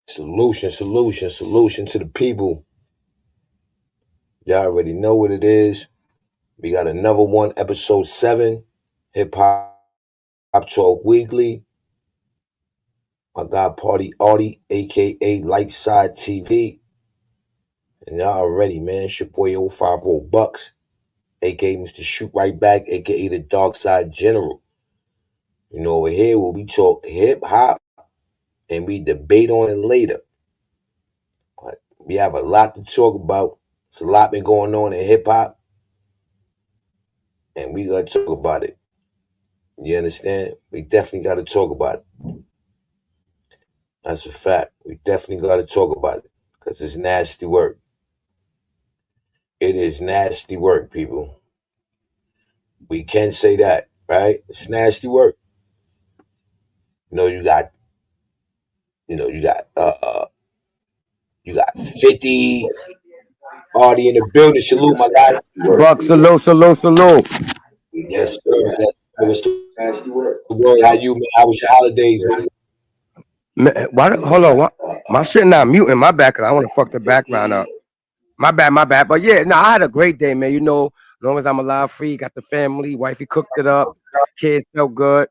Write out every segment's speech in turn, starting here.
Solution to the people. Y'all already know what it is. We got another one, episode 7, Hip Hop Talk Weekly. My guy Party Artie, aka Lightside TV. And y'all already, man. It's your boy 050 Bucks, aka Mr. Shoot Right Back, aka the Dark Side General. You know, over here where we talk hip hop and we debate on it later. But we have a lot to talk about. It's a lot been going on in hip hop, and we gotta talk about it. You understand? We definitely gotta talk about it. That's a fact. We definitely gotta talk about it. Because it's nasty work. It is nasty work, people. We can say that, right? It's nasty work. You know, you got, you know, you got 50 already in the building. Salute, my guy. Buck, salute. Yes, sir. Yes, sir. What's the word? How you, man? How was your holidays, man? Man, why? Hold on. What? My shit not muting my back 'cause I want to fuck the background up. My bad. But yeah, no, I had a great day, man. You know, as long as I'm alive, free, got the family, wifey cooked it up, kids felt good.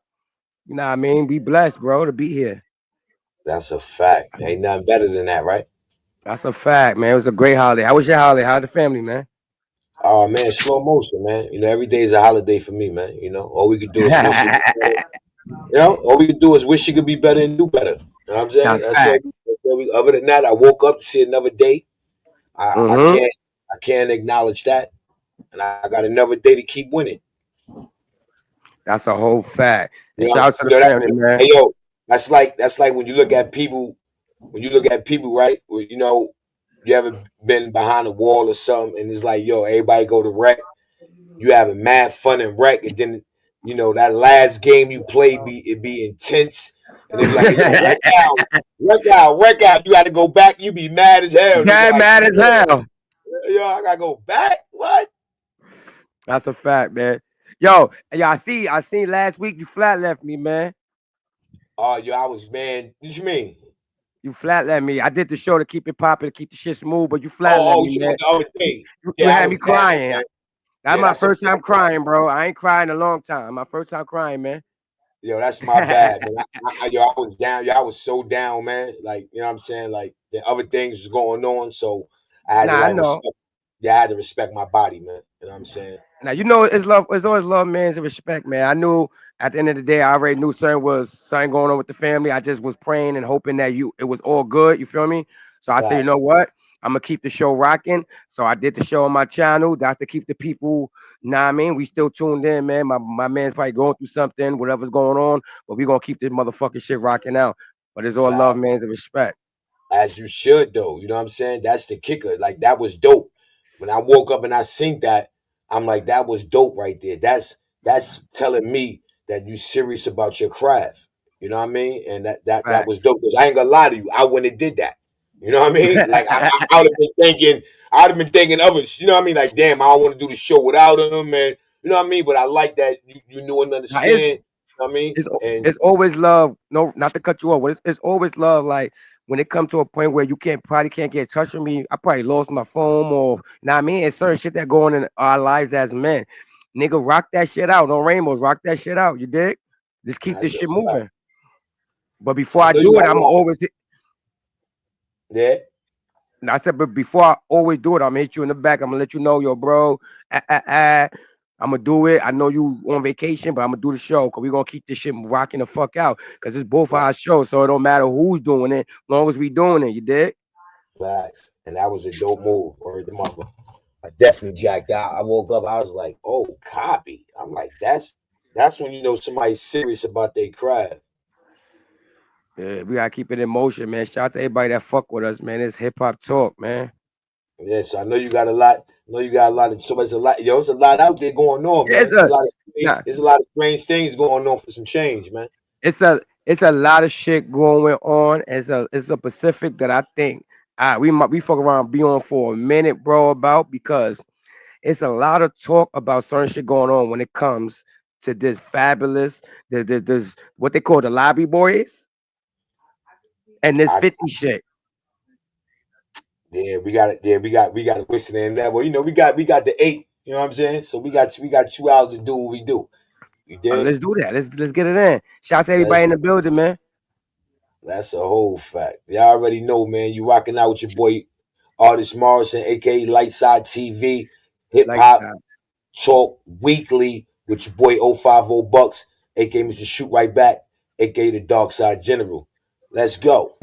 You know what I mean? Be blessed, bro, to be here. That's a fact. Ain't nothing better than that, right? That's a fact, man. It was a great holiday. How was your holiday? How the family, man? Oh man, slow motion, man. You know, every day is a holiday for me, man. You know, all we could do is wish it. You know, all we could do is wish it could be better and do better. You know what I'm saying? That's fact. That's all we. Other than that, I woke up to see another day. I Mm-hmm. can't acknowledge that, and I got another day to keep winning. That's a whole fact. And You shout know, out to you the know that. family, man. Hey yo, that's like when you look at people. When you look at people, right? You know, you ever been behind a wall or something, and it's like, yo, everybody go to rec. You having mad fun and rec, and then you know that last game you played be intense, and they be like, hey, yo, wreck out. You got to go back. You be mad as hell. And they be Dad like, mad as hell. yo, I gotta go back. What? That's a fact, man. Yo, I seen last week you flat left me, man. Oh, yo, I was man. What you mean? You flat left me. I did the show to keep it popping, to keep the shit smooth, but you flat left Oh, me, you man. want the other thing? You Yeah, I had me was down, crying. man. That's Yeah, my that's a first fact. time crying, bro. I ain't cried in a long time. My first time crying, man. Yo, that's my bad, man. Yo, I was down. Yo, I was so down, man. Like, you know what I'm saying? Like, the other things was going on, so I had to Nah, I like know. respect. Yeah, I had to respect my body, man. You know what I'm saying? Now you know it's love. It's always love, man. It's respect, man. I knew at the end of the day, I already knew something going on with the family. I just was praying and hoping that it was all good. You feel me? So I said, you know Facts. what? I'm gonna keep the show rocking. So I did the show on my channel. That's to keep the people. Nah, I mean, we still tuned in, man. My man's probably going through something, whatever's going on, but we gonna keep this motherfucking shit rocking out. But it's all love, Facts. man. It's respect. As you should, though. You know what I'm saying? That's the kicker. Like, that was dope. When I woke up and I seen that, I'm like, that was dope right there. That's telling me that you serious about your craft. You know what I mean? And that was Facts. dope. Because I ain't gonna lie to you, I wouldn't have did that. You know what I mean? Like I would have been thinking, I'd have been thinking of it. You know what I mean? Like, damn, I don't want to do the show without him, and you know what I mean. But I like that you knew and Now, it's understand. You know what I mean? it's And it's always love. No, not to cut you off, but it's always love. Like when it comes to a point where you can't get in touch with me, I probably lost my phone or now I mean it's certain shit that going in our lives as men. Nigga, rock that shit out. No rainbows, rock that shit out. You dig? Just keep this that's a shit fact. moving. But So before I I know you do it, got a I'm lot. always Yeah. I said, but before I always do it, I'm gonna hit you in the back. I'm gonna let you know, yo, bro. I'm gonna do it. I know you on vacation, but I'm gonna do the show because we're gonna keep this shit rocking the fuck out. Cause it's both Right. our shows, so it don't matter who's doing it, as long as we doing it. You did. Facts. And that was a dope move. Word the mother. I definitely jacked out. I woke up, I was like, oh, copy. I'm like, that's when you know somebody's serious about their craft. Yeah, we gotta keep it in motion, man. Shout out to everybody that fuck with us, man. It's hip hop talk, man. Yes, I know you got a lot. I know you got a lot of so much a lot. Yo, it's a lot out there going on, Yeah, man. It's a lot of strange, nah, it's a lot of strange things going on for some change, man. it's a lot of shit going on. It's a Pacific that I think we fuck around be on for a minute, bro, about because it's a lot of talk about certain shit going on when it comes to this fabulous, this what they call the lobby boys. And this 50 shit. Yeah, we got it. Yeah, we got to listen in that. Well, we got the 8. You know what I'm saying? So we got 2 hours to do what we do. You did? Let's do that. Let's get it in. Shout out to everybody in the building, man. That's a whole fact. Y'all already know, man. You rocking out with your boy Artist Morrison, aka Lightside TV, Hip Hop Talk Weekly with your boy 050 Bucks, aka Mr. Shoot Right Back, aka the Dark Side General. Let's go.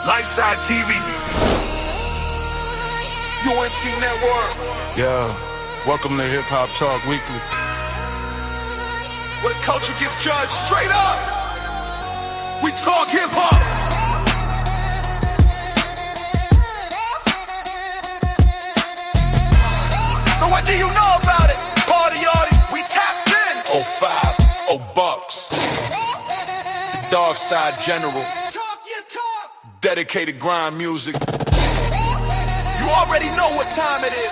Lightside TV, UNT Network. Yeah, welcome to Hip Hop Talk Weekly. Where the culture gets judged straight up. We talk hip hop. So what do you know about it? Party Artie, we tapped in. 050 Bucks, the Dark Side General. Dedicated grind music. You already know what time it is.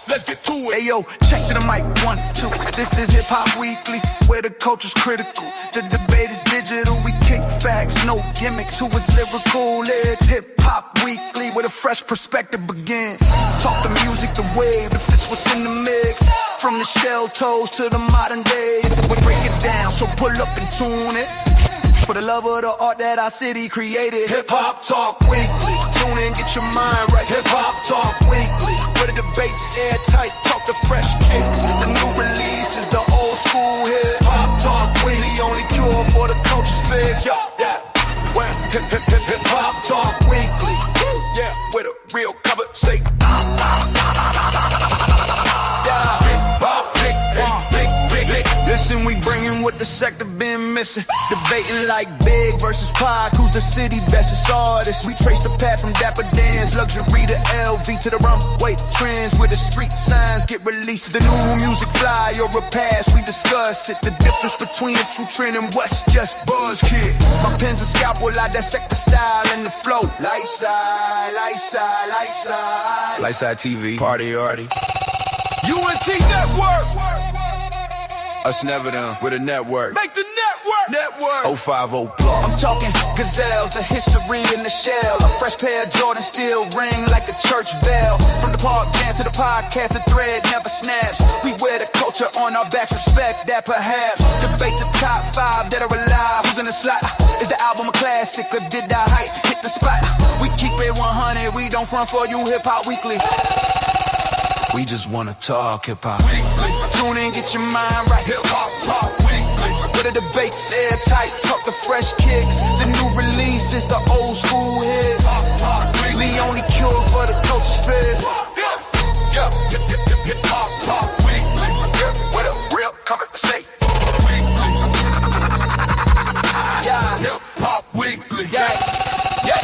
Let's get to it. Hey yo, check to the mic, 1, 2. This is Hip Hop Weekly, where the culture's critical. The debate is digital, we kick facts, no gimmicks. Who is lyrical? It's Hip Hop Weekly, where the fresh perspective begins. Talk the music, the wave, the fits what's in the mix. From the shell toes to the modern days, we break it down, so pull up and tune it. For the love of the art that our city created. Hip Hop Talk Weekly. Tune in, get your mind right. Hip Hop Talk Weekly. Where the debate's airtight, talk the fresh kicks. The new releases, the old school hits. Hip Hop Talk Weekly, only cure for the culture's fix. Yeah. Well, Hip Hop Talk Weekly. Yeah, where the real cover say. Listen, we bringin' what the sector been missing. Debating like Big versus Pac, who's the city bestest artist. We trace the path from Dapper Dan's luxury to LV to the runway trends, where the street signs get released. The new music fly or a pass, we discuss it. The difference between a true trend and what's just buzzkid. My pen's a scalpel, I dissect the style and the flow. Lightside, lightside, lightside. Lightside TV, Party Artie. UNT Network. Us never done with a network. Make the network. 050 Block. I'm talking gazelles, the history in the shell. A fresh pair of Jordan still ring like a church bell. From the park jams to the podcast, the thread never snaps. We wear the culture on our backs, respect that perhaps. Debate the top 5 that are alive. Who's in the slot? Is the album a classic or did the hype hit the spot? We keep it 100, we don't front for you. Hip Hop Weekly. We just wanna talk hip hop. Tune in, get your mind right. Hip Hop Talk Weekly. Where the debate's airtight, talk the fresh kicks. The new releases, the old school hits. Hip Hop Talk Weekly, only cure for the culture's fizz. Yeah. Hip Hop Talk Weekly. Where the real come and say. Yeah. Hip Hop Weekly. Yeah.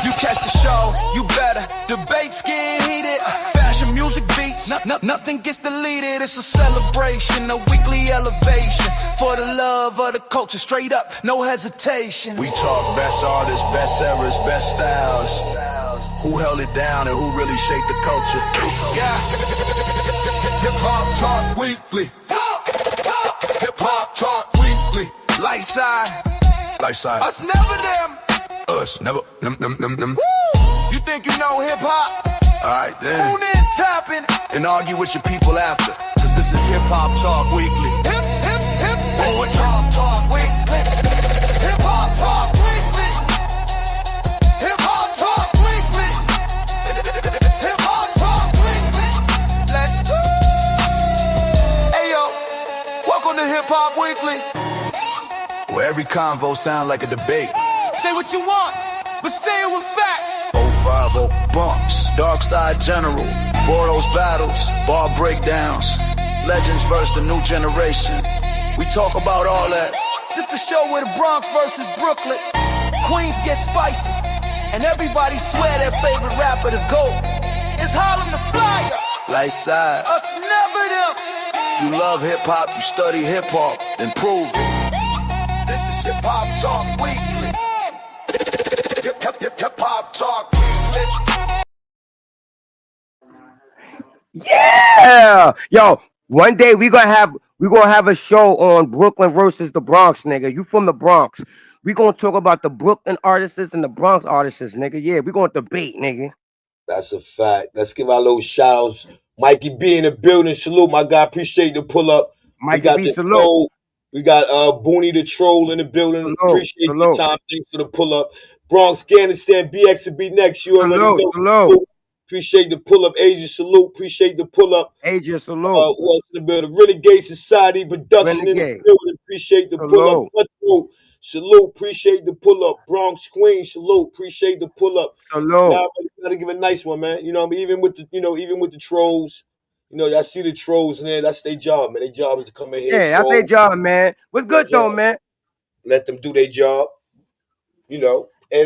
You catch the show, you better. Debates get heated. Fashion, music beats. Nothing gets deleted. It's a celebration, a weekly elevation. For the love of the culture, straight up, no hesitation. We talk best artists, best eras, best styles. Who held it down and who really shaped the culture? Yeah. Hip Hop Talk Weekly. Hip Hop Talk Weekly. Lightside. Lightside. Us never them. Us never them. You think you know hip hop? Alright then. Tune in, tapping. And argue with your people after. Cause this is Hip Hop Talk Weekly. Hip Hop Talk Weekly. Hip Hop Talk Weekly. Hip Hop Talk Weekly. Hip Hop Talk Weekly. Let's go. Hey yo, welcome to Hip Hop Weekly. Where every convo sound like a debate. Say what you want, but say it with facts. 050 Bumps, Dark Side General, Boros battles, bar breakdowns, legends versus the new generation. We talk about all that. This the show where the Bronx versus Brooklyn. Queens get spicy, and everybody swear their favorite rapper to go. It's Harlem the Flyer. Lightside. Us never them. You love hip hop, you study hip hop, then prove it. This is Hip Hop Talk Weekly. Hip Hop Talk Weekly. Yeah, yo. One day we gonna have a show on Brooklyn versus the Bronx, nigga. You from the Bronx? We gonna talk about the Brooklyn artists and the Bronx artists, nigga. Yeah, we gonna debate, nigga. That's a fact. Let's give our little shout outs. Mikey B in the building. Salute, my guy. Appreciate the pull up. We Mikey got B, the salute, troll. We got Booney the troll in the building. salute, Appreciate your salute, time. Thanks for the pull up. Bronx, Afghanistan, BX will be next. You already salute, know. salute. Salute. Appreciate the pull up. Asia, salute. Appreciate the pull up. Asia, salute. Who else in the building? Renegade Society Production in the Renegade, building. Appreciate the pull up. salute, Cutthroat. Salute. Appreciate the pull up. Bronx Queen. Salute. Appreciate the pull up. salute. Y'all gotta give a nice one, man. You know what I mean? Even with the trolls, y'all see the trolls, man. That's their job, man. Their job is to come in here and Yeah, that's their troll. job, man. What's good though, man? Let them do their job, and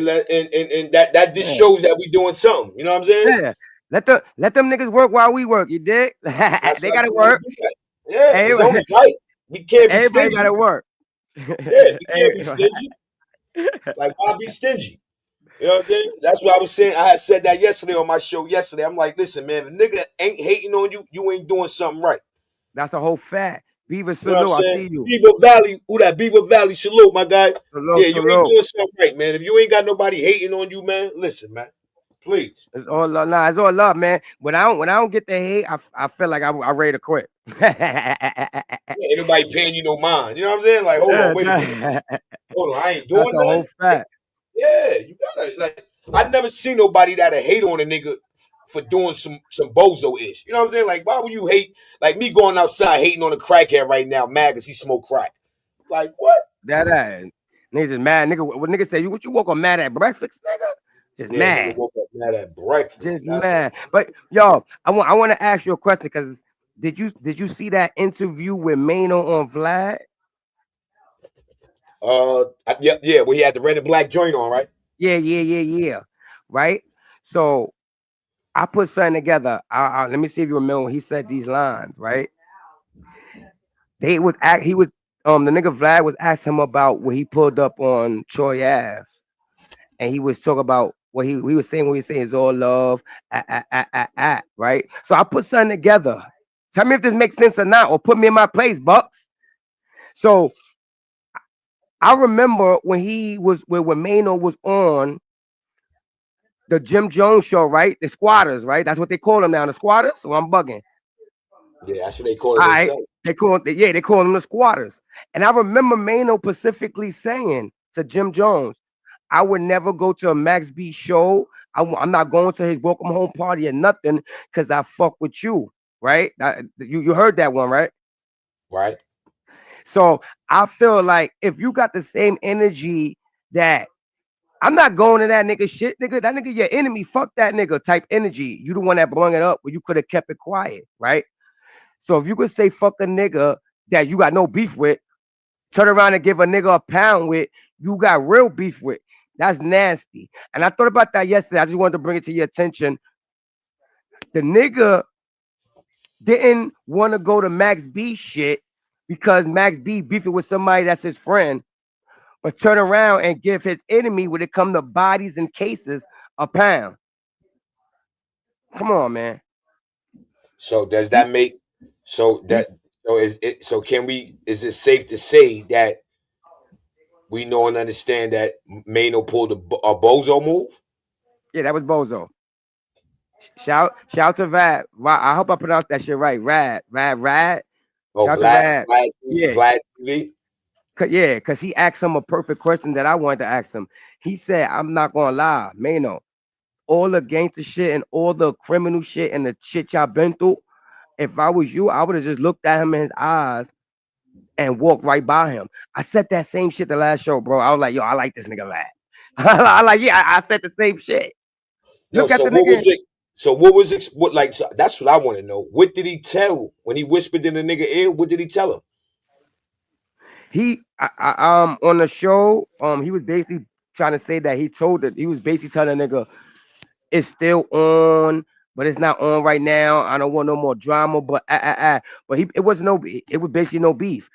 that just Yeah, shows that we doing something. You know what I'm saying? yeah. Let them niggas work while we work. You dig? That's They how gotta we gotta work. do that. Yeah, it's Everybody, only right. We can't be everybody stingy. gotta work. Yeah, we can't be stingy. Like, why be stingy? You know what I'm saying? That's what I was saying. I had said that yesterday on my show yesterday. I'm like, listen, man, if a nigga ain't hating on you, you ain't doing something right. That's a whole fact. Beaver, You know what I'm salute. I saying? see you. Beaver Valley, who that Beaver Valley salute, my guy. Salute, Yeah, you ain't salute. doing something right, man. If you ain't got nobody hating on you, man, listen, man. Please. It's all love. Nah, it's all love, man. When I don't get the hate, I feel like I ready to quit. Ain't nobody paying you no mind. You know what I'm saying? Like, hold on, wait a minute. Hold on, I ain't That's doing a whole nothing. fact. Yeah, you gotta like I never seen nobody that'll hate on a nigga for doing some bozo ish. You know what I'm saying? Like, why would you hate like me going outside hating on a crackhead right now, mad cause he smoke crack? Like what? That ass. Niggas is mad. Nigga, what nigga say? What you woke up mad at breakfast, nigga? Just Yeah, nigga mad. woke up mad at breakfast. Just That's a mad. But yo, I want to ask you a question because did you see that interview with Mano on Vlad? yeah, we had the red and black joint on, right? Yeah, yeah, yeah, yeah. Right? So I put something together. Let me see if you remember when he said these lines, right? He was the nigga Vlad was asking him about when he pulled up on Troy Ave, and he was talking about what he was saying is all love, right? So I put something together. Tell me if this makes sense or not, or put me in my place, Bucks. So I remember when Mano was on the Jim Jones show, right? The squatters, right? That's what they call them now, the squatters. So I'm bugging. Yeah, that's what they call it All right. themselves. They call them the squatters. And I remember Mano specifically saying to Jim Jones, I would never go to a Max B show. I'm not going to his welcome home party or nothing because I fuck with you, right? You heard that one, right? Right? So I feel like if you got the same energy that I'm not going to that nigga shit, nigga. That nigga your enemy. Fuck that nigga type energy. You the one that brought it up, but you could have kept it quiet, right? So if you could say fuck a nigga that you got no beef with, turn around and give a nigga a pound with, you got real beef with. That's nasty. And I thought about that yesterday. I just wanted to bring it to your attention. The nigga didn't want to go to Max B shit because Max B beefing with somebody that's his friend, but turn around and give his enemy when it come to bodies and cases a pound. Come on, man. So does that make so He, that so is it so can we is it safe to say that we know and understand that Mano pulled a bozo move? yeah, that was Bozo. Shout to Rad. I hope I pronounced that shit right. Rad. Oh, Shout to Rad. Yeah, Vlad TV. cause he asked him a perfect question that I wanted to ask him. He said, "I'm not gonna lie, Mano. All the gangster shit and all the criminal shit and the shit y'all been through. If I was you, I would have just looked at him in his eyes and walked right by him. I said that same shit the last show, bro. I was like, yo, I like this nigga Rad. I like, yeah, I said the same shit. Yo, Look at so the what nigga. was it? So what was it? What like? So that's what I want to know. What did he tell when he whispered in the nigga ear? What did he tell him? On the show, he was basically trying to say that he was basically telling the nigga it's still on, but it's not on right now. I don't want no more drama, but it was it was basically no beef.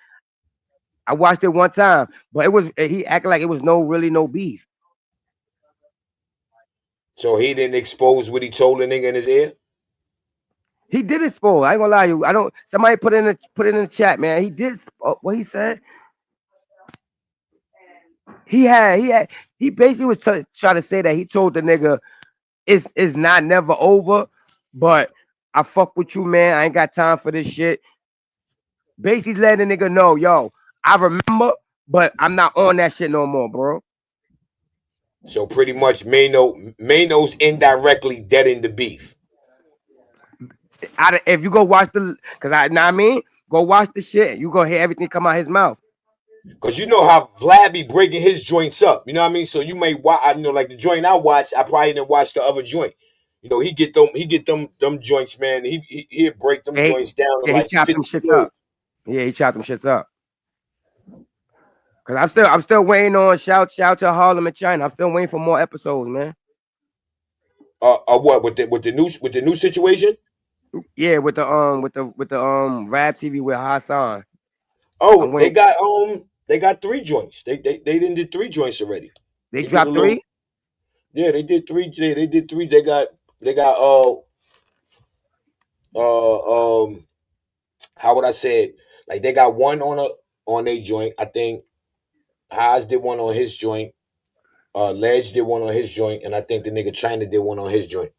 I watched it one time, but he acted like it was no beef. So he didn't expose what he told the nigga in his ear. He did expose. I ain't gonna lie to you. I don't. Somebody put it in the chat, man. He did. What he said. He basically was trying to say that he told the nigga it's not never over, but I fuck with you, man. I ain't got time for this shit. Basically letting the nigga know, yo, I remember, but I'm not on that shit no more, bro. So pretty much Mano's indirectly deading the beef. If you go watch cause I know what I mean, go watch the shit. You gonna hear everything come out his mouth. Cause you know how Vlad be breaking his joints up. You know what I mean? So you may watch, like the joint I watch, I probably didn't watch the other joint. You know, he get them joints, man. He'd break them joints down to He like chopped 50 them shits words. up. Yeah, he chopped them shits up. Cause I'm still waiting on shout to Harlem and China. I'm still waiting for more episodes, man. What with the new situation? Yeah, with the Rap TV with Hassan. I'm Oh, waiting. they got 3 joints. They didn't did 3 joints already. They They did a dropped little. 3. Yeah, they did 3. They did 3. They got how would I say it? Like they got one on a joint. I think Haas did one on his joint. Ledge did one on his joint, and I think the nigga China did one on his joint.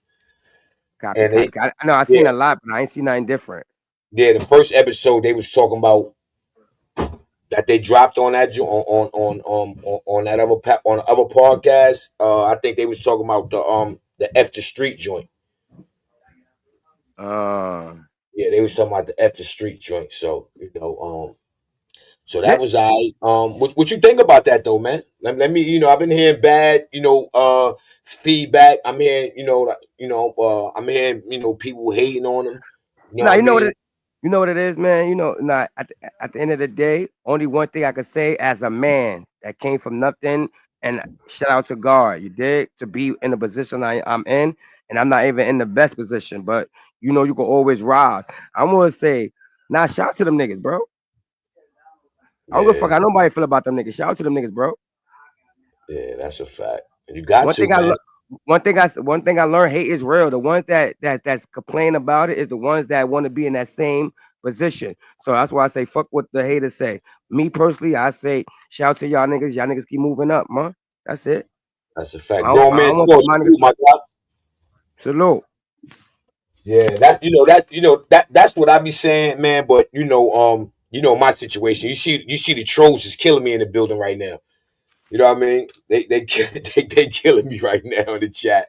Copy, And copy. I know I seen yeah, a lot, but I ain't seen nothing different. yeah. The first episode they was talking about that they dropped on that on that on the other podcast. I think they was talking about the F the Street joint. Yeah, they was talking about the F the Street joint. So so that Let, was what you think about that though, man? Let me, I've been hearing bad, feedback. I'm hearing, I'm hearing, people hating on them. You know Nah, what I mean? you know what it is, man. Nah, at the end of the day, only one thing I could say as a man that came from nothing, and shout out to God, you did to be in the position I'm in, and I'm not even in the best position, but you can always rise. I'm gonna say, nah, shout out to them niggas, bro. I don't give a Yeah, fuck how nobody feel about them niggas. Shout out to them niggas, bro. yeah, that's a fact. You got One to, thing I man. learned. One thing I learned, hate is real. The ones that's complain about it is the ones that want to be in that same position. So that's why I say fuck what the haters say. Me personally, I say shout out to y'all niggas. Y'all niggas keep moving up, man. That's it. That's a fact. Grown I man, don't want to see my niggas my God. salute. Yeah, that's what I be saying, man. But my situation. You see the trolls is killing me in the building right now. You know what I mean? They killing me right now in the chat.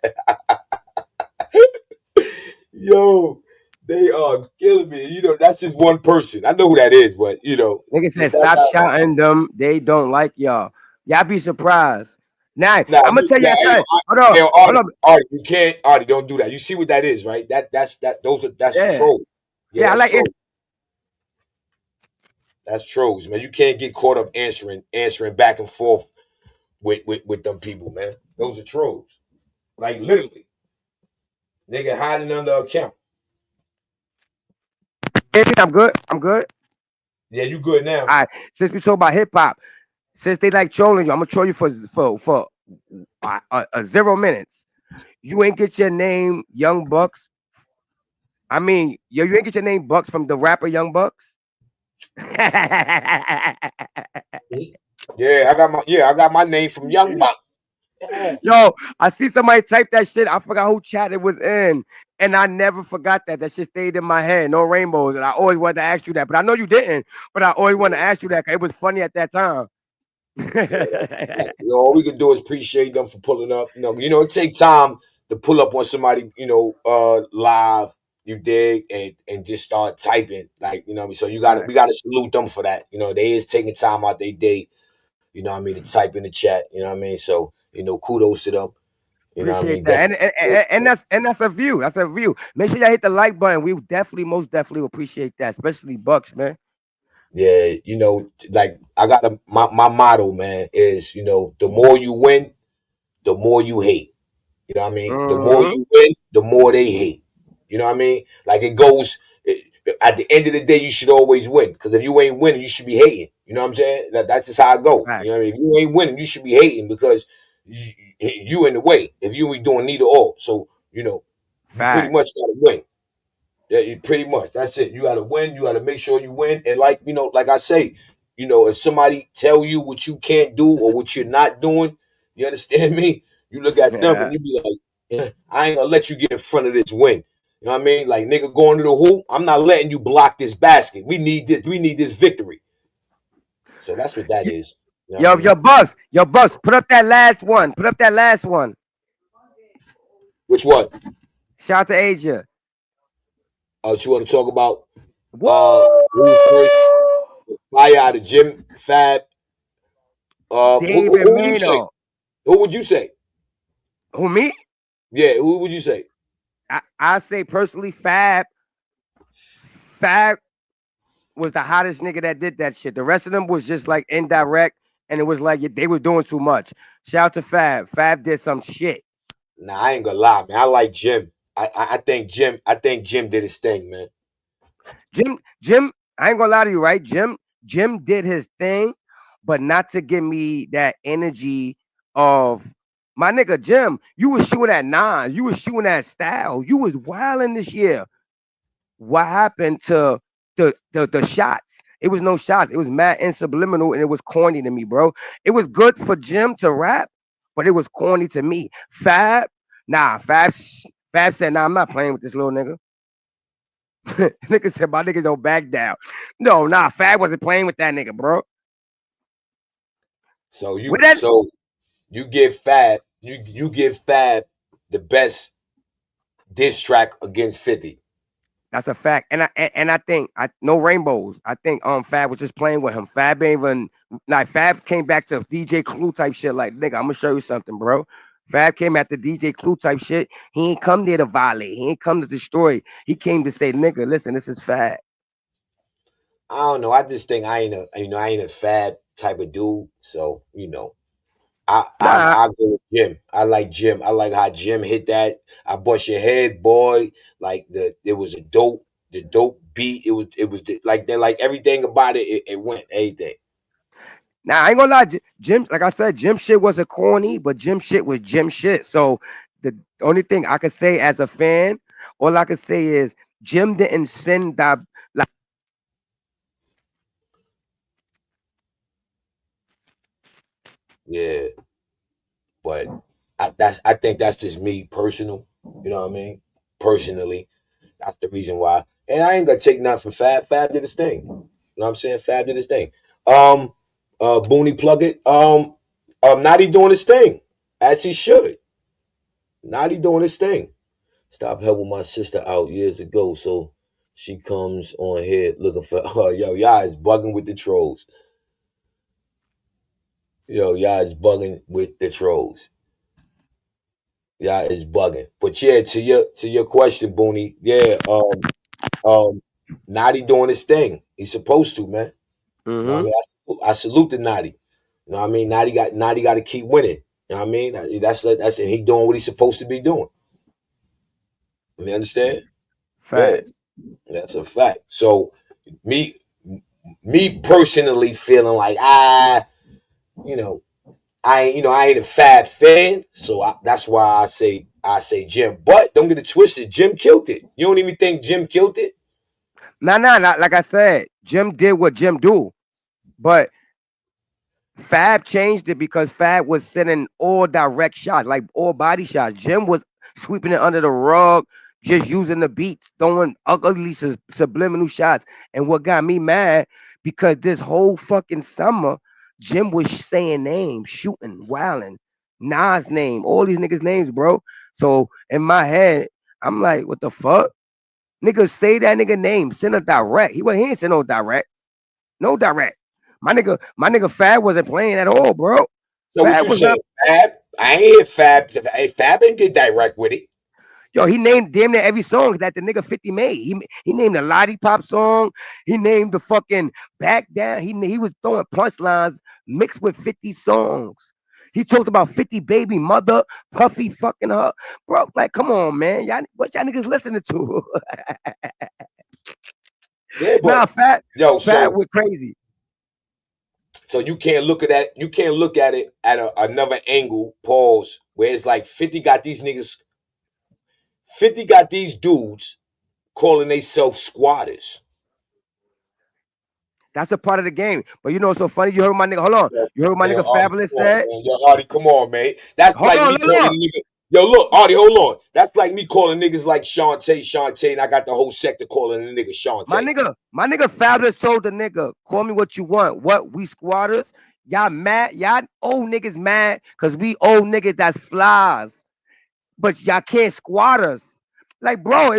Yo, they are killing me. That's just one person. I know who that is, but Nigga said that's stop how. shouting them. They don't like y'all. Y'all be surprised. Now Nah, I'm gonna tell nah, you. hey, Hold on, hold Artie, on. you can't, Artie, don't do that. You see what that is, right? That's Yeah, trolls. Yeah, yeah. I that's like it. trolls. That's trolls, man. You can't get caught up answering back and forth with them people, man. Those are trolls. Like literally, nigga hiding under a camera. I'm good. I'm good. Yeah, you good All now? right. Since we talk about hip hop, since they like trolling you, I'm gonna troll you for 0 minutes. You ain't get your name, Young Bucks. I mean, you ain't get your name, Bucks, from the rapper Young Bucks. Yeah, I got my name from Young Buck. Yeah. Yo, I see somebody type that shit. I forgot who chat it was in, and I never forgot that. That shit stayed in my head. No rainbows, and I always wanted to ask you that, but I know you didn't. But I always wanted to ask you that because it was funny at that time. Yeah, right. All we can do is appreciate them for pulling up. It take time to pull up on somebody, live. You dig and just start typing, like what I mean. So Right. we gotta salute them for that. They is taking time out their day. What I mean, to type in the chat. You know what I mean. So kudos to them. You know what I Appreciate mean. that, and, Definitely. and and that's a view. That's a view. Make sure y'all hit the like button. We definitely, most definitely appreciate that, especially Bucks, man. Yeah, like I got my motto, man, is the more you win, the more you hate. You know what I mean? The more Hmm. you win, the more they hate. You know what I mean? Like it goes at the end of the day, you should always win. Because if you ain't winning, you should be hating. You know what I'm saying? That's just how I go. You Fact, know what I mean? If you ain't winning, you should be hating because you in the way. If you ain't doing neither or, so you pretty fact. much gotta win. Yeah, pretty much. That's it. You got to win. You got to make sure you win. And like like I say, if somebody tell you what you can't do or what you're not doing, you understand me? You look at them Yeah. and you be like, yeah, I ain't gonna let you get in front of this win. You know what I mean? Like nigga going to the hoop, I'm not letting you block this basket. We need this. We need this victory. So that's what that is. You know what I Yo, mean? your boss, put up that last one. Put up that last one. Which one? Shout out to Asia. You want to talk about Woo! who was first? Fire out of Jim Fab. David Who would you say? Mano. Who would you say? Who, me? Yeah, who would you say? I say personally, Fab was the hottest nigga that did that shit. The rest of them was just like indirect, and it was like they were doing too much. Shout out to Fab. Fab did some shit. Nah, I ain't gonna lie, man. I like Jim. I think Jim did his thing, man. Jim, I ain't gonna lie to you, right? Jim did his thing, but not to give me that energy of my nigga Jim. You was shooting at nines, you was shooting at Styles, you was wilding this year. What happened to the shots? It was no shots. It was mad and subliminal, and it was corny to me, bro. It was good for Jim to rap, but it was corny to me. Fab said, "Nah, I'm not playing with this little nigga." Nigga said, "My niggas don't back down." No, nah, Fab wasn't playing with that nigga, bro. So With that, you give Fab the best diss track against 50. that's a fact. And I think no rainbows. I think Fab was just playing with him. Fab ain't even like Fab came back to DJ Clue type shit. Like nigga, I'm gonna show you something, bro. Fab came at the DJ Clue type shit. He ain't come there to violate. He ain't come to destroy. He came to say, nigga, listen, this is Fab. I don't know. I just think I ain't a Fab type of dude. So Nah, I go with Jim. I like Jim. I like how Jim hit that. I bust your head, boy. Like it was the dope beat. It was like everything about it went everything. Now I ain't gonna lie, Jim. Like I said, Jim shit wasn't corny, but Jim shit was Jim shit. So the only thing I could say as a fan, all I could say is Jim didn't send that. Like, Yeah, but I think that's just me personal. You know what I mean? Personally, that's the reason why. And I ain't gonna take nothing from Fab. Fab did his thing. You know what I'm saying? Fab did his thing. Um, Booney plug it. Naughty doing his thing as he should. Naughty doing his thing. Stopped helping my sister out years ago, so she comes on here looking for. Oh, yo, y'all is bugging with the trolls. Yo, y'all is bugging with the trolls. Y'all is bugging. But yeah, to your question, Booney. Yeah, Naughty doing his thing. He's supposed to, man. You know what I mm-hmm, mean? I salute the Naughty. You know what I mean? Naughty got to keep winning. You know what I mean? That's and he doing what he's supposed to be doing. You understand? Yeah, fact. that's a fact. So me me personally feeling like you know, I ain't a Fab fan, so that's why I say Jim. But don't get it twisted, Jim killed it. You don't even think Jim killed it? Nah. Like I said, Jim did what Jim do, but Fab changed it because Fab was sending all direct shots, like all body shots. Jim was sweeping it under the rug, just using the beats, throwing ugly subliminal shots. And what got me mad because this whole fucking summer, Jim was saying names, shooting, wilding, Nas name, all these niggas' names, bro. So in my head, I'm like, what the fuck? Niggas say that nigga name, send a direct. He ain't send no direct. No direct. My nigga Fab wasn't playing at all, bro. So what Fab you was not. saying, Fab? I ain't hear Fab. Hey, Fab ain't get direct with it. Yo, he named damn near every song that the nigga 50 made. He named the Lollipop song. He named the fucking Back Down. He was throwing punchlines mixed with 50 songs. He talked about 50 baby mother, Puffy fucking her. Bro, like, come on, man. What y'all niggas listening to? Yeah, Nah, but yo, Fat went crazy. so you can't look at it at another angle. Pause. Where it's like 50 got these niggas. 50 got these dudes calling themselves squatters. That's a part of the game. But you know what's so funny? You heard my nigga. Hold on. You heard what my Man, nigga Artie, Fabulous come on, said? man. Yo, Artie, come on, man. That's Hold like on, me calling a look. nigga. Yo, look, Artie, hold on. That's like me calling niggas like Shantae, and I got the whole sector calling a nigga Shantae. My nigga Fabulous told the nigga, call me what you want. What, we squatters? Y'all mad? Y'all old niggas mad because we old niggas that's flies. But y'all can't squat us. Like, bro,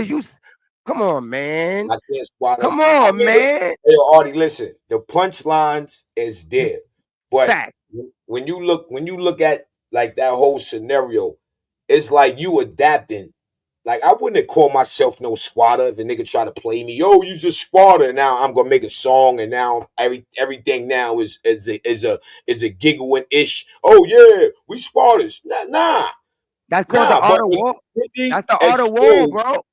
come on, man. I can't squat us. Come I on, mean, man. hey, Artie, listen. The punchlines is there, but Fact. when you look at like that whole scenario, it's like you adapting. Like I wouldn't call myself no squatter if a nigga try to play me. Yo, you just squatter. Now I'm gonna make a song, and now everything now is a giggling ish. Oh yeah, we squatters. Nah. That's called the art But of when war. 50 That's the art of war, exposed, bro.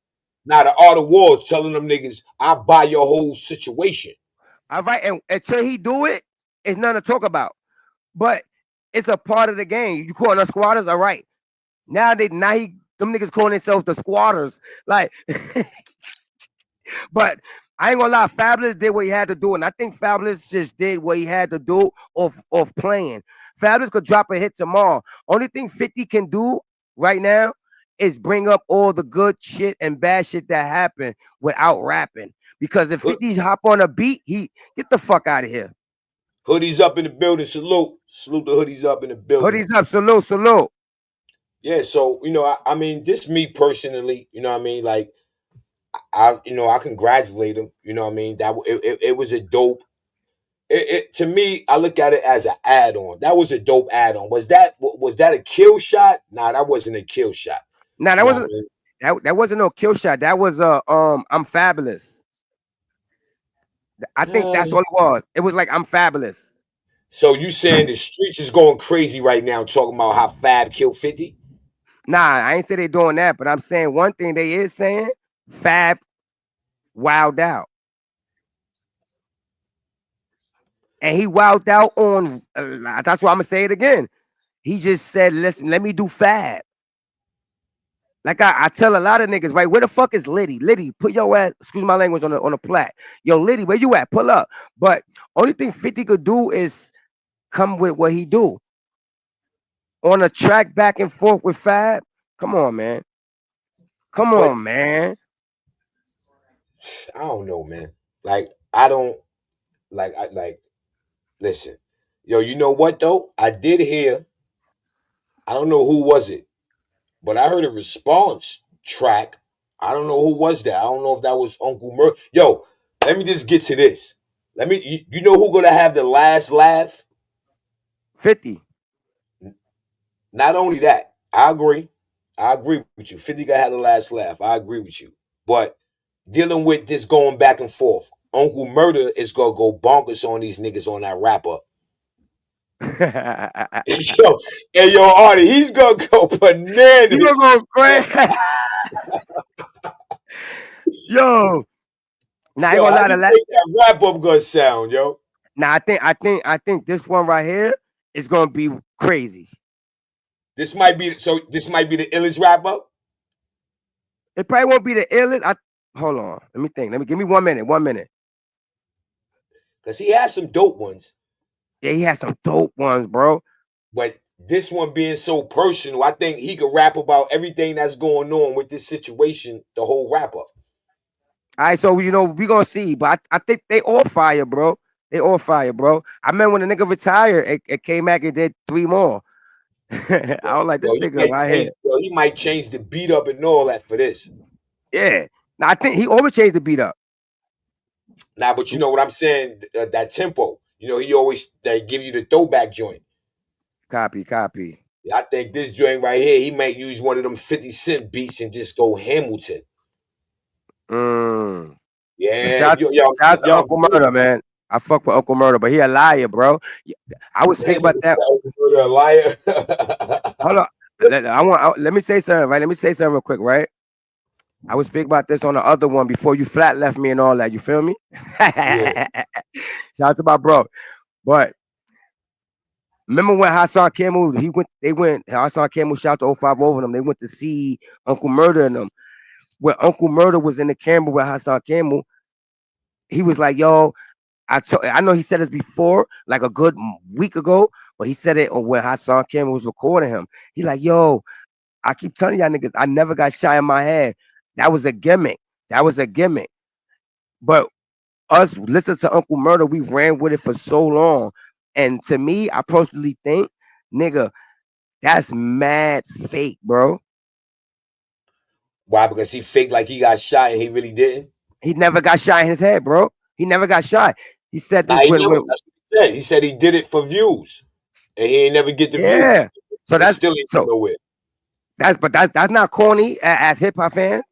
now the art of war is telling them niggas, I buy your whole situation. All right, and until he do it, it's nothing to talk about. But it's a part of the game. You calling us squatters, all right? Now them niggas calling themselves the squatters. Like, but I ain't gonna lie, Fabulous did what he had to do, and I think Fabulous just did what he had to do off playing. Fabulous could drop a hit tomorrow. Only thing 50 can do right now is bring up all the good shit and bad shit that happened without rapping. Because if 50 hop on a beat, he get the fuck out of here. Hoodies up in the building. Salute the hoodies up in the building. Hoodies up, salute. Yeah, so I mean, just me personally, you know what I mean? Like I congratulate him. You know what I mean? That it was a dope. To me, I look at it as an add-on. That was a dope add-on. Was that a kill shot? Nah, that wasn't a kill shot. Nah, You know what I mean? that wasn't no kill shot. That was I'm fabulous. I think that's all it was. It was like I'm fabulous. So you saying the streets is going crazy right now, talking about how Fab killed 50? Nah, I ain't say they doing that, but I'm saying one thing they is saying, Fab wowed out. And he wowed out on, that's why I'm gonna say it again. He just said, listen, let me do Fab. Like I tell a lot of niggas, right? Where the fuck is Liddy? Liddy, put your ass, excuse my language, on the plat. Yo, Liddy, where you at? Pull up. But only thing 50 could do is come with what he do. On a track back and forth with Fab. Come on, man. Come on, man. I don't know, man. Like I don't like listen. Yo, you know what though? I did hear, I don't know who was it, but I heard a response track. I don't know who was that. I don't know if that was Uncle Murder. Yo, let me just get to this. You know who gonna have the last laugh? 50. Not only that, I agree with you. 50 gonna have the last laugh. I agree with you. But dealing with this going back and forth, Uncle Murder is gonna go bonkers on these niggas on that wrap up. Yo, hey, yo, Artie, he's gonna go bananas. He's gonna go crazy. Yo. Now I ain't gonna lie to that wrap up gonna sound, yo. Now I think this one right here is gonna be crazy. This might be the illest wrap up. It probably won't be the illest. Hold on. Let me think. Give me 1 minute. 1 minute. Cause he has some dope ones. Yeah, he has some dope ones, bro. But this one being so personal, I think he could rap about everything that's going on with this situation, the whole wrap up. All right, so we gonna see, but I think they all fire, bro. They all fire, bro. I remember when the nigga retired, it came back and did 3 more. I was like, this nigga right here. He might change the beat up and all that for this. Yeah. Now I think he always changed the beat up. Nah, but you know what I'm saying? That tempo. He always give you the throwback joint. Copy. I think this joint right here, he might use one of them 50 Cent beats and just go Hamilton. Yeah. Shout out to Uncle Murder, man. I fuck with Uncle Murder, but he a liar, bro. I was thinking about that. Uncle Murder a liar. Hold on. Let me say something, right? Let me say something real quick, right? I was speaking about this on the other one before you flat left me and all that. You feel me? Yeah. Shout out to my bro. But remember when Hassan Campbell, Hassan Campbell shot to 05 over them. They went to see Uncle Murder and them. when Uncle Murder was in the camera with Hassan Campbell, he was like, "Yo, I know he said this before, like a good week ago, but he said it when Hassan Campbell was recording him. He like, yo, I keep telling y'all niggas, I never got shot in my head. That was a gimmick. That was a gimmick. But us listen to Uncle Murder, we ran with it for so long. And to me, I personally think, nigga, that's mad fake, bro. Why? Because he faked like he got shot and he really didn't. He never got shot in his head, bro. He never got shot. He said Nah, this he when, never. That's what he said. He said he did it for views, and he ain't never get the views. yeah. So He that's still ain't so nowhere. that's not corny as hip hop fans.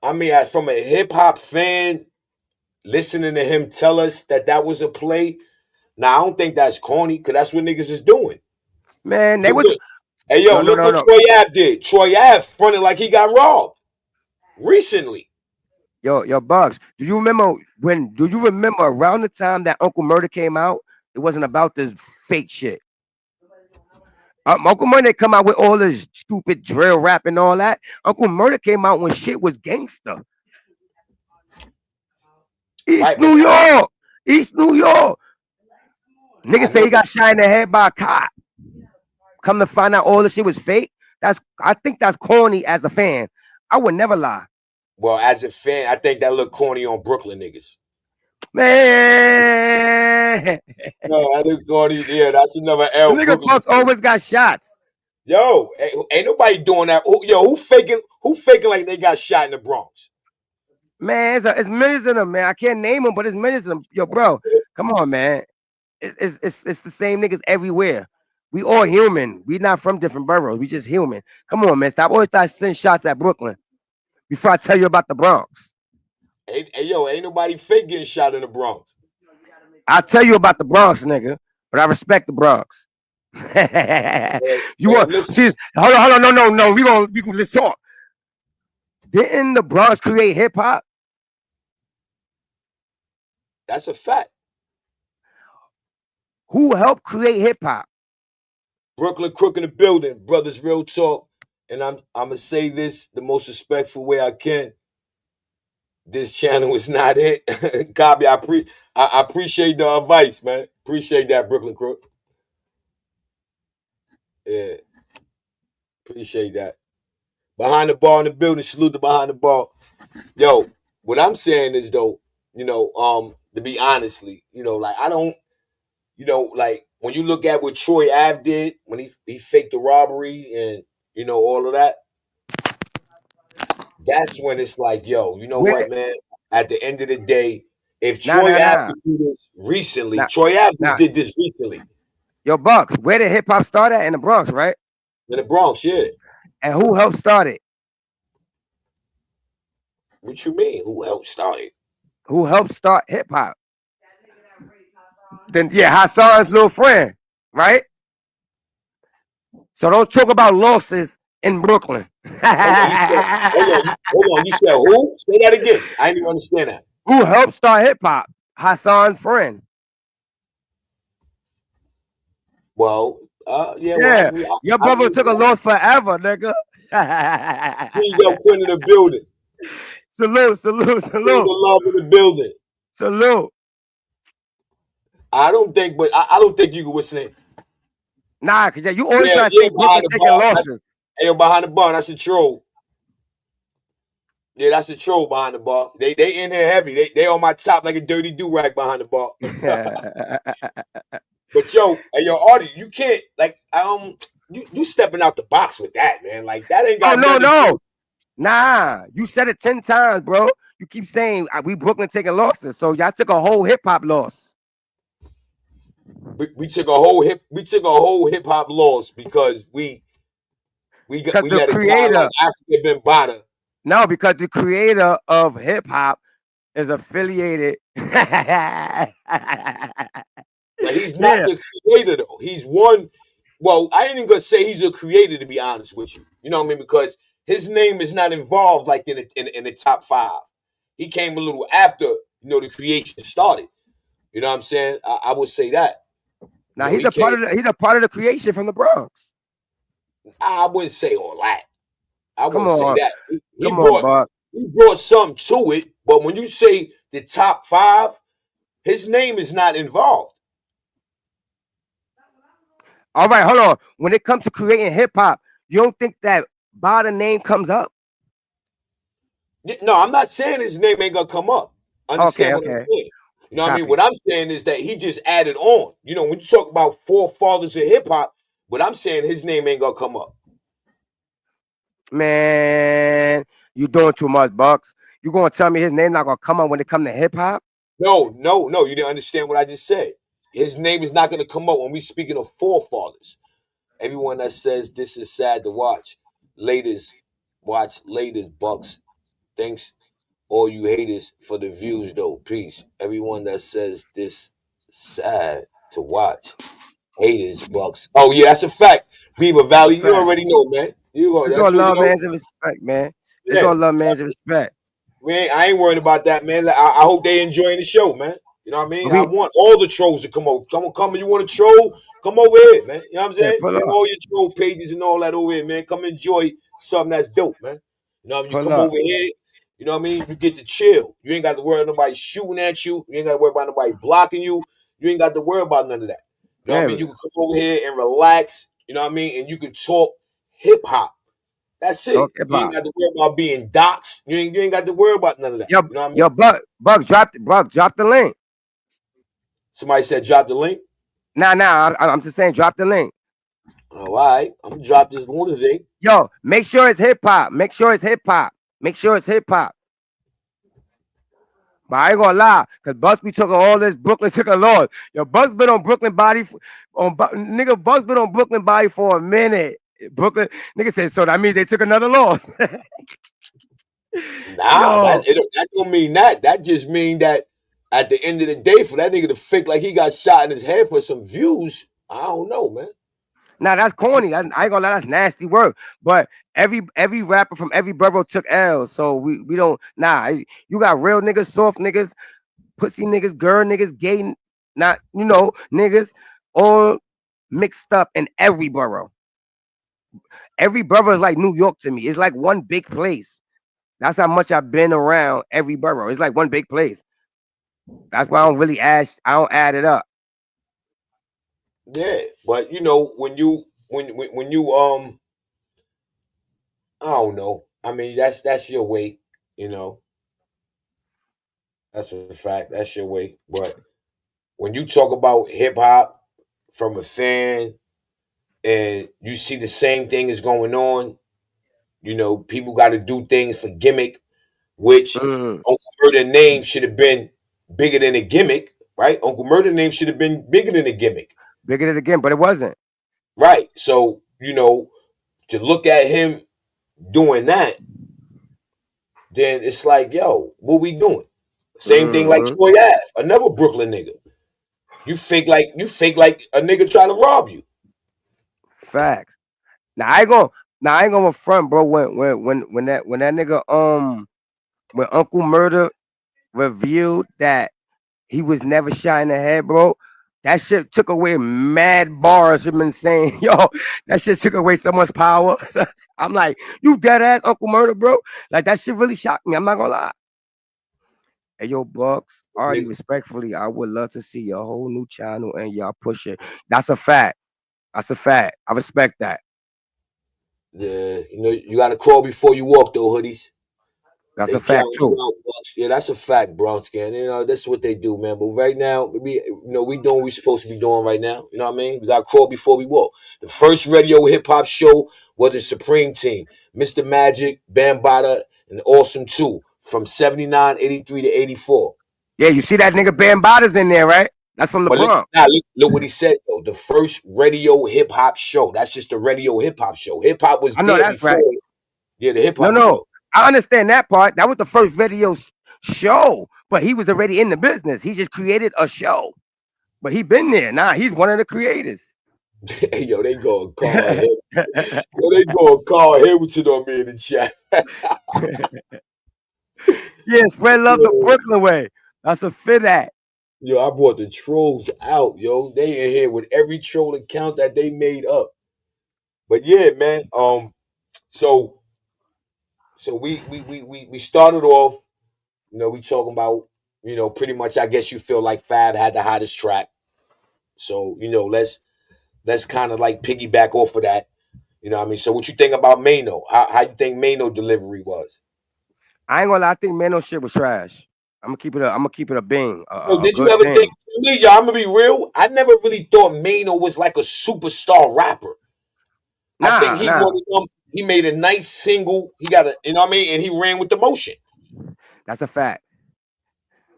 I mean, from a hip hop fan, listening to him tell us that was a play. Now I don't think that's corny because that's what niggas is doing. Man, they Look, was look. Hey yo, no, no, look no, what no. Troy Ave did. Troy Ave fronted like he got robbed recently. Yo, Bugs. Do you remember around the time that Uncle Murder came out? It wasn't about this fake shit. Uncle Murder come out with all this stupid drill rap and all that. Uncle Murder came out when shit was gangster. East Right, but New York. East New York. I Niggas say know he got shot in the head by a cop. Come to find out all the shit was fake. I think that's corny as a fan. I would never lie. well, as a fan, I think that look corny on Brooklyn niggas. Man. No, I look corny. Yeah, that's another The L niggas Brooklyn. Bucks always got shots. Yo, ain't nobody doing that. Yo, who faking? Who faking like they got shot in the Bronx? Man, it's millions of them, man. I can't name them, but it's millions of them. Yo, bro, come on, man. It's the same niggas everywhere. We all human. We not from different boroughs. We just human. Come on, man. Stop always trying to send shots at Brooklyn before I tell you about the Bronx. Yo, ain't nobody fake getting shot in the Bronx. I'll tell you about the Bronx, nigga, but I respect the Bronx. You Man, want listen, see? Hold on, no. We gonna let's talk. Didn't the Bronx create hip hop? that's a fact. Who helped create hip hop? Brooklyn Crook in the building, brothers. Real talk, and I'm gonna say this the most respectful way I can. This channel is not it. Copy. I appreciate the advice, man. Appreciate that, Brooklyn Crook. Yeah, appreciate that. Behind the ball in the building, salute the behind the ball. Yo, what I'm saying is though, to be honestly, like I don't, like when you look at what Troy Ave did when he faked the robbery and all of that, that's when it's like, yo, you know Where? what, man? At the end of the day, if Nah, Troy nah, Ave nah, could do this recently, nah, Troy Ave just nah. did this recently Yo, Bucks, where did hip hop start at? In the Bronx, right? in the Bronx. Yeah, And who helped start it? what you mean? Who helped start it? Who helped start hip hop? Then yeah, Hassan's little friend, right? So don't talk about losses in Brooklyn. Hold on, you said, hold on, you said who? Say that again. I didn't even understand that. Who helped start hip hop? Hassan's friend. Well, yeah, Yeah, well, your I brother mean, took a loss forever, nigga. please don't put in the building. Salute, Bring the love in the building. salute. I don't think, but I don't think you can withstand. Nah, cause you always Yeah, try to yeah, say Brooklyn behind the taking bar. losses. Hey, behind the bar, that's a troll. Yeah, that's a troll behind the bar. They in there heavy. They on my top like a dirty do-rag behind the bar. But yo, hey, yo, Artie, you can't like you stepping out the box with that, man. Like that ain't Oh got no, nothing to do. no. Nah, you said it 10 times, bro. You keep saying we Brooklyn taking losses, so y'all took a whole hip hop loss. We took a whole hip hop loss because we Because the let a guy like creator, Africa Bambaataa. no, because the creator of hip hop is affiliated. Like he's not Yeah, the creator though. He's one. Well, I ain't even gonna say he's a creator to be honest with you. You know what I mean? Because his name is not involved like in the top 5. He came a little after the creation started. You know what I'm saying? I would say that. now He he's a came. part of the creation from the Bronx. I wouldn't say all that. I Come wouldn't say on, that. He come on, brought Buck. he brought something to it, but when you say the top 5, his name is not involved. All right, hold on. When it comes to creating hip hop, you don't think that by the name comes up? No, I'm not saying his name ain't gonna come up. Okay, Understand what I'm okay, saying? You know what I mean? copy. What I'm saying is that he just added on. You know, when you talk about forefathers of hip hop, but I'm saying his name ain't gonna come up. Man, you doing too much, Bucks. You gonna tell me his name not gonna come up when it come to hip hop? No, you didn't understand what I just said. His name is not gonna come up when we speaking of forefathers. Everyone that says this is sad to watch, watch latest Bucks. Thanks all you haters for the views though. Peace. Everyone that says this sad to watch. Haters, Bucks. Oh yeah, that's a fact. Beaver It's a Valley, you fact. already know, man. It's all That's what you love, know. man, and respect, man. It's Yeah. all love, man, and respect. I ain't worried about that, man. I hope they enjoying the show, man. You know what I mean? I We want all the trolls to come over. Come and you want to troll? Come over here, man. You know what I'm yeah, saying? pull Bring up, all your troll pages and all that over here, man. Come enjoy something that's dope, man. You know what I mean? You pull come up. over here, you know what I mean? You get to chill. You ain't got to worry about nobody shooting at you. You ain't got to worry about nobody blocking you. You ain't got to worry about none of that. You know what I Yeah, mean? You can come over here and relax, you know what I mean? And you can talk hip hop. That's it. talk hip You ain't hop. got to worry about being doxxed. You ain't got to worry about none of that. Yo, You know what I mean? yo, Buck, drop the link. Somebody said drop the link. I'm just saying, drop the link. Oh, all right. I'm gonna drop this lunacy. Yo, make sure it's hip hop. Make sure it's hip hop. Make sure it's hip hop. But I ain't gonna lie, cause Bucks be talking all this Brooklyn took a loss. Yo, Bucks been on Brooklyn body nigga. Bucks been on Brooklyn body for a minute. Brooklyn nigga said so that means they took another loss. Nah, Yo, that don't mean that. That just mean that at the end of the day, for that nigga to fake like he got shot in his head for some views, I don't know, man. now that's corny. I ain't gonna lie, that's nasty work. But every rapper from every borough took L's, so we don't. Nah, you got real niggas, soft niggas, pussy niggas, girl niggas, gay, not niggas, all mixed up in every borough. Every borough is like New York to me. It's like one big place. That's how much I've been around every borough. It's like one big place. That's why I don't really add. I don't add it up. Yeah, but you know when you I don't know. I mean that's your way. You know that's a fact. That's your way. But when you talk about hip hop from a fan and you see the same thing is going on, you know people got to do things for gimmick, which Mm, Uncle Murder name should have been bigger than a gimmick, right? Uncle Murder name should have been bigger than a gimmick, bigger it again, but it wasn't. right? So you know to look at him doing that, then it's like, yo, what we doing? Same thing like Hmm. Troy Ave, another Brooklyn nigga. You fake like a nigga try to rob you. Facts. Now I ain't gonna. Now I ain't gonna front, bro. When that nigga when Uncle Murder revealed that he was never shot in the head, bro. That shit took away mad bars from been saying, yo, that shit took away so much power. I'm like, you dead ass Uncle Murder, bro. Like that shit really shocked me. I'm not gonna lie. Hey, yo, Bucks, already Nigga, respectfully, I would love to see your whole new channel and y'all push it. That's a fact. That's a fact. I respect that. yeah, you know you got to crawl before you walk, though, hoodies. That's They a fact counting you too. out, Bucks. Yeah, that's a fact, Brownskin. You know, that's what they do, man. But right now, we doing what we supposed to be doing right now. You know what I mean? We got to crawl before we walk. The first radio hip hop show was the Supreme Team, Mr. Magic, Bambada, and Awesome 2 from 79, 83 to 84. Yeah, you see that nigga Bambadas in there, right? That's from the But Bronx. look what he said though. The first radio hip hop show. That's just the radio hip hop show. Hip hop was I know there that's before. right. Yeah, the hip No, hop no, show. I understand that part. That was the first video show, but he was already in the business. He just created a show, but he been there. Nah, he's one of the creators. Hey, yo, they go call him. Yo, they go call Hamilton on me in the chat. Yeah, spread love the yo, Brooklyn way. That's a fit at. yo, I brought the trolls out, yo. They in here with every troll account that they made up. But yeah, man. So we started off. We talking about pretty much. I guess you feel like Fab had the hottest track. So let's kind of like piggyback off of that. You know what I mean? So what you think about Mano? How you think Mano delivery was? I ain't gonna lie, I think Mano shit was trash. I'm gonna keep it a bing, Yo, a did you good ever think bing. to me, y'all, I'm gonna be real? I never really thought Mano was like a superstar rapper. I think Nah, he nah, wanted them, he made a nice single. He got a what I mean, and he ran with the motion. that's a fact.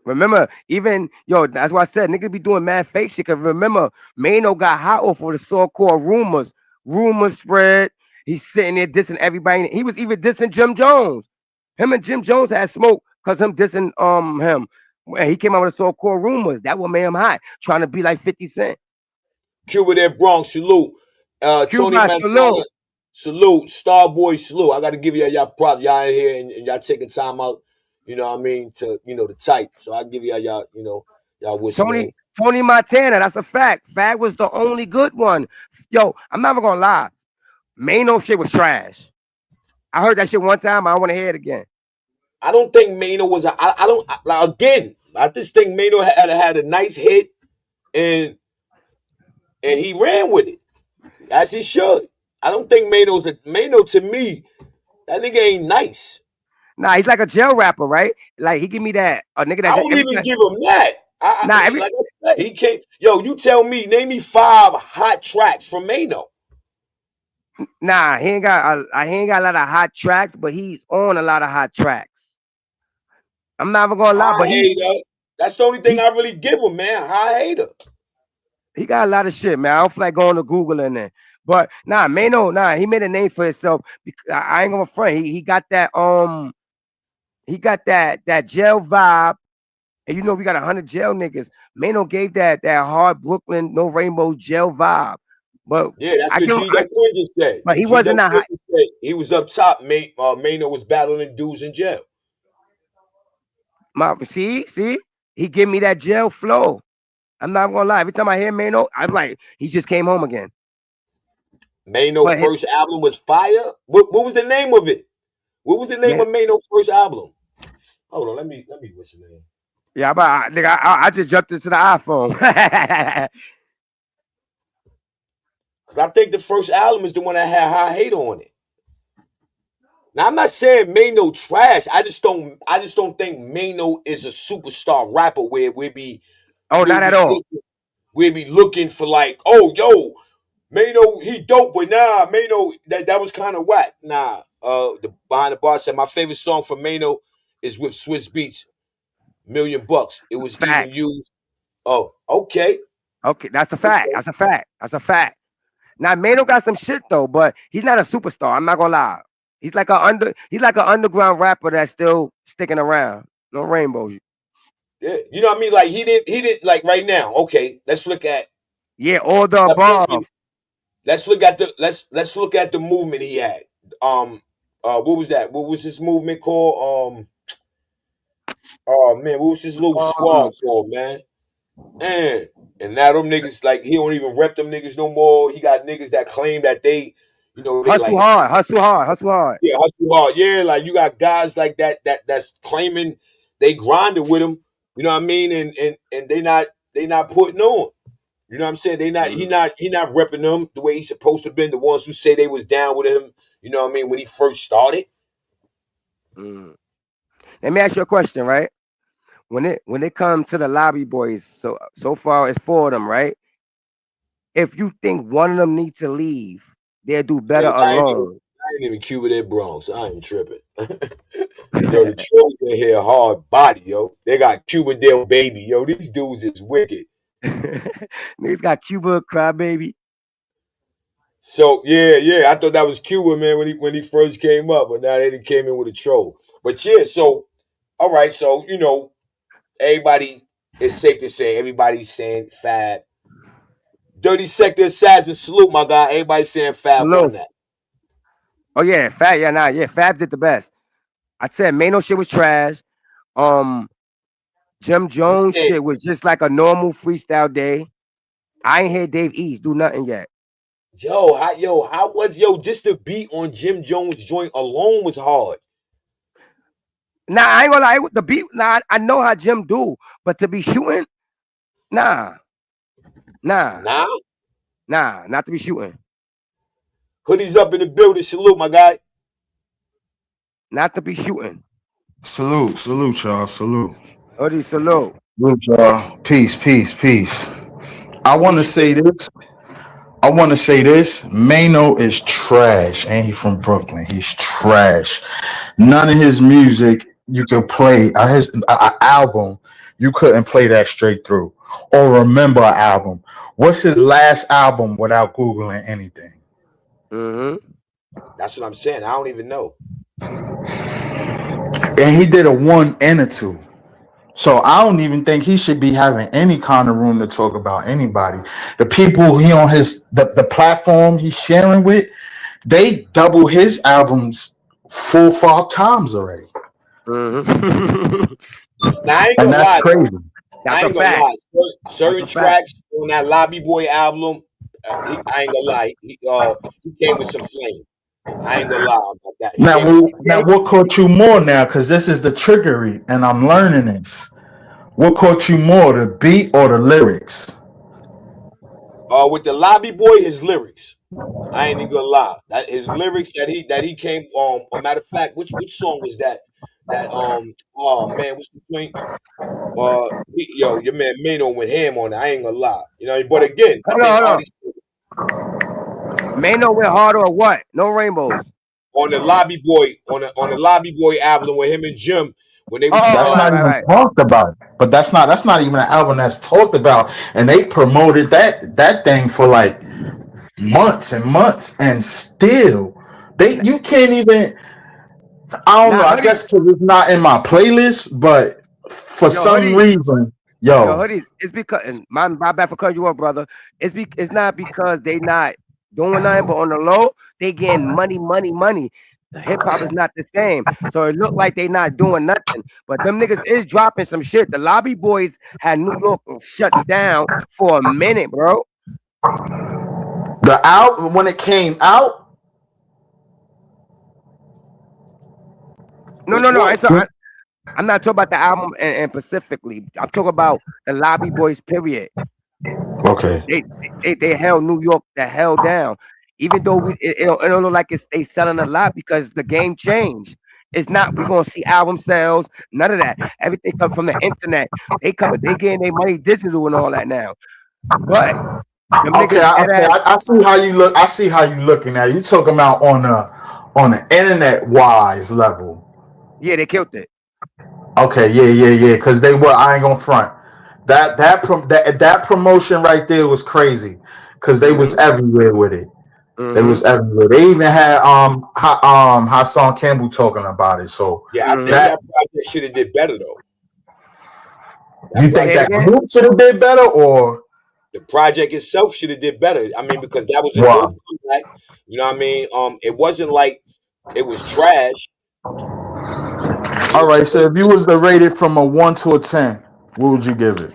Remember, even yo, that's why I said niggas be doing mad fake shit. Cause remember, Mano got hot off of the so-called rumors. Rumors spread. He's sitting there dissing everybody. He was even dissing Jim Jones. Him and Jim Jones had smoke because him dissing him. When he came out with the so-called rumors, that what made him hot, trying to be like 50 Cent. Cuba there, Bronx, salute. Tony Cuba Montana, salute. salute. Starboy, salute. I gotta give y'all props. Y'all in here and y'all taking time out, what I mean, to to type. So I give y'all, y'all wishing in. Tony Montana, that's a fact. Fag was the only good one. Yo, I'm never gonna lie. Mano shit was trash. I heard that shit one time. I don't want to hear it again. I don't think Mano was I don't like, again, I just think Mano had a nice hit and he ran with it. As he should. I don't think Mano to me, that nigga ain't nice. Nah, he's like a jail rapper, right? Like he give me that a nigga I that don't every even time. give him that. Nah, every Like I said, he can't. Yo, you tell me, name me 5 hot tracks from Mano. nah, he ain't got a lot of hot tracks, but he's on a lot of hot tracks. I'm not even gonna lie, High but hater. That's the only thing he I really give him, man. High hater. he got a lot of shit, man. I don't feel like going to Google and then. But nah, Mano, nah, he made a name for himself. I ain't gonna front. He got that jail vibe. And you know we got 100 jail niggas. Mano gave that hard Brooklyn no rainbow jail vibe. But Yeah, that's I what give him, G Duck Quinn just said. but he G Duck wasn't a Quinn high. just said he was up top. Mano was battling dudes in jail. See, he give me that jail flow. I'm not gonna lie. Every time I hear Mano, I'm like, he just came home again. Mano But first album was fire. What was the name of it? What was the name yeah, of Mano's first album? Hold on, let me what's the name? yeah, but I just jumped into the iPhone. Because I think the first album is the one that had High Hate on it. Now I'm not saying Mano trash. I just don't think Mano is a superstar rapper where Oh, we not at be all. looking we be looking for like, oh yo, Mano, he dope, but nah, Mano, that was kind of whack. Nah. The Behind the Bar said my favorite song from Mano is with Swiss Beats, $1,000,000. It was even Facts. used. Oh, okay. Okay, that's a fact. Okay. That's a fact. That's a fact. Now Mano got some shit though, but he's not a superstar. I'm not gonna lie. He's like an underground rapper that's still sticking around. No rainbows. Yeah. You know what I mean? Like he didn't like right now. Okay, let's look at Yeah, all the the movement. above. Let's look at the movement he had. Um what was that? What was his movement called? Oh man, what was his little Um, squad called, man? And now them niggas like he don't even rep them niggas no more. He got niggas that claim that they hustle like hard, hustle hard, hustle hard. yeah, hustle hard. Yeah, like you got guys like that's claiming they grinded with him. You know what I mean? And they not putting on. You know what I'm saying? Mm, He not repping them the way he's supposed to been. The ones who say they was down with him. You know what I mean? When he first started. mm. Let me ask you a question, right? When it comes to the lobby boys, so far it's 4 of them, right? If you think one of them needs to leave, they'll do better Man, alone. I ain't even Cuba that Bronx. I ain't tripping. Yo, the trolls in here hard body, yo. They got Cuba Dale baby, yo. These dudes is wicked. Niggas got Cuba crybaby. So yeah. I thought that was Cuba, man, when he first came up, but now they done came in with a troll. But yeah, so all right, so everybody, it's safe to say everybody's saying Fab. Dirty Sector Assassin, salute my guy. Everybody's saying Fab won Hello. that. Oh yeah, Fab. Yeah, nah, yeah. Fab did the best. I said Mano shit was trash. Um, Jim I'm Jones saying shit was just like a normal freestyle day. I ain't heard Dave East do nothing yet. How was just the beat on Jim Jones joint alone was hard. Nah, I ain't gonna lie. The beat, nah, I know how Jim do, but to be shooting, nah, Nah, not to be shooting, hoodies up in the building. Salute, my guy. not to be shooting. Salute, y'all. Salute. Hoodie, salute. Salute, y'all. Peace. I want to say this. Mano is trash, and he from Brooklyn. He's trash. None of his music you could play. His album, you couldn't play that straight through or remember an album. What's his last album without Googling anything? That's what I'm saying. I don't even know. And he did a 1 and a 2. So I don't even think he should be having any kind of room to talk about anybody. The people he on the platform he's sharing with, they double his albums 4-5 times already. Now, I ain't And gonna that's lie. crazy. I ain't gonna lie. Certain tracks on that Lobby Boy album, I ain't gonna lie. He came with some flame. I ain't gonna lie about that. Now, what caught you more now? Because this is the trickery, and I'm learning this. What caught you more, the beat or the lyrics? With the Lobby Boy, his lyrics. I ain't even gonna lie. That his lyrics that he came. A matter of fact, which song was that? Oh man, what's the point? Your man Mano went ham on it. I ain't gonna lie. But again, I think all these Mano went hard or what? No rainbows. On the Lobby Boy, on the Lobby Boy album with him and Jim, when they was that's not even talked about. But that's not even an album that's talked about. And they promoted that thing for like months and months, and still you can't even. I don't know. I guess because it's not in my playlist, but for some reason, Hoodie, it's because, and my bad for cutting you off, brother. It's not because they not doing nothing, but on the low, they getting money. Hip hop is not the same, so it look like they not doing nothing. But them niggas is dropping some shit. The Lobby Boys had New York shut down for a minute, bro. The album when it came out. No. I'm not talking about the album and specifically. I'm talking about the Lobby Boys. Period. Okay. They held New York the hell down. Even though it don't look like they selling a lot because the game changed. It's not we're gonna see album sales, none of that. Everything comes from the internet. They getting their money digital and all that now. But okay, I see how you look. I see how you looking at it. You talking about on the internet wise level. Yeah, they killed it. Okay, yeah. Because they were. I ain't gonna front. That promotion right there was crazy. Because they was everywhere with it. They was everywhere. They even had Hassan Campbell talking about it. So yeah, I think that project should have did better though. You think that group should have did better, or the project itself should have did better? I mean, because that was a dope comeback. You know what I mean? It wasn't like it was trash. All right, so if you was to rate it from a 1 to a 10, what would you give it?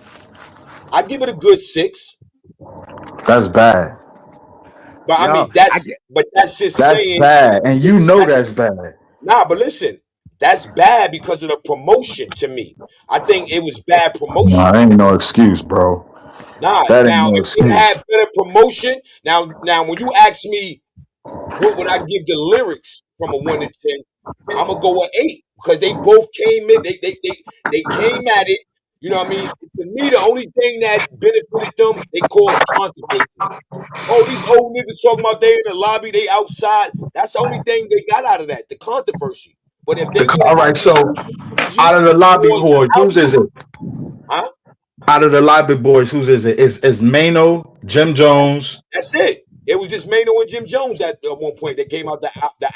I'd give it a good 6. That's bad. But I mean, that's just saying bad, and you know that's bad. Nah, but listen, that's bad because of the promotion. To me, I think it was bad promotion. Nah, ain't no excuse, bro. Nah, that now ain't no if it had better promotion, now when you ask me, what would I give the lyrics from a 1 to 10? I'm gonna go with 8 because they both came in. They came at it. You know what I mean? To me, the only thing that benefited them, they caused controversy. Oh, these old niggas talking about they in the lobby, they outside. That's the only thing they got out of that, the controversy. But if they all right, so out of the lobby boys, whose is it? Huh? Out of the lobby boys, whose is it? It's Mano, Jim Jones. That's it. It was just Mano and Jim Jones at one point that came out the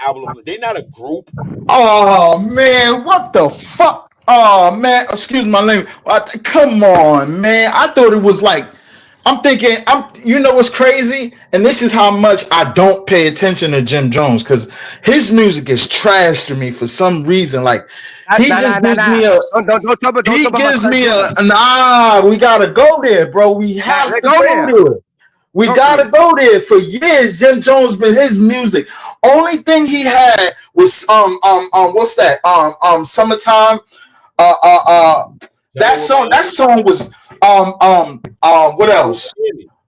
album. They're not a group. Oh man, what the fuck? Oh man, excuse my language. Come on, man. I thought it was like I'm thinking. You know what's crazy? And this is how much I don't pay attention to Jim Jones because his music is trash to me for some reason. Like he just gives me a. He gives me a. Nah, we gotta go there, bro. We have to go there. We Talk gotta to me. go there. For years, Jim Jones been his music. Only thing he had was what's that? Summertime. That song was what else?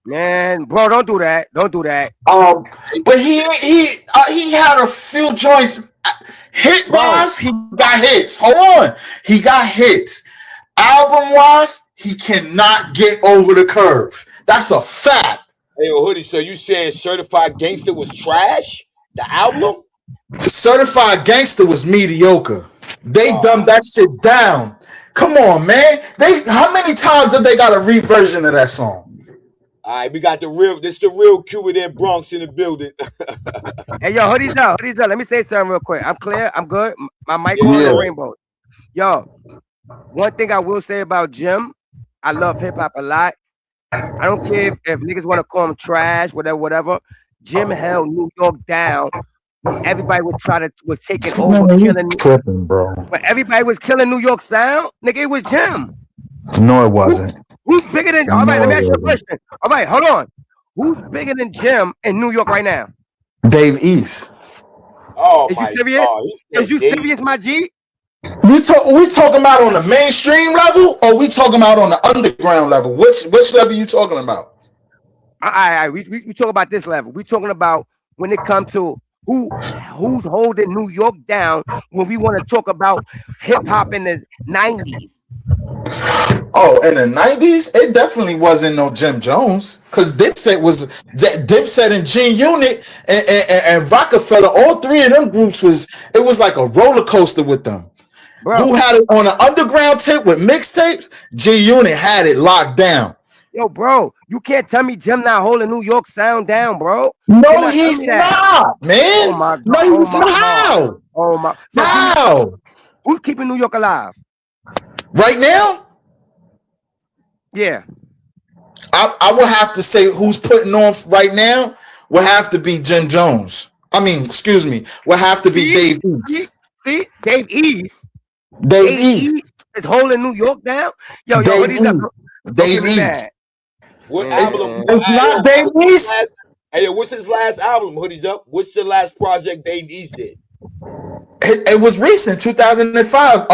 Man, bro, don't do that. Don't do that. But he had a few joints. Hit wise, he got hits. Hold on, he got hits. Album wise, he cannot get over the curve. That's a fact. Hey, Hoodie, so you saying Certified Gangster was trash? The album? Certified Gangster was mediocre. They dumbed that shit down. Come on, man. How many times did they got a reversion of that song? All right, we got the real Cuban in Bronx in the building. Hey, yo, hoodies up. Let me say something real quick. I'm clear. I'm good. My mic on the rainbow. Yo, one thing I will say about Jim, I love hip hop a lot. I don't care if niggas want to call him trash, whatever. Jim held New York down. Everybody was taking over, killing. Tripping, bro. But everybody was killing New York sound. Nigga, it was Jim. No, it wasn't. Who's bigger than? All right, let me ask you a question. All right, hold on. Who's bigger than Jim in New York right now? Dave East. Oh, Is you serious? Is you serious, my G? We talking about on the mainstream level, or we talking about on the underground level? Which level you talking about? We talk about this level. We talking about when it comes to who's holding New York down when we want to talk about hip hop in the 90s. Oh, in the 90s, it definitely wasn't no Jim Jones, because Dipset and G-Unit and Rockefeller, all three of them groups it was like a roller coaster with them. Bro. Who had it on an underground tip with mixtapes? G-Unit had it locked down. Yo, bro, you can't tell me Jim not holding New York sound down, bro. No, he's not, man. Oh my God. No, he's not. How? Oh my. So how? Who's keeping New York alive? Right now? Yeah. I would have to say who's putting on right now would have to be Jim Jones. Would have to be Dave East. See? Dave East. Dave East is holding New York down. Yo, what is that? Dave East. What album? It's not Dave East. Hey, what's his last album? Hoodies up. What's the last project Dave East did? It was recent, 2005.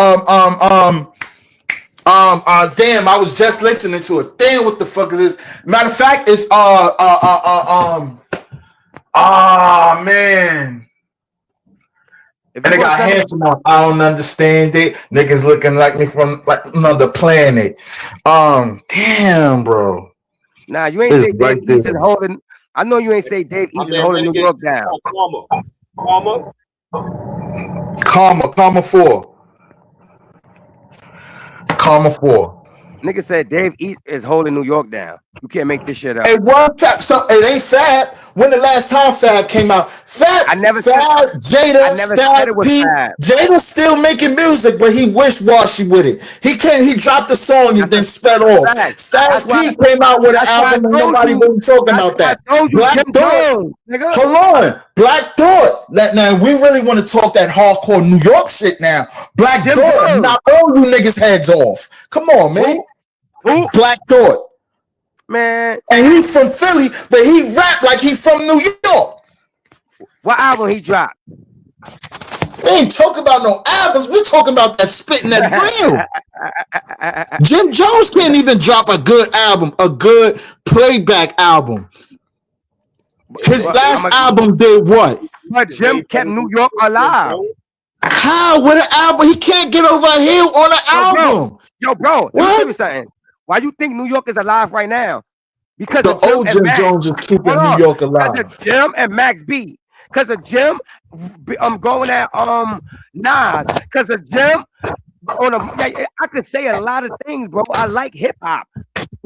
Damn, I was just listening to it. Damn, what the fuck is this? Matter of fact, it's man. And they got handsome on. I don't understand it. Niggas looking like me from like another planet. Damn, bro. Nah, you ain't say Dave East is holding. I know you ain't say Dave East is holding New York down. Karma 4. Karma 4. Nigga said Dave East is holding New York down. You can't make this shit up. Hey, it ain't Fab. When the last time Fab came out? Fab, Jada, Styles P. Jada's still making music, but he wishy-washy with it. He dropped the song and then sped off. Styles P came out with an album and nobody wasn't talking about that. Black Thought. Hold on. Black Thought. Now, we really want to talk that hardcore New York shit now. Black Thought knock all you niggas' heads off. Come on, man. Who? Black Thought. Man. And he's from Philly, but he rap like he's from New York. What album he dropped? We ain't talking about no albums. We're talking about that spitting that real. Jim Jones can't even drop a good album, a good playback album. His last album did what? But Jim kept New York alive. How? With an album? He can't get over a hill on an album. Yo, bro, let me tell you something. Why you think New York is alive right now? Because the old Jim Jones is keeping New York alive. Because of Jim and Max B. Because of Jim, I'm going at Nas. Because of Jim, I could say a lot of things, bro. I like hip hop.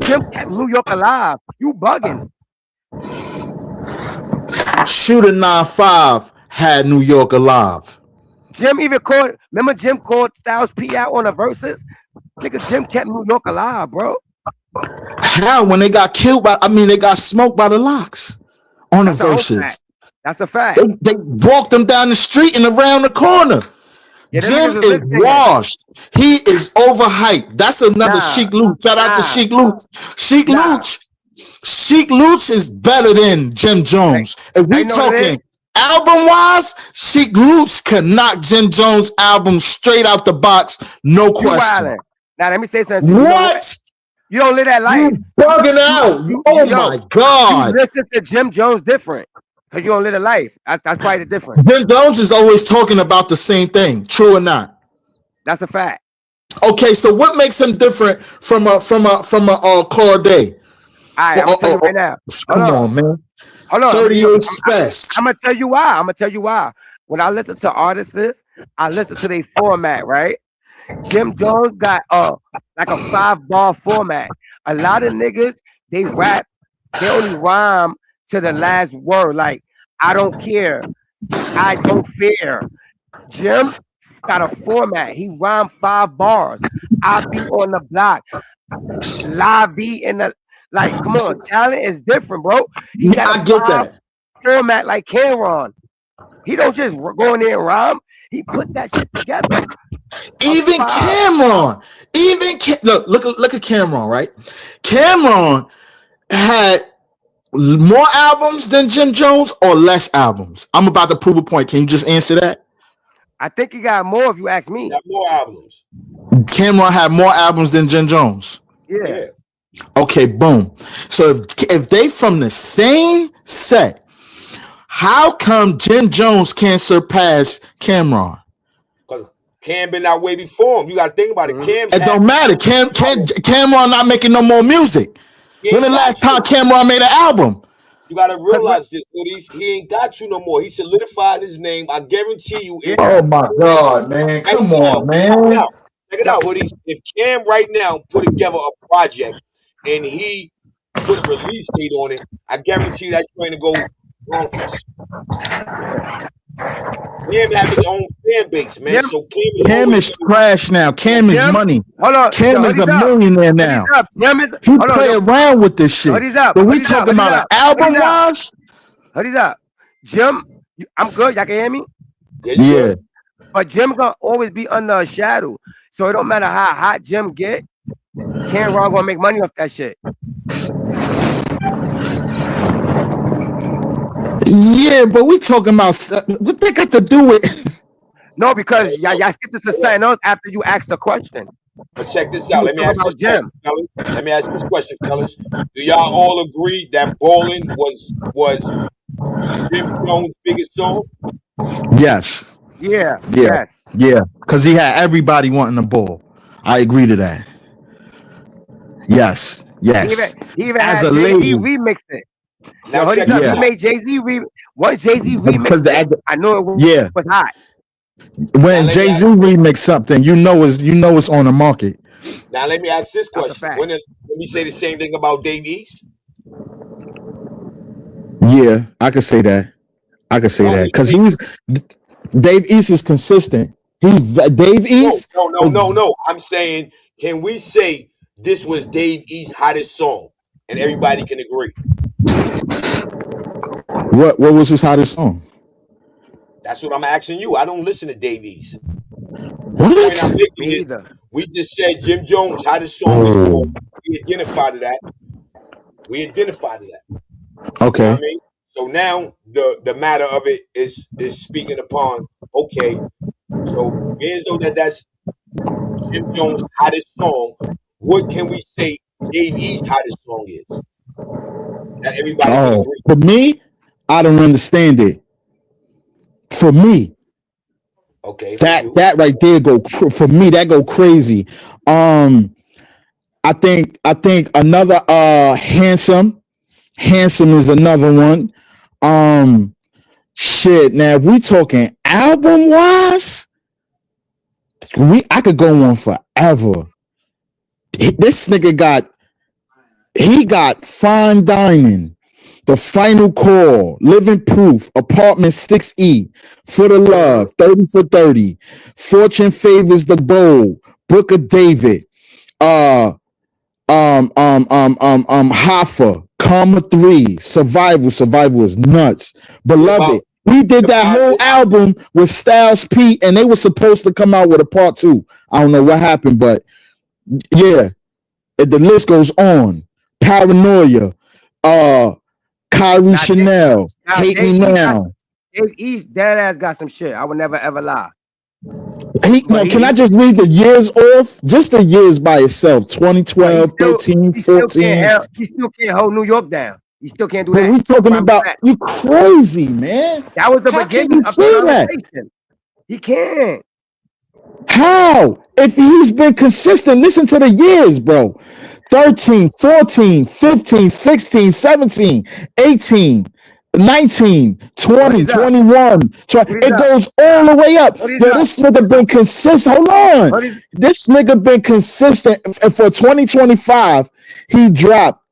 Jim kept New York alive. You bugging. Shooter 9-5 had New York alive. Jim even called. Remember Jim called Styles P out on the verses. Nigga, Jim kept New York alive, bro. How? When they got they got smoked by the Locks on the verses. That's a fact. They walked them down the street and around the corner. Yeah, Jim is washed. He is overhyped. That's another Sheek Luch. Shout out to Sheek Luch. Sheek Luch. Sheek Louch is better than Jim Jones. If we talking album wise, Sheek Louch could knock Jim Jones' album straight out the box, no question. Now let me say something. What? You don't live that life. You bugging out. Oh my God. You listen to Jim Jones different because you don't live a life. That's probably the difference. Jim Jones is always talking about the same thing. True or not? That's a fact. Okay, so what makes him different from a Corday? All right, I'm gonna tell you right now. Come on, man. Hold on. 38 Spec. I'm gonna tell you why. When I listen to artists, I listen to their format, right? Jim Jones got like a 5-bar format. A lot of niggas, they rap, they only rhyme to the last word. Like, I don't care, I don't fear. Jim got a format. He rhymed 5 bars. I be on the block. Live be in the like. Come on, talent is different, bro. He got I get that format like Cameron. He don't just go in there and rhyme. He put that shit together. Even Cameron, look at Cameron, right? Cameron had more albums than Jim Jones or less albums. I'm about to prove a point. Can you just answer that? I think he got more if you ask me. Got more albums. Cameron had more albums than Jim Jones. Yeah. Okay, boom. So if they from the same set, how come Jim Jones can't surpass Cameron? Because Cam been that way before him. You got to think about it. It don't matter. Cameron not making no more music. When the last time Cameron made an album? You got to realize this, Hoodies. He ain't got you no more. He solidified his name. I guarantee you. Oh, my God, man. Come on, man. Check it out, Hoodies. If Cam right now put together a project and he put a release date on it, I guarantee you that's going to go bonkers. Cam has his own fan base, man. So Cam is trash now. Cam is money. Hold on. Cam is a millionaire now. He play around with this shit. But we talking about an album wise? Hoodies up. Jim, I'm good. Y'all can hear me? Yeah. But Jim gonna always be under a shadow. So it don't matter how hot Jim get. Cameron gonna make money off that shit. Yeah, but we talking about what they got to do with. No, because y'all skipped to something else after you asked the question. But check this out. Let me ask this question, fellas. Let me ask this question, fellas. Do y'all all agree that Ballin' was Jim Jones' biggest song? Yes. Yeah. Yes. Yeah. Because he had everybody wanting the ball. I agree to that. Yes. Yes. He even had Jay-Z remixed it. Now, he made Jay-Z what Jay-Z remixed I know it was hot. When Jay-Z remixed something, you know it's on the market. Now let me ask this question. Let me say the same thing about Dave East. Yeah, I could say that. Because Dave East is consistent. Dave East. No. I'm saying, can we say this was Dave East's hottest song, and everybody can agree? What was his hottest song? That's what I'm asking you. I don't listen to Dave East. What? Me either. We just said Jim Jones' hottest song is Ballin'. We identified to that. Okay. You know what I mean? So now the matter of it is speaking upon, okay, so being so that's Jim Jones' hottest song, what can we say Dave East's hottest song is? That everybody can agree. For me, I don't understand it. For me, okay, that right there for me, that go crazy. I think another handsome is another one. Shit. Now if we talking album wise, I could go on forever. This nigga got Fine Dining, The Final Call, Living Proof, Apartment 6E, For the Love, 30 for 30, Fortune Favors the Bold, Book of David, Hoffa, Karma 3, Survival is nuts. Beloved, we did that whole album with Styles P, and they were supposed to come out with a part 2. I don't know what happened, but yeah, the list goes on. Paranoia, Kyrie Now, Chanel, now Hate Me Dave East, Now. Dave East, dead ass got some shit. I would never ever lie. No, can I just read the years off? Just the years by itself. But 2012, 13, he still 14. can't hold New York down. He still can't do But that. we talking Where I'm about at. you crazy, man. That was the How can beginning you of the say that? conversation. He can't. How? If he's been consistent, listen to the years, bro. 13, 14, 15, 16, 17, 18, 19, 20, he's up. 21. It goes all the way up. What is Yo, up? this nigga been consistent. Hold on. What is This nigga been consistent. And for 2025, he dropped,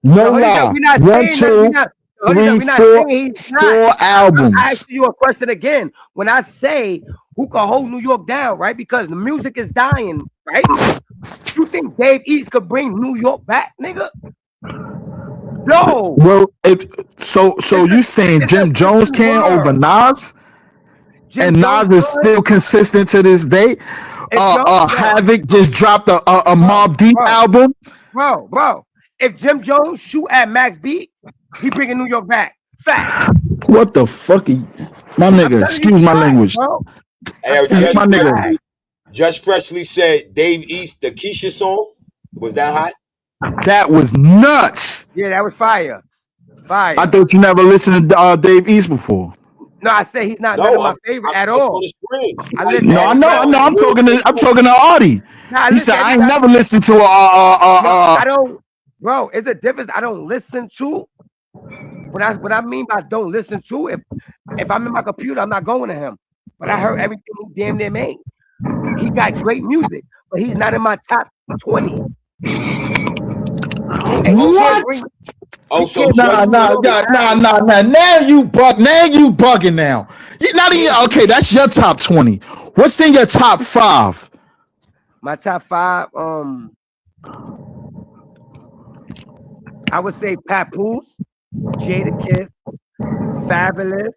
no what is lie, up? We're not 1, saying that. 2, We're not. What is up? 3, We're not 4, saying he's 4 not. I'm albums. asking you a question again. When I say who can hold New York down, right? Because the music is dying, right? You think Dave East could bring New York back, nigga? No. Well, so you saying Jim Jones can over Nas? Jim And Jones Nas is could. still consistent to this day. Havoc just dropped a Mobb Deep album. Bro. If Jim Jones shoot at Max Beat, he bringing New York back. Fact. What the fuck? My nigga, excuse my language. Hey, My nigga. Just Freshly said Dave East, the Keisha song. Was that hot? That was nuts. Yeah, that was fire. Fire. I thought you never listened to Dave East before. No, I said he's not none of my favorite at all. No, I know. I'm talking to Audie. He said I ain't never listened to I don't, bro. It's a difference. I don't listen to. What I mean by don't listen to, if I'm in my computer, I'm not going to him. But I heard everything he damn near made. He got great music, but he's not in my top 20. What? Oh, so nah. Now you bugging now. Okay, that's your top 20. What's in your top 5? My top 5, I would say Papoose, Jadakiss, Fabulous,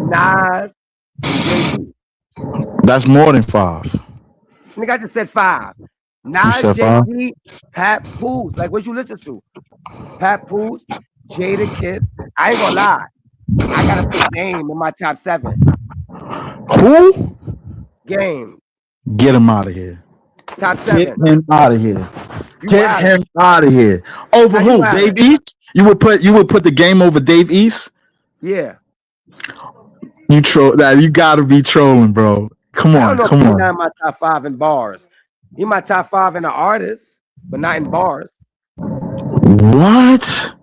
Nas. That's more than 5. Nigga, I just said 5. Nas, Jay-Z, Papoose. Like, what you listen to? Papoose, Jadakiss. I ain't gonna lie. I gotta put Game in my top 7. Who? Game. Get him out of here. Top 7. Get him out of here. Get him out of here. Over who? Dave East? You would put the Game over Dave East? Yeah. You troll that. You gotta be trolling, bro. Come on. Not my top 5 in bars. He my top 5 in the artists, but not in bars. What? So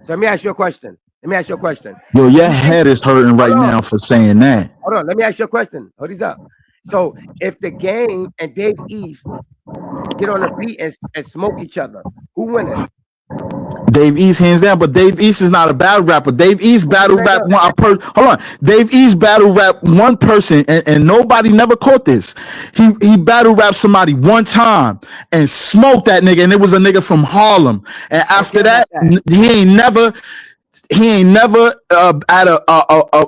let me ask you a question. Yo, your head is hurting right now for saying that. Hold on. Let me ask you a question. Hold these up. So if the Game and Dave East get on the beat and smoke each other, who winning? Dave East hands down, but Dave East is not a battle rapper. Dave East battle rap Dave East battle rap one person, and nobody never caught this. He battle rapped somebody one time and smoked that nigga, and it was a nigga from Harlem. And after that, he ain't never had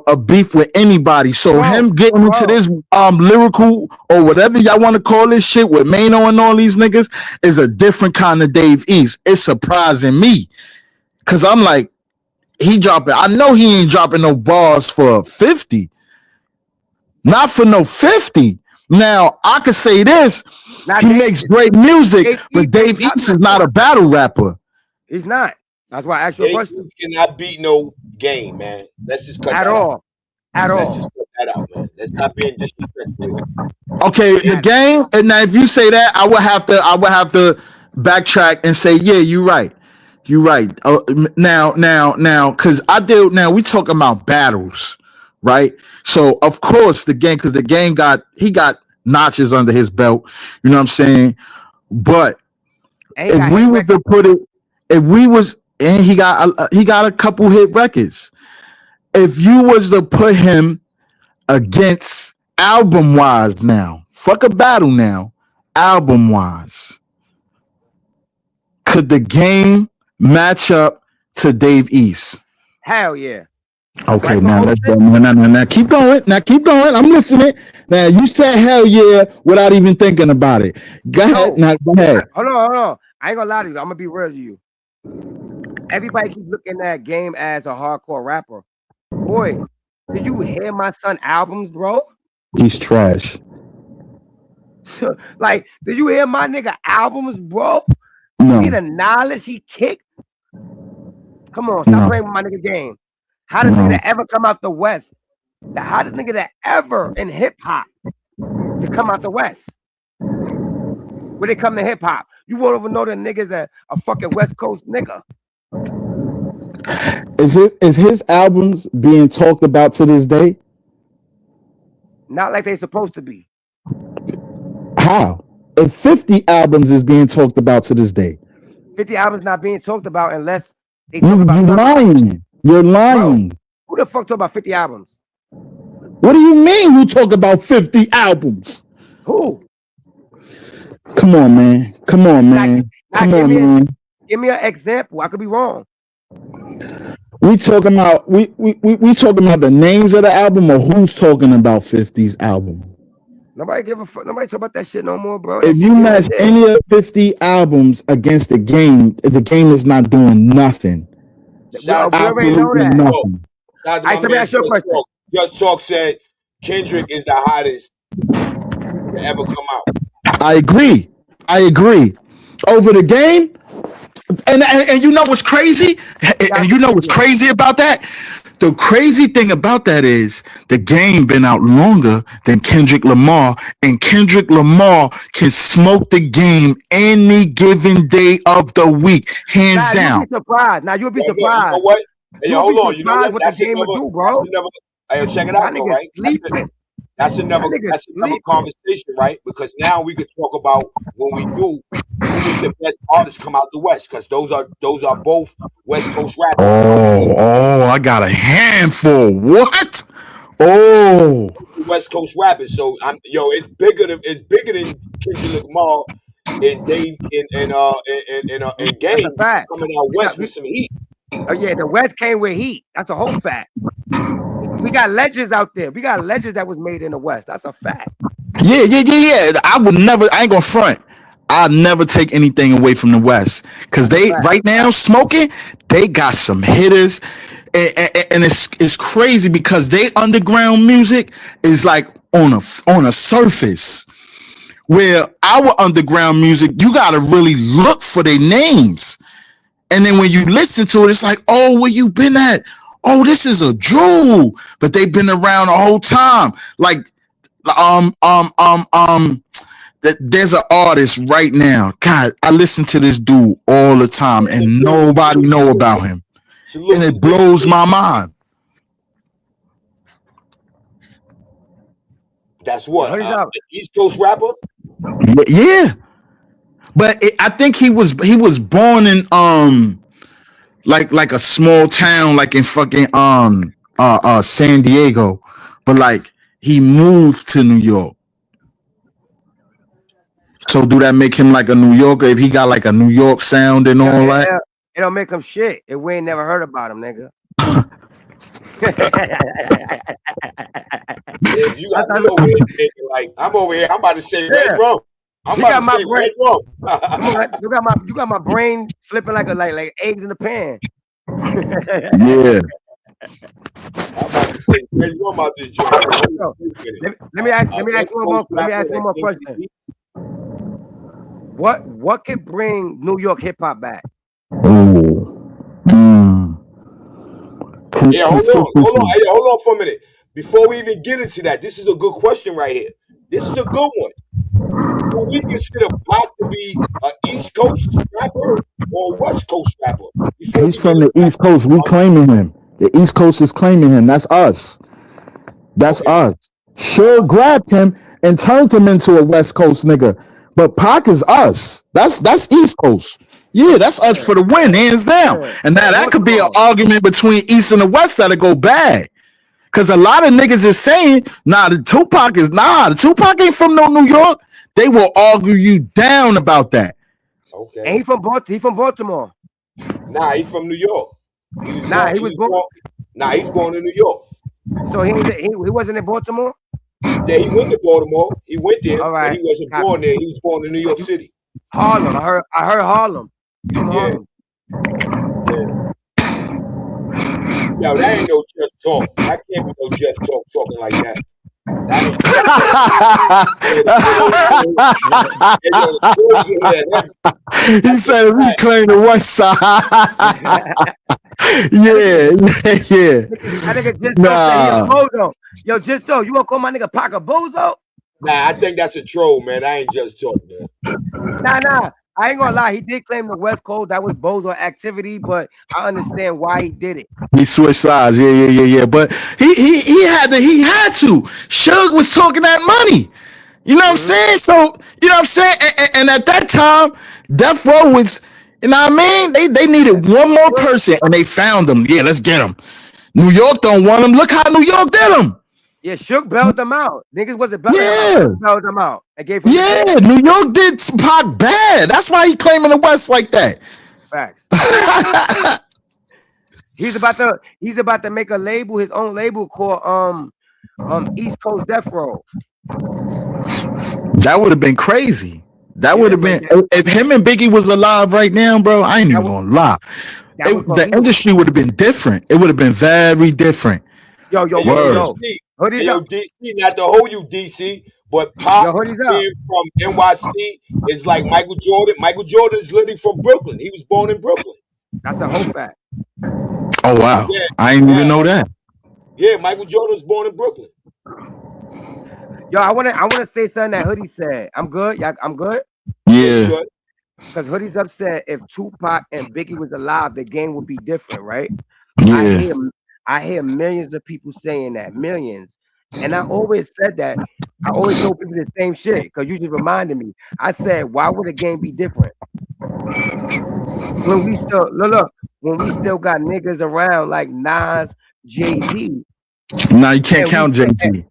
a beef with anybody. So him getting into this lyrical or whatever y'all want to call this shit with Mano and all these niggas is a different kind of Dave East. It's surprising me, cause I'm like, I know he ain't dropping no bars for 50. Not for no 50. Now I could say this: he makes great music, but Dave East is not a battle rapper. He's not. That's why I asked you a question. Cannot beat no Game, man. Let's just cut that out. Let's just cut that out, man. Let's not be disrespectful. Okay, the Game. And now, if you say that, I would have to backtrack and say, yeah, you're right. You're right. Now, because we talking about battles, right? So of course the Game, because the Game got notches under his belt. You know what I'm saying? But if we was to put it, and he got a couple hit records. If you was to put him against album wise now, fuck a battle now, album wise, could the Game match up to Dave East? Hell yeah. Okay, now let's go. Now keep going. I'm listening. Now you said hell yeah without even thinking about it. Go ahead. Now go ahead. Hold on. I ain't gonna lie to you. I'm gonna be real to you. Everybody keeps looking at Game as a hardcore rapper. Boy, did you hear my son albums, bro? He's trash. Like, did you hear my nigga albums, bro? No. See the knowledge he kicked? Come on, stop playing with my nigga Game. How does nigga that ever come out the West? The hottest nigga that ever in hip hop to come out the West? When they come to hip hop, you won't even know the nigga's a fucking West Coast nigga. Is his albums being talked about to this day? Not like they supposed to be. How? If 50 albums is being talked about to this day. 50 albums not being talked about unless they You talk about lying. You're lying. Bro, who the fuck talk about 50 albums? What do you mean who talk about 50 albums? Who? Come on, man. Come on, man. Come on, man. Give me an example. I could be wrong. We talking about we talking about the names of the album, or who's talking about 50's album? Nobody give a fuck. Nobody talk about that shit no more, bro. If you match any of 50 albums against the game is not doing nothing. Well, we already know that. Nothing. I said, ask your question. Just Talk said Kendrick is the hottest to ever come out. I agree. Over the Game, and you know what's crazy? And you know what's crazy about that? The crazy thing about that is the Game been out longer than Kendrick Lamar, and Kendrick Lamar can smoke the Game any given day of the week, hands down. You'll be surprised. Now you'll be surprised. You know what? Hey, hold on. You know what? That's the Game will do, bro. Hey, check it out, though, right? That's another conversation, right? Because now we could talk about when we do who is the best artists come out the West, because those are both West Coast rappers. Oh, I got a handful. What? Oh, West Coast rappers. So it's bigger than Kendrick Lamar and Dave and Game coming out West with some heat. Oh yeah, the West came with heat. That's a whole fact. We got legends out there. We got legends that was made in the West. That's a fact. Yeah. I ain't gonna front. I'll never take anything away from the West, because they right now smoking. They got some hitters, and it's crazy because they underground music is like on a surface, where our underground music you gotta really look for their names, and then when you listen to it, it's like, oh, where you been at? Oh, this is a jewel, but they've been around the whole time. Like, there's an artist right now. God, I listen to this dude all the time, and nobody know about him, and it blows my mind. That's what East Coast rapper. Yeah, but I think he was born in like a small town, like in fucking San Diego, but like he moved to New York. So do that make him like a New Yorker if he got like a New York sound and all that? It don't make him shit if we ain't never heard about him, nigga. I'm over here. I'm about to say Red Rum. I'm about to say Red Rum. You got my brain flipping like eggs in the pan. Yeah. I'm about to say Red Rum out this joint. Let me ask one more question. What could bring New York hip hop back? Yeah, hold on for a minute. Before we even get into that, this is a good question right here. This is a good one. Do we consider Pac to be an East Coast rapper or West Coast rapper? He's from the East Coast. We claiming him. The East Coast is claiming him. That's us. That's us. Sure grabbed him and turned him into a West Coast nigga. But Pac is us. That's East Coast. Yeah, that's us for the win, hands down. And now that could be an argument between East and the West that'll go bad. Because a lot of niggas is saying, the Tupac ain't from no New York. They will argue you down about that. Okay. And he from Baltimore. Nah, he's from New York. He's born in New York. So he wasn't in Baltimore? Yeah, he went to Baltimore. He went there, all right. but he wasn't born there. He was born in New York City. Harlem. I heard Harlem. He from Yeah, Harlem. yeah. Yo, that ain't no just talk. That can't be no just talk talking like that. That ain't. Hey, yo, the boys in here heavy. He said if we claim the West Side. Yeah. I nigga just said he a Nah. bozo. Yo, just so you gonna call my nigga Pac a bozo? Nah, I think that's a troll, man. I ain't just talk, man. Nah. I ain't gonna lie. He did claim the West Coast. That was bozo activity, but I understand why he did it. He switched sides. Yeah. But he had to. Suge was talking that money. You know what I'm saying? So, you know what I'm saying? And at that time, Death Row was, you know what I mean? They needed one more person and they found him. Yeah, let's get him. New York don't want him. Look how New York did him. Yeah, Suge bailed them out. Niggas wasn't bailing them Yeah. out. Suge bailed them out. And gave him Yeah, New York did Pac bad. That's why he claiming the West like that. facts. He's about to make a label, his own label called East Coast Death Row. That would have been crazy. That Yeah, would have but been if him and Biggie was alive right now, bro. I ain't even gonna lie. that was The industry would have been different. It would have been very different. Yo, Hey, Word. DC. Hoodies Hey, yo, up. DC, not to hold you, DC, but Pop Yo, hoodies up. being from NYC is like Michael Jordan. Michael Jordan is literally from Brooklyn. He was born in Brooklyn. That's a whole fact. Oh wow. Yeah. I didn't even know that. Yeah, Michael Jordan was born in Brooklyn. Yo, I wanna say something that Hoodie said. I'm good. Yeah, I'm good. Yeah. Good. Because Hoodie's upset if Tupac and Biggie was alive, the game would be different, right? Yeah. I hear millions of people saying that, millions. And I always said that. I always told people the same shit because you just reminded me. I said, why would the game be different? When we still when we still got niggas around like Nas, Jay-Z. Now you can't count Jay-Z.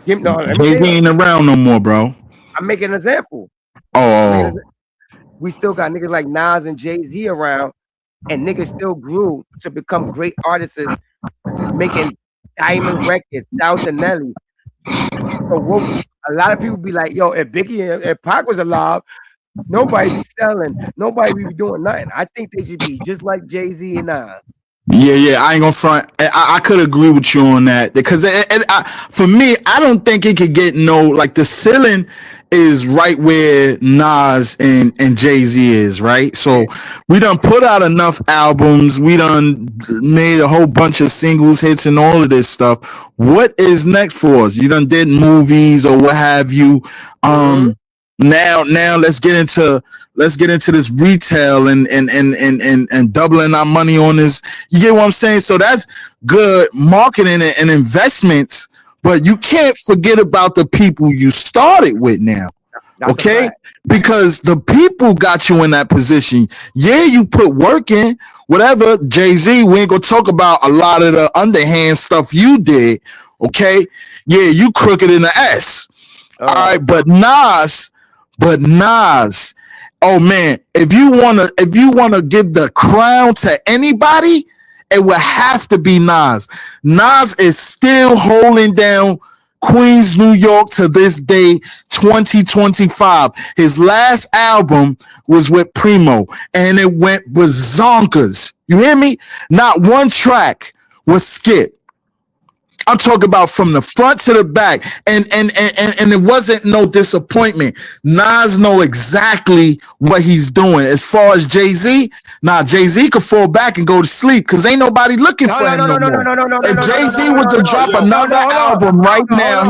Jay-Z ain't around no more, bro. I'm making an example. Oh. We still got niggas like Nas and Jay-Z around, and niggas still grew to become great artists, making diamond records, South and Nelly. So a lot of people be like, yo, if Biggie and Pac was alive, nobody be selling, nobody be doing nothing. I think they should be just like Jay-Z and Nas. Yeah, I ain't gonna front. I could agree with you on that because for me, I don't think it could get like the ceiling is right where Nas and Jay-Z is, right? So we done put out enough albums, we done made a whole bunch of singles, hits, and all of this stuff. What is next for us? You done did movies or what have you? Now let's get into this retail and doubling our money on this. You get what I'm saying? So that's good marketing and investments, but you can't forget about the people you started with now. That's okay? Because the people got you in that position. Yeah, you put work in, whatever. Jay-Z, we ain't gonna talk about a lot of the underhand stuff you did. Okay? Yeah, you crooked in the S. All right, but Nas, oh man, if you wanna give the crown to anybody, it would have to be Nas. Nas is still holding down Queens, New York to this day, 2025. His last album was with Primo, and it went bazonkers. You hear me? Not one track was skipped. I'm talking about from the front to the back, and it wasn't no disappointment. Nas know exactly what he's doing. As far as Jay-Z, Jay-Z could fall back and go to sleep because ain't nobody looking for him no more. If Jay-Z were to drop another album right now,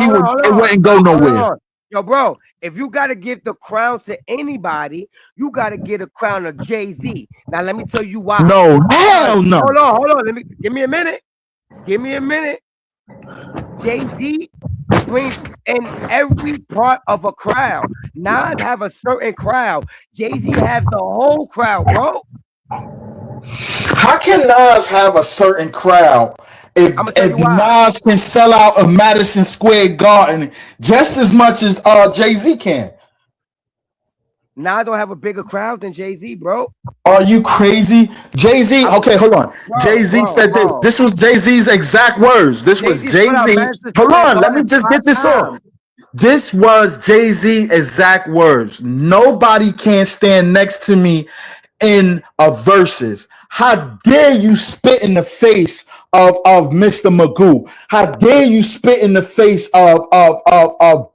it wouldn't go nowhere. Yo, bro, if you gotta give the crown to anybody, you gotta give the crown to Jay-Z. Now let me tell you why. No, hell no. Hold on. Give me a minute. Jay-Z brings in every part of a crowd. Nas have a certain crowd. Jay-Z has the whole crowd, bro. How can Nas have a certain crowd if Nas can sell out a Madison Square Garden just as much as Jay-Z can? Nas don't have a bigger crowd than Jay-Z, bro. Are you crazy? Jay-Z, okay, hold on. Jay-Z said this. This was Jay-Z's exact words. This was Jay-Z. Hold on, let me just get this off. This was Jay-Z exact words. Nobody can stand next to me in a verses. How dare you spit in the face of Mr. Magoo? How dare you spit in the face of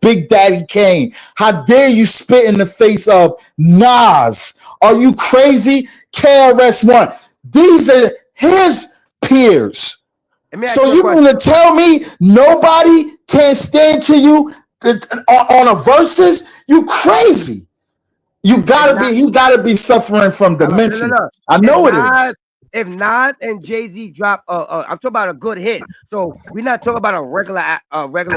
Big Daddy Kane? How dare you spit in the face of Nas? Are you crazy? KRS-One. These are his peers. So you gonna tell me nobody can stand to you on a versus? You crazy. You gotta be. He gotta be suffering from dementia. I know it is. If Nas and Jay-Z drop, I'm talking about a good hit. So we're not talking about a regular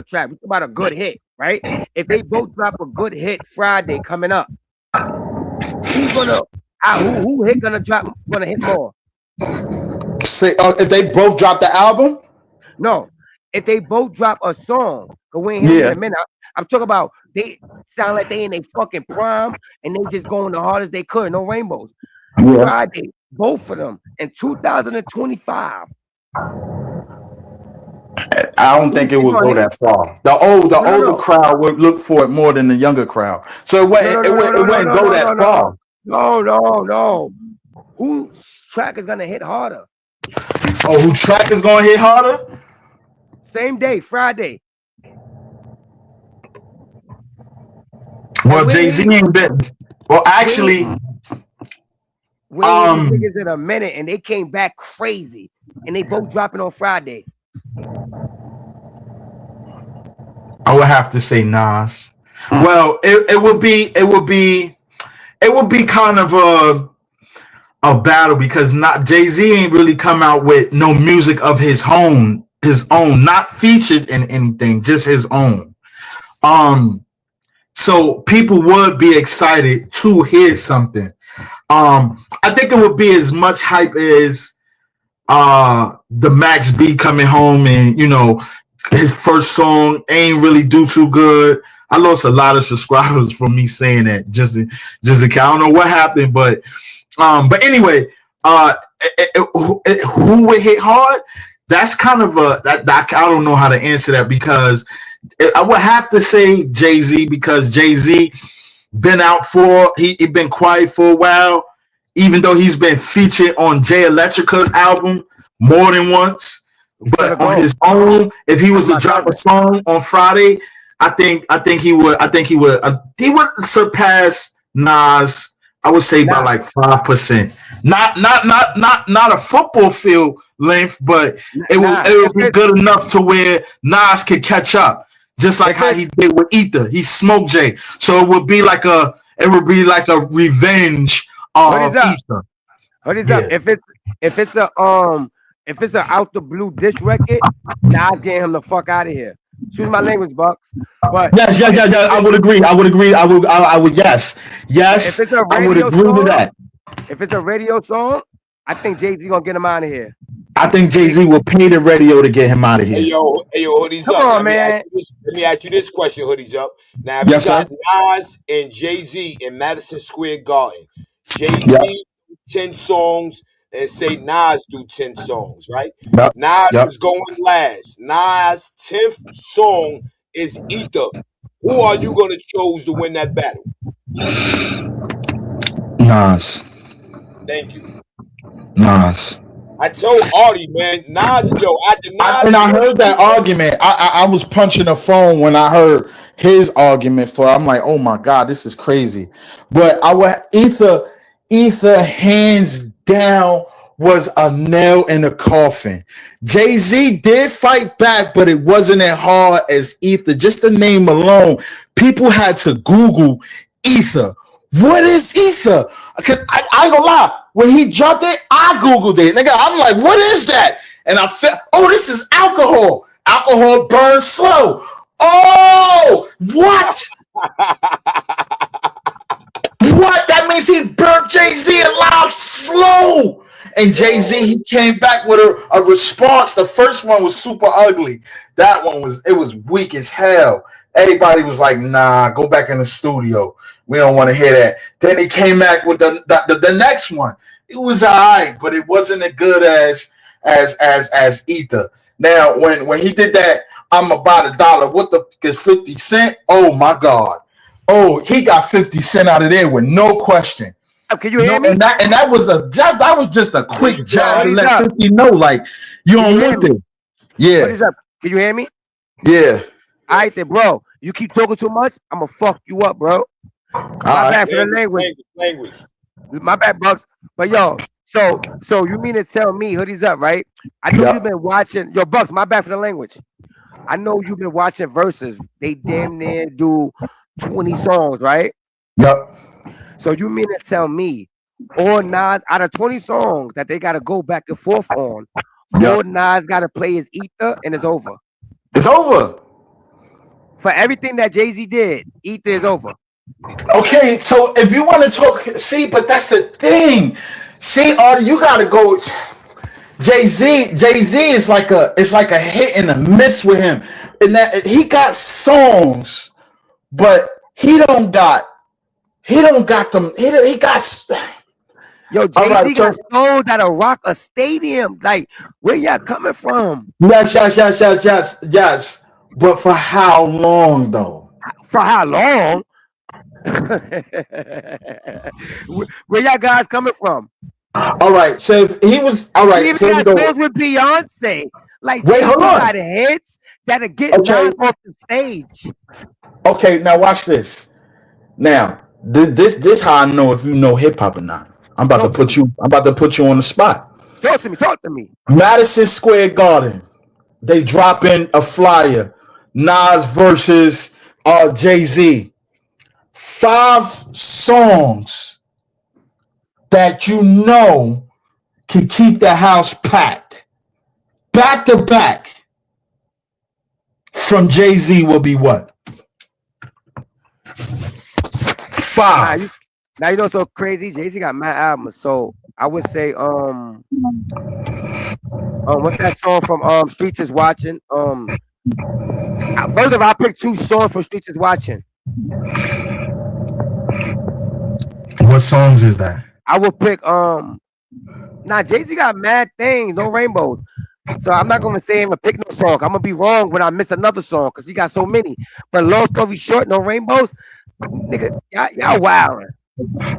track. We're talking about a good hit, right? If they both drop a good hit Friday coming up, who's gonna who hit gonna hit more? Say if they both drop the album? No, if they both drop a song, cause we ain't here in a minute. I'm talking about they sound like they in their fucking prime and they just going the hardest they could. No rainbows. Yeah. Friday, both of them in 2025. I don't think it would go that far. The older crowd would look for it more than the younger crowd. So it wouldn't go that far. No. Whose track is gonna hit harder? Oh, whose track is gonna hit harder? Same day, Friday. Well, Jay-Z ain't been. Well, actually, we niggas in a minute, and they came back crazy, and they both dropping on Friday. I would have to say Nas. Well, it would be kind of a battle because Jay-Z ain't really come out with no music of his own, not featured in anything, just his own. So people would be excited to hear something. I think it would be as much hype as the Max B coming home and, you know, his first song ain't really do too good. I lost a lot of subscribers from me saying that. Just I don't know what happened, but anyway, who would hit hard? That's kind of I don't know how to answer that because I would have to say Jay-Z because Jay-Z been out he been quiet for a while, even though he's been featured on Jay Electrica's album more than once. But on his own, if he was to drop a song on Friday, I think he would surpass Nas. I would say by like 5%. Not a football field length, but it would be good enough to where Nas could catch up. Just like how he did with Ether, he smoked Jay, so it would be like a revenge of Ether. What is up? If it's a out the blue diss record, Nas getting him the fuck out of here. Excuse my language, Bucks. But yes, I would agree. I would. Yes. If it's a I would agree with that. If it's a radio song, I think Jay-Z gonna get him out of here. I think Jay-Z will pay the radio to get him out of here. Hey yo, Hoodies Come up. on, man. Let me ask you this question, Hoodies up. Now, if you got Nas and Jay-Z in Madison Square Garden, Jay-Z 10 songs and say Nas do 10 songs, right? Nas is going last. Nas' 10th song is Ether. Who are you going to choose to win that battle? Nas. Thank you. Nas. I told Artie, man, Nas, I heard that argument. I was punching the phone when I heard his argument I'm like, oh my God, this is crazy. But Ether hands down was a nail in the coffin. Jay-Z did fight back, but it wasn't as hard as Ether. Just the name alone, people had to Google Ether. What is Ether? Because I ain't gonna lie, when he dropped it, I Googled it. Nigga, I'm like, what is that? And I felt, this is alcohol. Alcohol burns slow. Oh, what? What? That means he burnt Jay-Z alive slow. And Jay-Z, he came back with a response. The first one was super ugly. That one was weak as hell. Everybody was like, nah, go back in the studio. We don't want to hear that. Then he came back with the next one. It was all right, but it wasn't as good as Ether. Now, when he did that I'm about $1. What the fuck is 50 Cent? Oh my God. Oh, he got 50 Cent out of there with no question. Can you hear me? And that was just a quick jab to What is let up? 50 know, like, you Can don't you hear want me? this. What Yeah, is up? Can you hear me? yeah. All right, then, bro. You keep talking too much, I'm gonna fuck you up, bro. All My right. bad for the language. My bad, Bucks. But yo, so you mean to tell me, hoodies up, right? I know Yep. you've been watching. Yo, Bucks. My bad for the language. I know you've been watching Versus. They damn near do 20 songs, right? Yep. So you mean to tell me, all Nas out of 20 songs that they gotta go back and forth on, all Yep. Nas gotta play is Ether and it's over. It's over. For everything that Jay-Z did, Ether is over. Okay, so if you want to talk, see, but that's the thing. See, Artie, you gotta go. Jay-Z is like a hit and a miss with him. And that he got songs, but he don't got them. He got Yo, all Jay-Z right, so got songs that'll rock a stadium. Like, where y'all coming from? yes. But for how long though? For how long? Where y'all guys coming from? All right, so if he was all He right. even So we got go. songs with Beyonce. Like, Wait, Jay-Z hold on. got hits that'll get Okay. Nas off the stage. Okay, now watch this. Now, this how I know if you know hip hop or not. I'm about to put you on the spot. Talk to me. Madison Square Garden. They drop in a flyer. Nas versus Jay-Z. 5 songs that you know can keep the house packed. Back to back from Jay-Z will be what? 5. Now you know what's so crazy? Jay-Z got mad albums. So I would say what's that song from Streets is Watching? First of all, I picked 2 songs from Streets is Watching. What songs is that? I would pick Jay-Z got mad things, no rainbows. So I'm not gonna say him to pick no song. I'm gonna be wrong when I miss another song because he got so many. But long story short, no rainbows, nigga, y'all wild.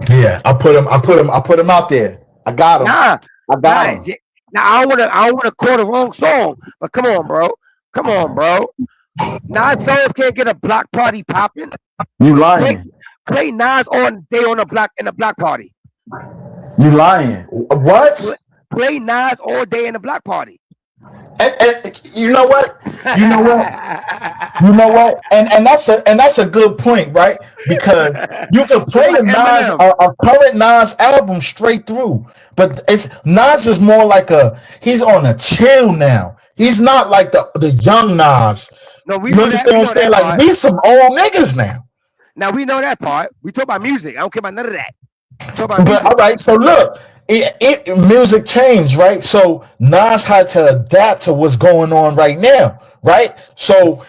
Yeah, I put him out there. I got him. I got him. Now I don't wanna call the wrong song, but come on, bro. Nas songs can't get a block party popping. You lying. Play Nas all day on in a block party. You lying. What? Play Nas all day in a block party. And you know what? You know what? And that's a good point, right? Because you can play a current Nas album straight through, but Nas is more like he's on a chill now. He's not like the young Nas. No, you understand what I'm saying? Like we some old niggas now. Now we know that part. We talk about music. I don't care about none of that. But all right, so look, music changed, right? So Nas had to adapt to what's going on right now, right? So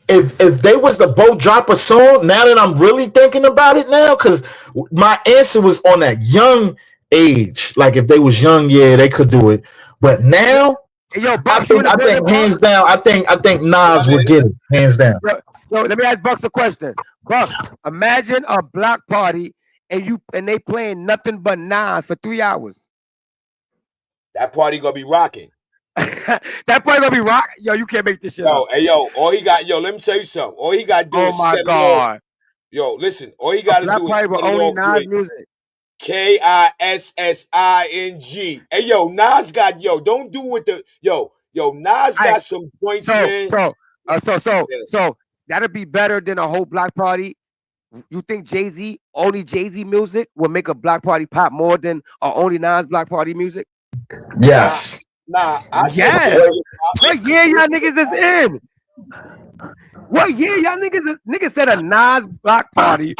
if they was to both drop a song, now that I'm really thinking about it now, because my answer was on that young age. Like if they was young, yeah, they could do it. But now, I think hands down, I think Nas would get it hands down. Yo, let me ask Bucks a question. Bucks, imagine a block party and they playing nothing but Nas for 3 hours. That party gonna be rocking. That party gonna be rocking. Yo, you can't make this shit up. All he got, let me tell you something. All he got to do is set it off. Yo, listen, all he got to do is set it only off Nas music. Kissing. Hey, yo, Nas got, don't do with the, Nas got some points, man. So that'd be better than a whole block party. You think only Jay-Z music will make a block party pop more than only Nas block party music? Yes. Yes. What year y'all niggas is in? What year y'all niggas said a Nas block party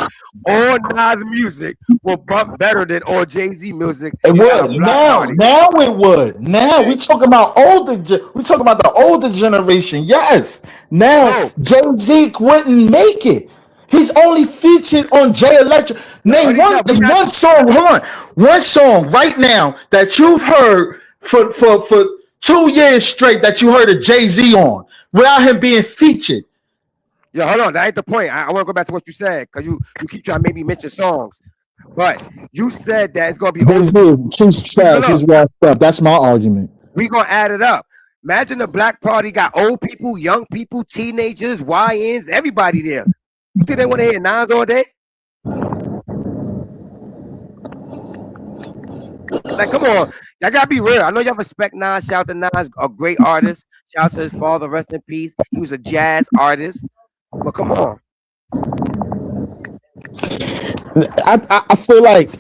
or Nas music will bump better than all Jay-Z music? It would. Now it would. Now we talking about the older generation. Yes. Now Jay-Z wouldn't make it. He's only featured on Jay Electric. Name one song. Hold on, one song right now that you've heard for 2 years straight that you heard a Jay-Z on. without him being featured. Yo, hold on. That ain't the point. I want to go back to what you said because you keep trying to make me mention songs. But you said that it's gonna be old. She's trash. She's washed up. That's my argument. We gonna add it up. Imagine the Black Party got old people, young people, teenagers, YNs, everybody there. You think they want to hear Nas all day? Like, come on. Y'all gotta be real. I know y'all respect Nas. Shout out to Nas, a great artist. Shout out to his father, rest in peace. He was a jazz artist. But come on. I feel like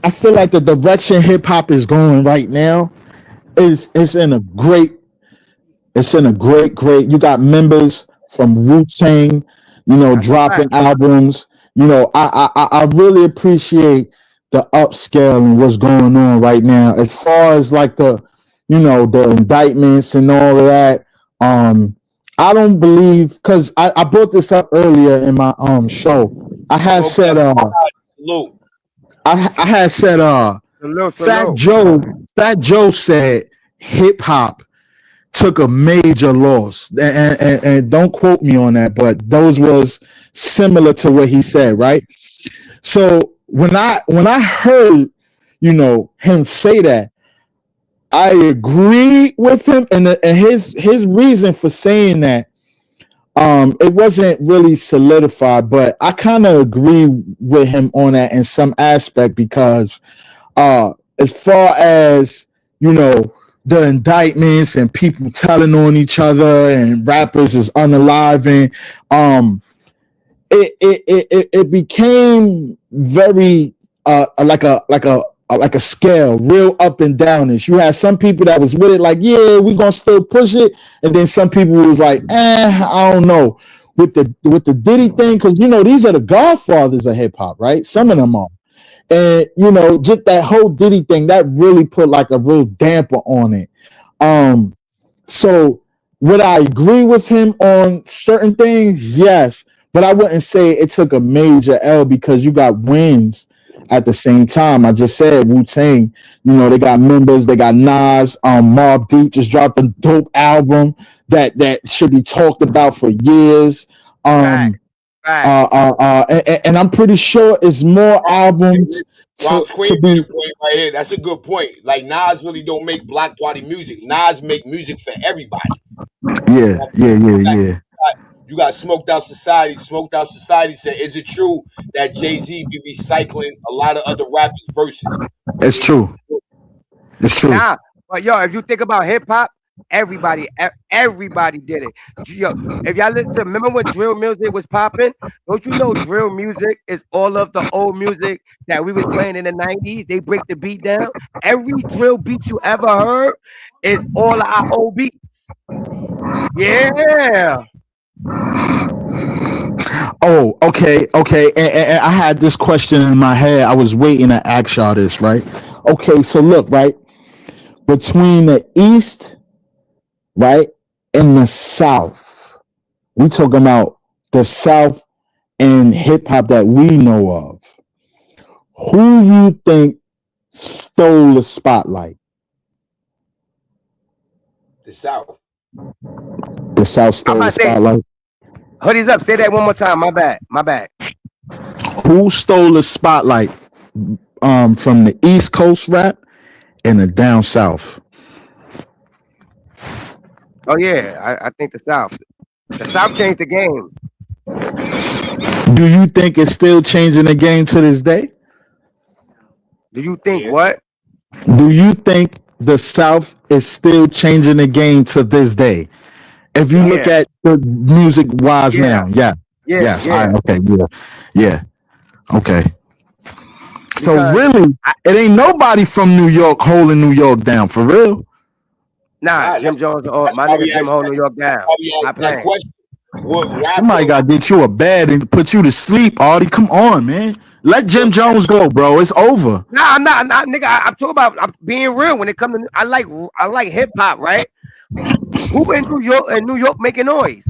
the direction hip hop is going right now is in a great you got members from Wu-Tang, dropping albums. I really appreciate the upscale and what's going on right now. As far as like the indictments and all of that, I don't believe, because I brought this up earlier in my show. I had said Fat Joe said hip hop took a major loss, and don't quote me on that, but those was similar to what he said, right? So when I heard him say that, I agree with him, and his reason for saying that, it wasn't really solidified, but I kind of agree with him on that in some aspect, because as far as the indictments and people telling on each other and rappers is unaliving, it became very like a scale, real up and downish. You had some people that was with it, like, yeah, we gonna still push it, and then some people was like, I don't know, with the Diddy thing, because these are the godfathers of hip hop, right? Some of them are, and just that whole Diddy thing that really put like a real damper on it. So would I agree with him on certain things? Yes, but I wouldn't say it took a major L, because you got wins at the same time. I just said Wu-Tang, they got members, they got Nas, Mobb Deep just dropped a dope album that should be talked about for years. And I'm pretty sure it's more albums to be. Point right here. That's a good point. Like, Nas really don't make Black Party music. Nas make music for everybody. Yeah. You got Smoked Out Society. Smoked Out Society said, "Is it true that Jay-Z be recycling a lot of other rappers' verses?" It's true. Nah, but yo, if you think about hip hop, everybody did it. Yo, if y'all remember when drill music was popping? Don't you know drill music is all of the old music that we was playing in the 90s? They break the beat down. Every drill beat you ever heard is all of our old beats. Yeah. Oh, okay. And I had this question in my head. I was waiting to ask y'all this, right? Okay, so look, right? Between the East, right, and the South, we talking about the South and hip hop that we know of. Who you think stole the spotlight? The South. The South stole the spotlight. Hoodies up. Say that one more time. My bad. Who stole the spotlight from the East Coast rap and the down South? Oh yeah, I think the South. The South changed the game. Do you think it's still changing the game to this day? Do you think what? Do you think the South is still changing the game to this day? If you look at the music wise now, yes, okay. So really, it ain't nobody from New York holding New York down, for real. Nah, Jim Jones, my nigga Jim hold New York down. Somebody got to get you a bed and put you to sleep, Artie. Come on, man. Let Jim Jones go, bro. It's over. Nah, I'm not, nigga. I'm talking about. I'm being real when it comes to. I like hip hop, right? Who in New York making noise?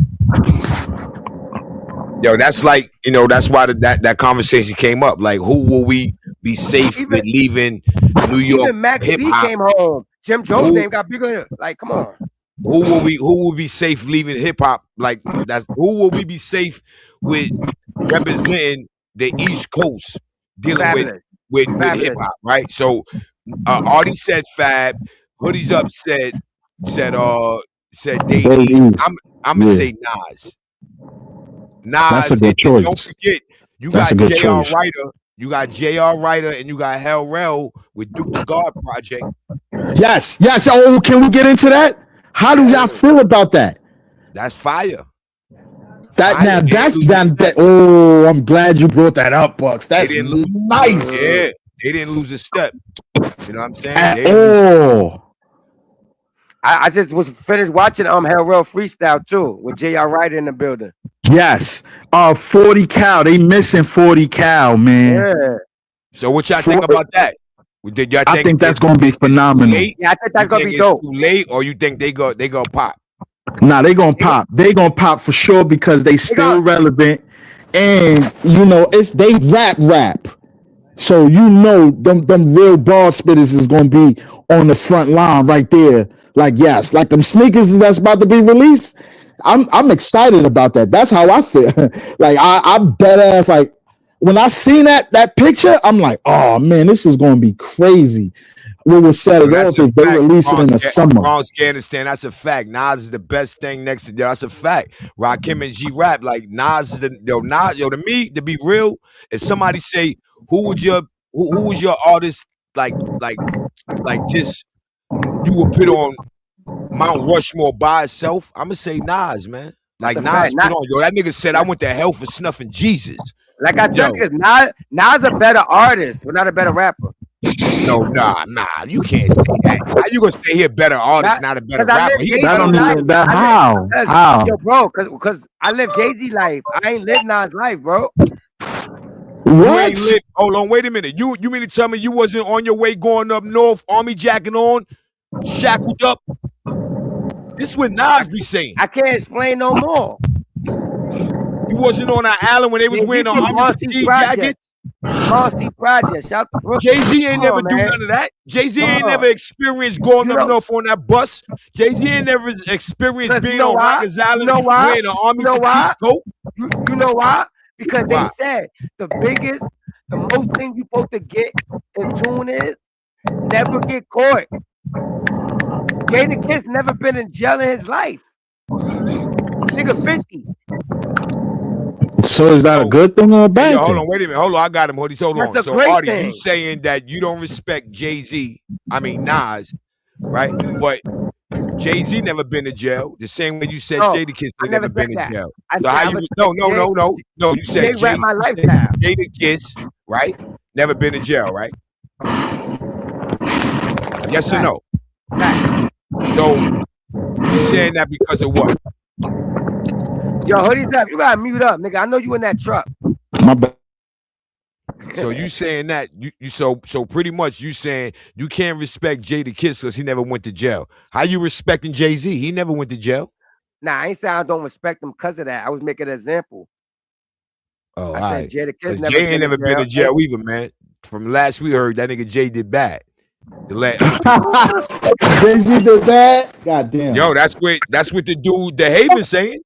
Yo, that's like, that's why that conversation came up. Like, who will we be safe with leaving New York? Even Max B came home. Jim Jones name got bigger. Like, come on. who will be safe leaving hip hop? Like that's who will we be safe with representing the East Coast dealing Fabulous. with Fabulous. hip hop, right? So Artie said Fab, Hoodies Up said Dave East. I'm gonna say Nas. That's a good choice. Don't forget, you That's got a good J.R. choice. Ryder. You got J.R. Ryder and you got Hell Rel with Duke the God Project. Yes. Oh, can we get into that? How do y'all feel about that? That's fire. Oh, I'm glad you brought that up, Bucks. That's nice. Yeah, they didn't lose a step. You know what I'm saying? I just was finished watching Hell Rel freestyle too with J.R. Ryder in the building. Yes. 40 Cal. They missing 40 Cal, man. Yeah. So what y'all think about that? I think that's gonna be phenomenal. Yeah, I think that's gonna be dope. Too late, or you think they go pop? Nah, they gonna pop. They gonna pop for sure because they still relevant, and they rap. So them real ball spitters is gonna be on the front line right there. Like like them sneakers that's about to be released. I'm excited about that. That's how I feel. Like I bet ass like when I seen that picture, I'm like, oh man, this is gonna be crazy. We will set it off if they release it in the summer. Understand that's a fact. Nas is the best thing next to that's a fact. Rakim and G Rap, like Nas is to me, to be real, if somebody say who was your artist like just you would put on Mount Rushmore by itself, I'm gonna say Nas, man. Like Nas put on, that nigga said I went to hell for snuffing Jesus. Like I tell you, Nas a better artist, but not a better rapper. No, nah, you can't say that. How you gonna stay here better artist, not a better rapper? How? Yo, bro, cause I live Jay-Z life. I ain't live Nas life, bro. What? Hold on, wait a minute. You mean to tell me you wasn't on your way going up north, army jacking on, shackled up? This is what Nas be saying. I can't explain no more. You wasn't on that island when they was wearing the army jackets? Marcy Project. Shout to Brooklyn. Jay-Z ain't never do none of that. Jay-Z ain't never experienced going up north on that bus. Jay-Z ain't never experienced being on Rikers Island wearing an army coat. You know why? Because they said the most thing you supposed to get in tune is never get caught. Jadakiss never been in jail in his life. Nigga 50. So is that a good thing or a bad thing? Hold on, wait a minute. Hold on, I got him. Hold on. That's So Artie, you saying that you don't respect Jay-Z? I mean Nas, right? But Jay-Z never been to jail. The same way you said Jadakiss never been to jail. So how you? No. You said Jadakiss, right? Never been to jail, right? Yes or no? So you saying that because of what? Yo, Hoodies Up, you gotta mute up, nigga. I know you in that truck. My bad. So you saying that so pretty much you saying you can't respect Jadakiss because he never went to jail. How you respecting Jay-Z? He never went to jail. Nah, I ain't saying I don't respect him because of that. I was making an example. Oh, I said Jadakiss Jay ain't never been to jail either, man. From last we heard, that nigga Jay did bad. Jay-Z did bad? God damn. Yo, that's what the dude the Haven saying.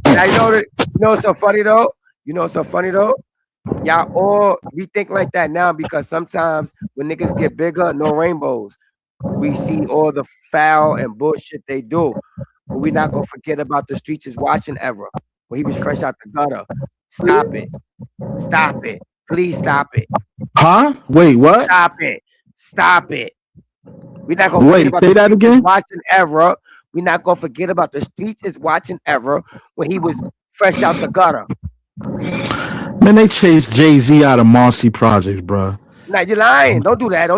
Now, you know what's so funny though? Y'all all we think like that now because sometimes when niggas get bigger, no rainbows. We see all the foul and bullshit they do. But we not gonna forget about the streets is watching era when he was fresh out the gutter. Stop it. Please stop it. Huh? Wait, what? Stop it. We not gonna wait. Say that again. Watching era. We not gonna forget about the streets is watching ever when he was fresh out the gutter. Man, they chased Jay-Z out of Marcy Projects, bro. Nah, you lying. Don't do that. I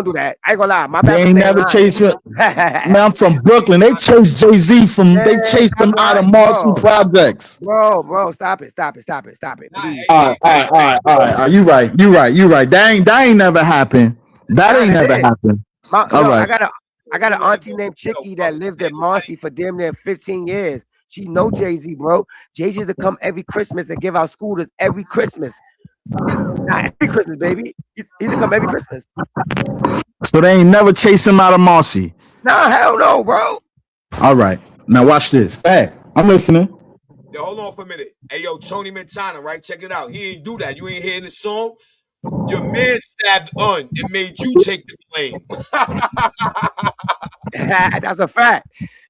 ain't gonna lie. My bad. They ain't never chased him. Man, I'm from Brooklyn. They chased Jay-Z they chased him out of Marcy Projects. Bro, stop it. Please. All right. You right. That ain't never happened. That ain't never happened. All right. I got an auntie named Chicky that lived in Marcy for damn near 15 years. She know Jay-Z, bro. Jay-Z used to come every Christmas and give out scooters every Christmas. Not every Christmas, baby. He used to come every Christmas. So they ain't never chased him out of Marcy. Nah, hell no, bro. All right. Now watch this. Hey, I'm listening. Yo, hold on for a minute. Hey, yo, Tony Montana, right? Check it out. He ain't do that. You ain't hearing the song? Your man stabbed Un and made you take the blame. That's a fact.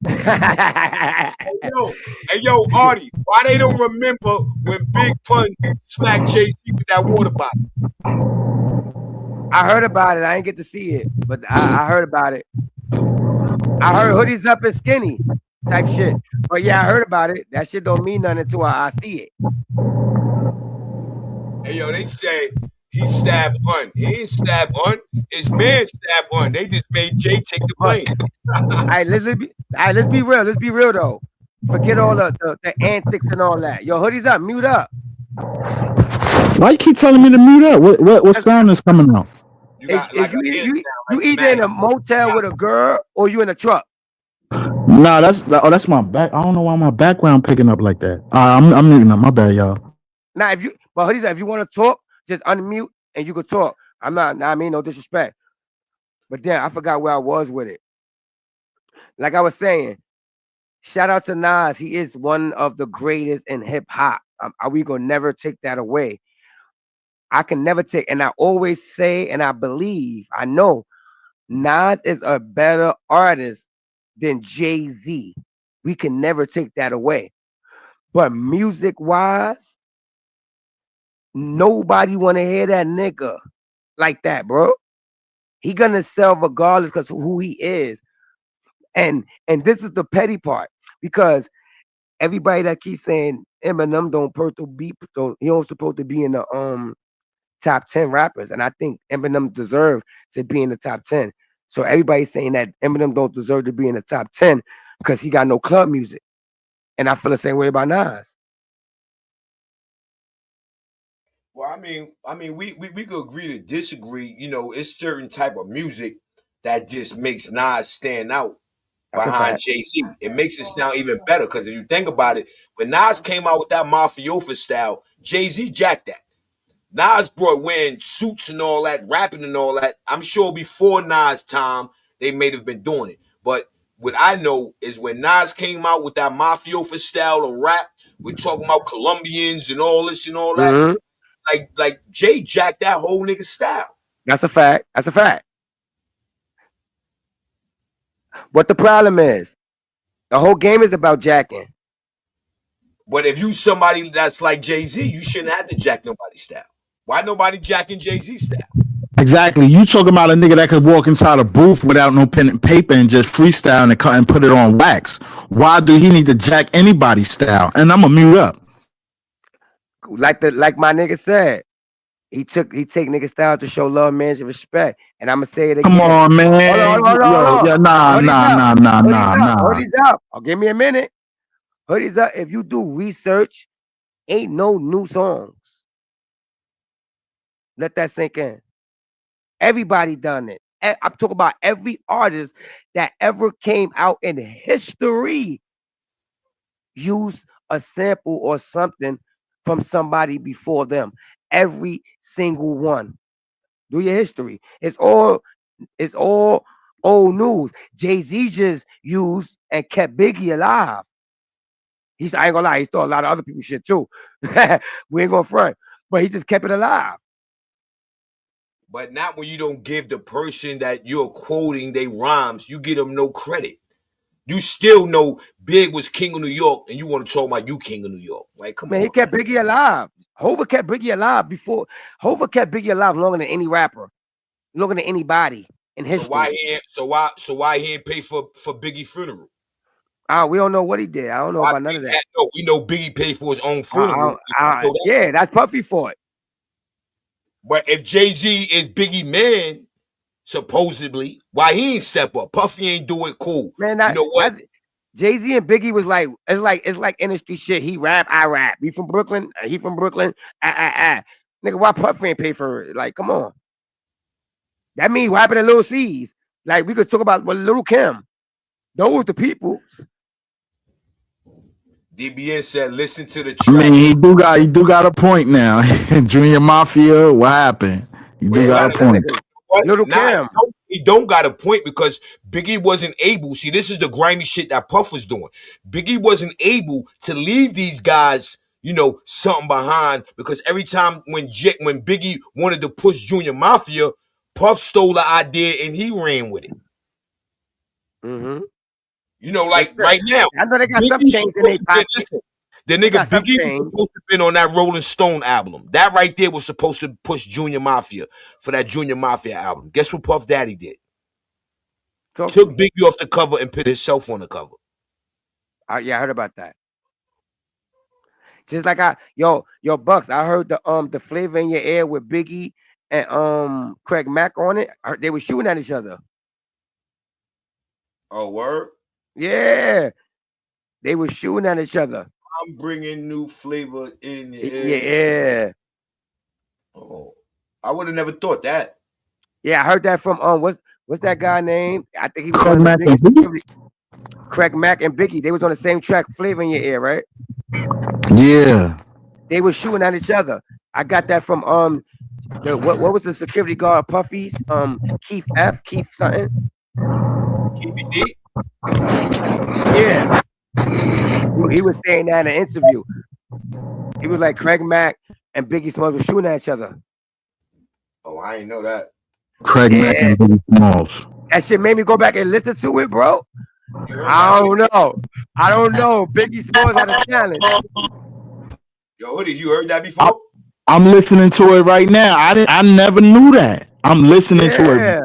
Hey, yo, Artie, why they don't remember when Big Pun smacked Jay-Z with that water bottle? I heard about it. I ain't get to see it, but I heard about it. I heard hoodies up and skinny type shit. But yeah, I heard about it. That shit don't mean nothing until I see it. Hey, yo, they say he stabbed Un. He ain't stabbed Un. His man stabbed Un. They just made Jay take the blame. All right, let's be real. Let's be real though. Forget all the antics and all that. Yo, hoodies up, mute up. Why you keep telling me to mute up? What sound is coming out? You either in a motel with a girl or you in a truck. Nah, that's my back. I don't know why my background picking up like that. I'm muting up. My bad, y'all. Now, if you want to talk, just unmute and you can talk. I mean, no disrespect. But then I forgot where I was with it. Like I was saying, shout out to Nas. He is one of the greatest in hip hop. We gonna never take that away. I can never take, and I always say, and I believe, I know, Nas is a better artist than Jay-Z. We can never take that away. But music-wise, nobody want to hear that nigga like that, bro. He gonna sell regardless because of who he is. And this is the petty part, because everybody that keeps saying Eminem don't he don't supposed to be in the top 10 rappers, and I think Eminem deserves to be in the top 10. So everybody's saying that Eminem don't deserve to be in the top 10 because he got no club music, and I feel the same way about Nas. Well, I mean, we could agree to disagree. You know, it's certain type of music that just makes Nas stand out behind Jay-Z. It makes it sound even better because if you think about it, when Nas came out with that Mafiosa style, Jay-Z jacked that. Nas brought wearing suits and all that, rapping and all that. I'm sure before Nas' time, they may have been doing it. But what I know is when Nas came out with that Mafiosa style of rap, we're talking about Colombians and all this and all that. Mm-hmm. Like Jay jacked that whole nigga style. That's a fact. That's a fact. What the problem is, the whole game is about jacking. But if you somebody that's like Jay-Z, you shouldn't have to jack nobody's style. Why nobody jacking Jay-Z's style? Exactly. You talking about a nigga that could walk inside a booth without no pen and paper and just freestyle and cut and put it on wax. Why do he need to jack anybody's style? And I'm gonna mute up. Like my nigga said, he take nigga style to show love, man, and respect. And I'm gonna say it again. Come on, man. Hold on. Yeah, nah. Hoodies up. Oh, give me a minute. Hoodies up. If you do research, ain't no new songs. Let that sink in. Everybody done it. I'm talking about every artist that ever came out in history used a sample or something from somebody before them. Every single one. Do your history. It's all old news. Jay-Z just used and kept Biggie alive. I ain't gonna lie, he stole a lot of other people's shit too. We ain't gonna front, but he just kept it alive. But not when you don't give the person that you're quoting they rhymes, you give them no credit. You still know Big was king of New York, and you want to talk about you king of New York. Like, come on. He kept Biggie alive. Hova kept Biggie alive before. Hova kept Biggie alive longer than any rapper, longer than anybody in history. So why he ain't pay for Biggie's funeral? We don't know what he did. I don't know about none of that. No, we know Biggie paid for his own funeral. Yeah, that's Puffy for it. But if Jay-Z is Biggie man, supposedly, why he ain't step up? Puffy ain't do it cool. Man, you know what? Jay-Z and Biggie was like, it's like industry shit. He rap, I rap. He from Brooklyn. Nigga, why Puffy ain't pay for it? Like, come on. That means what happened to Lil C's. Like, we could talk about Lil Kim. Those the people. DBN said, listen to the track. I mean, he do got a point now. Junior Mafia, what happened? He do got a point. Little Kim. he don't got a point because Biggie wasn't able. See, this is the grimy shit that Puff was doing. Biggie wasn't able to leave these guys, something behind because every time when Biggie wanted to push Junior Mafia, Puff stole the idea and he ran with it. Mm-hmm. Like right now, I know they got some Biggie's chains in their supposed to be, pocket. listen, the nigga Biggie was supposed to have been on that Rolling Stone album. That right there was supposed to push Junior Mafia for that Junior Mafia album. Guess what Puff Daddy did? Took Biggie off the cover and put himself on the cover. Yeah, I heard about that. Just like Bucks, I heard the Flavor in Your Air with Biggie and Craig Mack on it. They were shooting at each other. Oh, word? Yeah. They were shooting at each other. I'm bringing new flavor in your air. Yeah. Oh, I would have never thought that. Yeah, I heard that from what's that guy name? I think he was Craig Mack and Biggie. Craig Mack and Biggie. They was on the same track, Flavor in Your Air, right? Yeah. They were shooting at each other. I got that from what was the security guard Puffy's? Keith something. Keith D? Yeah. He was saying that in an interview. He was like Craig Mack and Biggie Smalls were shooting at each other. Oh, I ain't know that. Craig Mack and Biggie Smalls. That shit made me go back and listen to it, bro. I don't know. Biggie Smalls had a talent. Yo, Hoodie, you heard that before? I'm listening to it right now. I never knew that. I'm listening to it.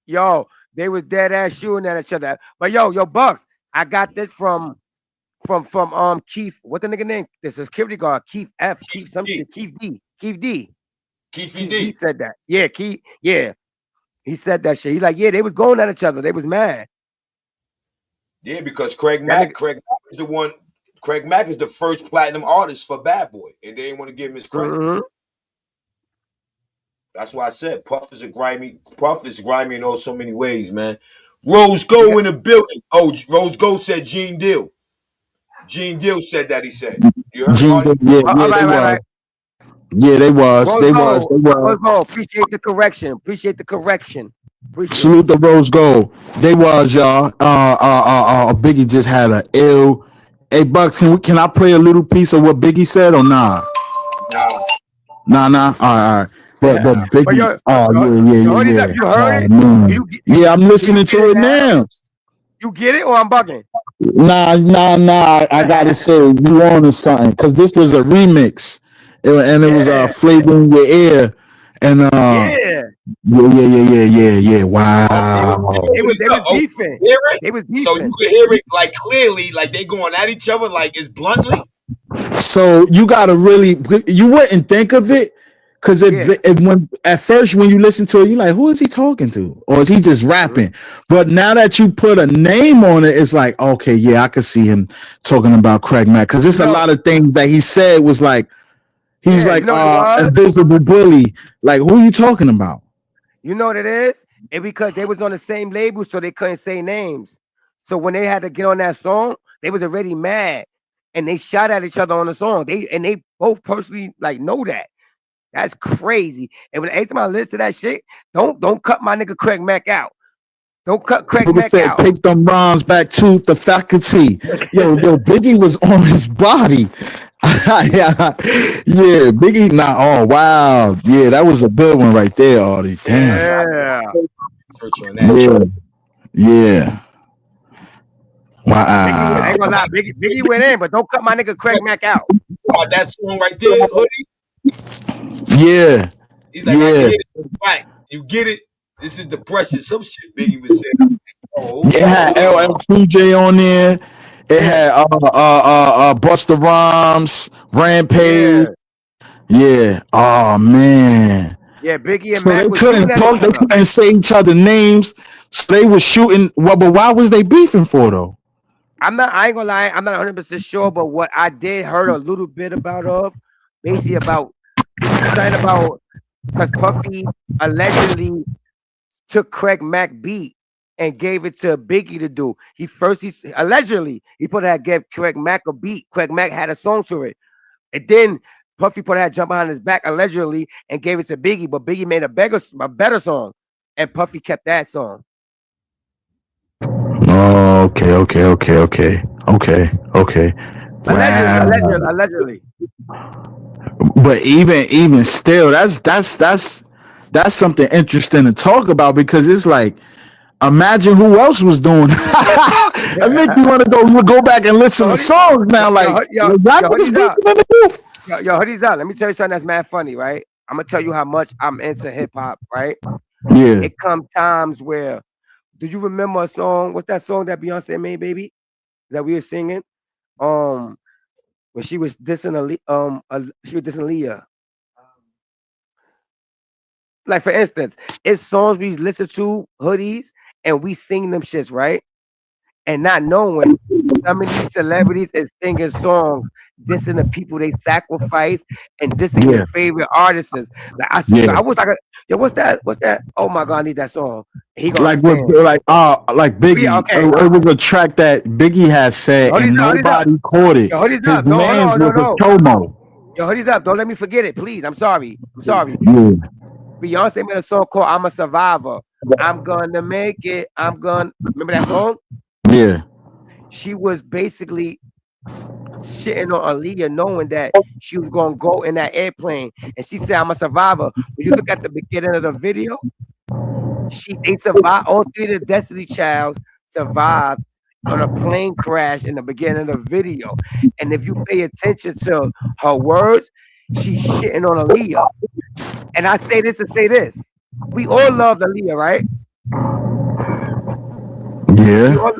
Yo, they was dead ass shooting at each other. But yo, Bucks, I got this from Keith. What the nigga name? The security guard, Keith F. Keith some shit. Keith D. Keith D said that. Yeah, Keith. Yeah. He said that shit. He's like, yeah, they was going at each other. They was mad. Yeah, because Craig Mack is the one. Craig Mack is the first platinum artist for Bad Boy, and they didn't want to give him his credit. Mm-hmm. That's why I said Puff is grimy in all so many ways, man. Rose Gold in the building. Oh, Rose Gold said Gene Deal. Gene Deal said that. He said, "You heard about it?" Yeah, they was. Appreciate the correction. Salute the Rose Gold. They was, y'all. Biggie just had an ill. Hey, Bucks, can I play a little piece of what Biggie said or nah? Nah. All right. But Biggie. Yeah. You heard it? Yeah, I'm listening to it now. You get it or I'm bugging? Nah. I gotta say you on to something because this was a remix, and it was Flavor in Your Air, and yeah. Wow. They was beefing. They was beefing. So you could hear it like clearly, like they going at each other, like it's bluntly. So you gotta you wouldn't think of it. Because when at first when you listen to it, you're like, who is he talking to? Or is he just rapping? But now that you put a name on it, it's like, okay, yeah, I could see him talking about Craig Mack. Because there's a lot of things that he said was like, he was like, Invisible Bully. Like, who are you talking about? You know what it is? And because they was on the same label, so they couldn't say names. So when they had to get on that song, they was already mad. And they shot at each other on the song. They both personally like know that. That's crazy. And when every time I listen to that shit, don't cut my nigga Craig Mack out. Don't cut Craig Mack out. Take them rhymes back to the faculty. Yo, Biggie was on his body. Yeah, Biggie. Oh wow. Yeah, that was a good one right there, Audie. Damn. Yeah. Wow. I ain't gonna lie, Biggie went in, but don't cut my nigga Craig Mack out. Oh, that song right there, Hoodie. Yeah. He's like, I get it. Right. You get it? This is depression. Some shit Biggie was saying. It had LL Cool J on there. It had Busta Rhymes, Rampage. Yeah. Oh man. Yeah, Biggie and Mac they couldn't talk. They couldn't say each other names. So they were shooting. Well, but why was they beefing for though? I ain't gonna lie. I'm not 100% sure, but what I did heard a little bit basically about because Puffy allegedly took Craig Mack beat and gave it to Biggie to do. He allegedly gave Craig Mack a beat. Craig Mack had a song to it. And then Puffy put that jump behind his back allegedly and gave it to Biggie, but Biggie made a better song, and Puffy kept that song. Oh, okay. Allegedly. But even still, that's something interesting to talk about, because it's like, imagine who else was doing. It make you want to go back and listen to songs now. Like, hoodies out. Let me tell you something that's mad funny, right? I'm gonna tell you how much I'm into hip hop, right? Yeah. It come times where, do you remember a song? What's that song that Beyonce made, baby? That we were singing? When she was dissing Aaliyah. Like, for instance, it's songs we listen to, hoodies, and we sing them shits, right? And not knowing some of these celebrities is singing songs, dissing the people they sacrifice, and dissing your favorite artists. Like, I was like, yo, what's that? Oh my god, I need that song. He gonna like Biggie. Okay. It was a track that Biggie had said, and nobody caught it. Yo, hoodies up. His man's was a promo. Yo, hoodies up. Don't let me forget it, please. I'm sorry. Yeah. Beyonce made a song called "I'm a Survivor." I'm gonna make it. Remember that song? Yeah. She was basically shitting on Aaliyah, knowing that she was gonna go in that airplane, and she said, "I'm a survivor." When you look at the beginning of the video, they survived. All three of the Destiny Childs survived on a plane crash in the beginning of the video. And if you pay attention to her words, she's shitting on Aaliyah. And I say this to say this: we all love Aaliyah, right? Yeah.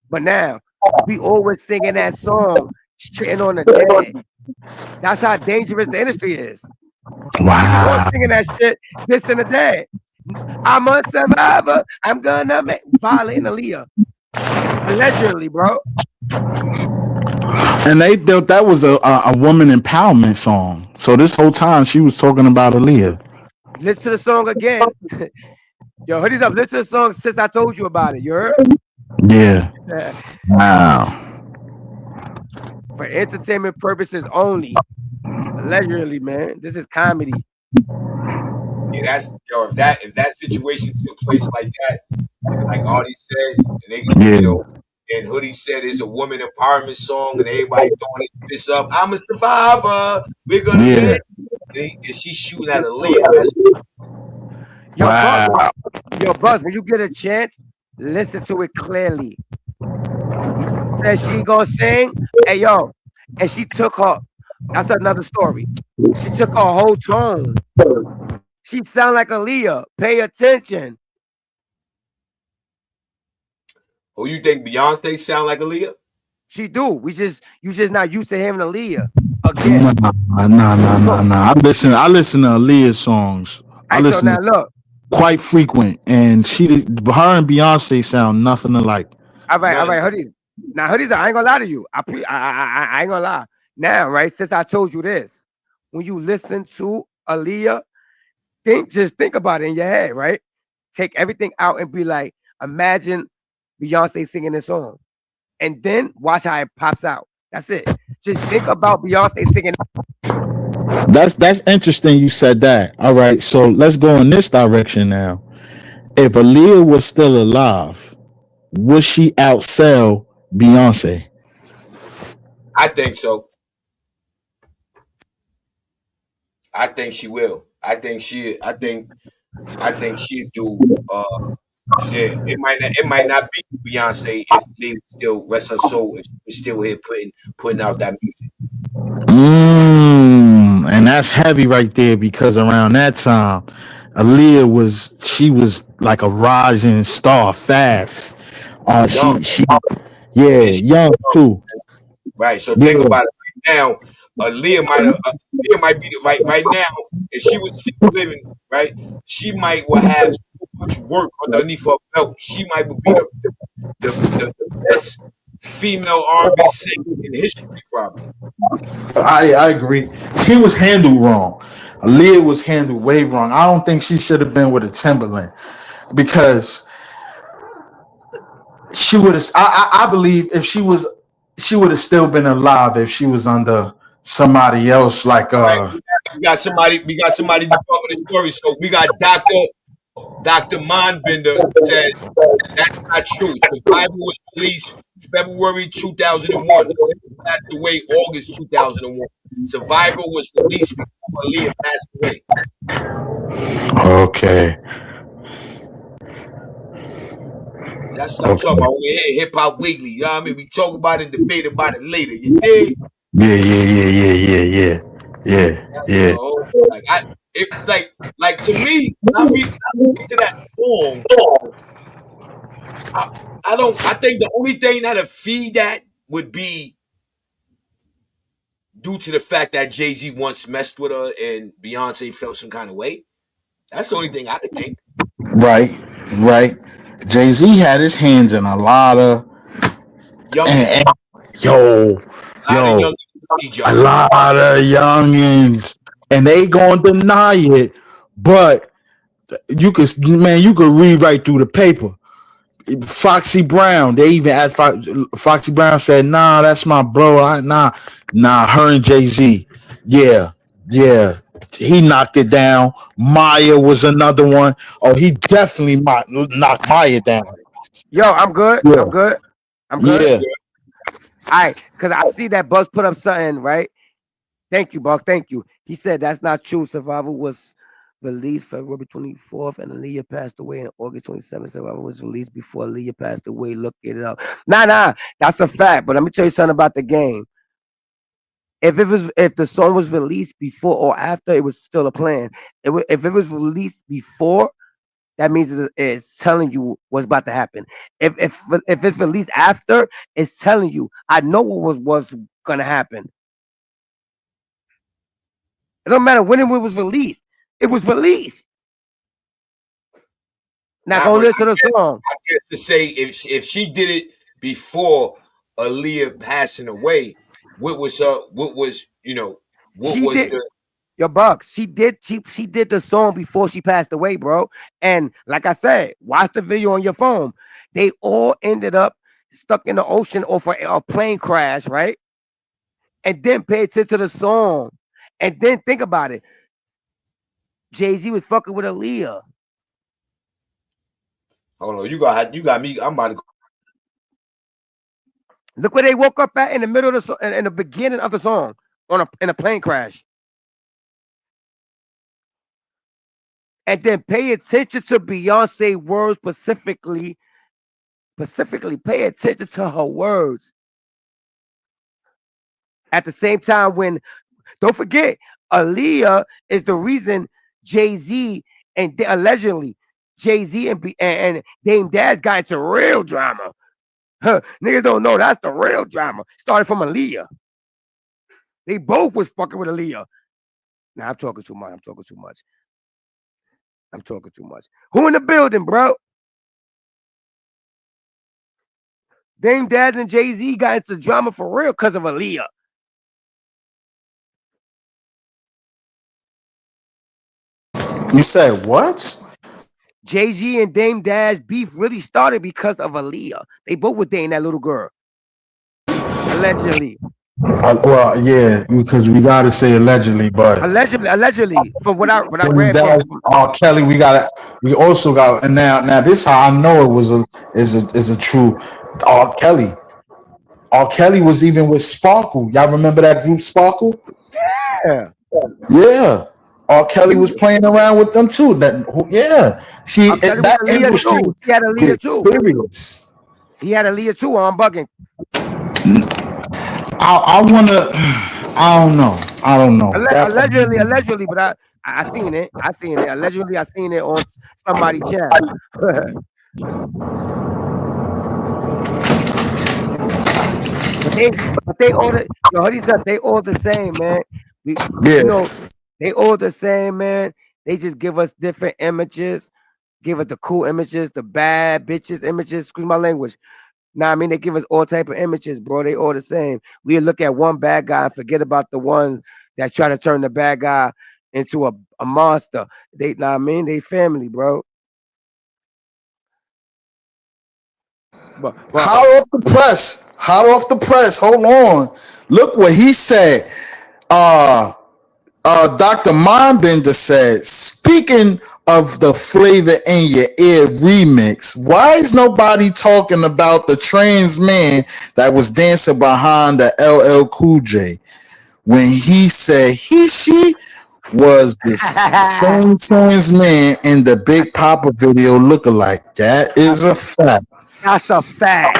But now we always singing that song, shitting on the dead. That's how dangerous the industry is. Wow. Singing that shit, dissing the dead. I'm a survivor. I'm gonna make violating Aaliyah. Allegedly, bro. And they thought that was a woman empowerment song. So this whole time she was talking about Aaliyah. Listen to the song again. Yo, hoodies up. Listen to the song since I told you about it. You heard? Yeah. Wow. For entertainment purposes only. Allegedly, man. This is comedy. Yeah, that's if that situation took place like that, like Artie said, and they and Hoodie said it's a woman empowerment song, and everybody throwing this up. I'm a survivor. We're gonna make it. And she's shooting at Aaliyah. Yo, Buzz, when you get a chance, listen to it clearly. Says she gonna sing, hey yo, and she took her. That's another story. She took her whole tone. She sound like Aaliyah. Pay attention. Oh, you think Beyonce sound like Aaliyah? She do. You just not used to hearing Aaliyah again. Nah. I listen to Aaliyah songs. I listen now look. Quite frequent, and her and Beyonce sound nothing alike. All right, hoodies. Now, hoodies, I ain't gonna lie to you. I ain't gonna lie. Now, right, since I told you this, when you listen to Aaliyah, just think about it in your head, right? Take everything out and be like, imagine Beyonce singing this song, and then watch how it pops out. That's it. Just think about Beyonce singing. That's interesting you said that. All right, so let's go in this direction now. If Aaliyah was still alive, would she outsell Beyonce? I think so. I think she will. I think she'd do yeah, it might not be Beyonce if they still rest her soul if she was still here putting out that music. And that's heavy right there, because around that time, Aaliyah was like a rising star fast. She young too. Right. So think about it right now. Aaliyah might be right now. If she was still living, right, she might have so much work underneath her belt. She might be the best female R&B singer in history, probably. I agree. She was handled wrong. Aaliyah was handled way wrong. I don't think she should have been with a Timberland, because she would have. I believe if she would have still been alive if she was under somebody else like All right, we got somebody. We got somebody to cover the story. So we got Doctor Mondbender says that's not true. Survivor was released February 2001. Passed away August 2001. Survivor was released before Aaliyah passed away. okay. That's what I'm talking about. We're here, Hip Hop Weekly. You know what I mean? We talk about it and debate about it later. You dig? Yeah. Like like to me, I to that song. I, I don't. I think the only thing that'll feed that would be due to the fact that Jay-Z once messed with her and Beyonce felt some kind of way. That's the only thing I could think. Right. Jay-Z had his hands in a lot of Young, and yo, a lot of young a joints. lot of youngins, and they gonna deny it, but you could read right through the paper. Foxy Brown, they even asked Foxy Brown said, "Nah, that's my bro. Nah, her and Jay-Z, yeah, he knocked it down. Maya was another one. Oh, he definitely knocked Maya down. Yo, I'm good. Yeah. I'm good. I'm good. Yeah, All right, because I see that Buzz put up something, right? Thank you, Buck. Thank you. He said that's not true. Survival was released February 24th and Aaliyah passed away on August 27th. Survival was released before Aaliyah passed away. Look it up. Nah, that's a fact. But let me tell you something about the game. If the song was released before or after, it was still a plan. If it was released before, that means it's telling you what's about to happen. If it's released after, it's telling you I know what was gonna happen. It don't matter when it was released. It was released. Now go listen to the song. I guess to say if she did it before Aaliyah passing away, what was She did your Bucks. She did the song before she passed away, bro. And like I said, watch the video on your phone. They all ended up stuck in the ocean or for a plane crash, right? And then pay attention to the song. And then think about it. Jay-Z was fucking with Aaliyah. Hold on, you got me. I'm about to go. Look where they woke up at in the middle of in the beginning of the song in a plane crash. And then pay attention to Beyonce's words specifically. Pay attention to her words. At the same time, don't forget, Aaliyah is the reason Jay-Z and allegedly Jay-Z and Dame Dash got into real drama. Niggas don't know that's the real drama. Started from Aaliyah. They both was fucking with Aaliyah. Now I'm talking too much. Who in the building, bro? Dame Dash and Jay-Z got into drama for real because of Aaliyah. You said what? Jay-Z and Dame Dash beef really started because of Aaliyah. They both were dating that little girl. Allegedly. Well, yeah, because we gotta say allegedly, but allegedly, from what I read from Kelly, we also got, and now this how I know it was is a true R. Kelly. R. Kelly was even with Sparkle. Y'all remember that group Sparkle? Yeah. R. Kelly was playing around with them too. That industry he had Aaliyah too. Serious. He had Aaliyah too. I'm bugging. I don't know. Allegedly, but I seen it. Allegedly, I seen it on somebody's channel. But they all they all the same, man. They all the same, man. They just give us different images, give us the cool images, the bad bitches images. Excuse my language. Nah, I mean they give us all type of images, bro. They all the same. We look at one bad guy and forget about the ones that try to turn the bad guy into a monster. They family, bro. But hot off the press. Hold on. Look what he said. Dr. Mindbender said, speaking of the Flavor in Your Ear remix, why is nobody talking about the trans man that was dancing behind the LL Cool J when he said she was the same trans man in the Big Papa video lookalike? That is a fact. That's a fact.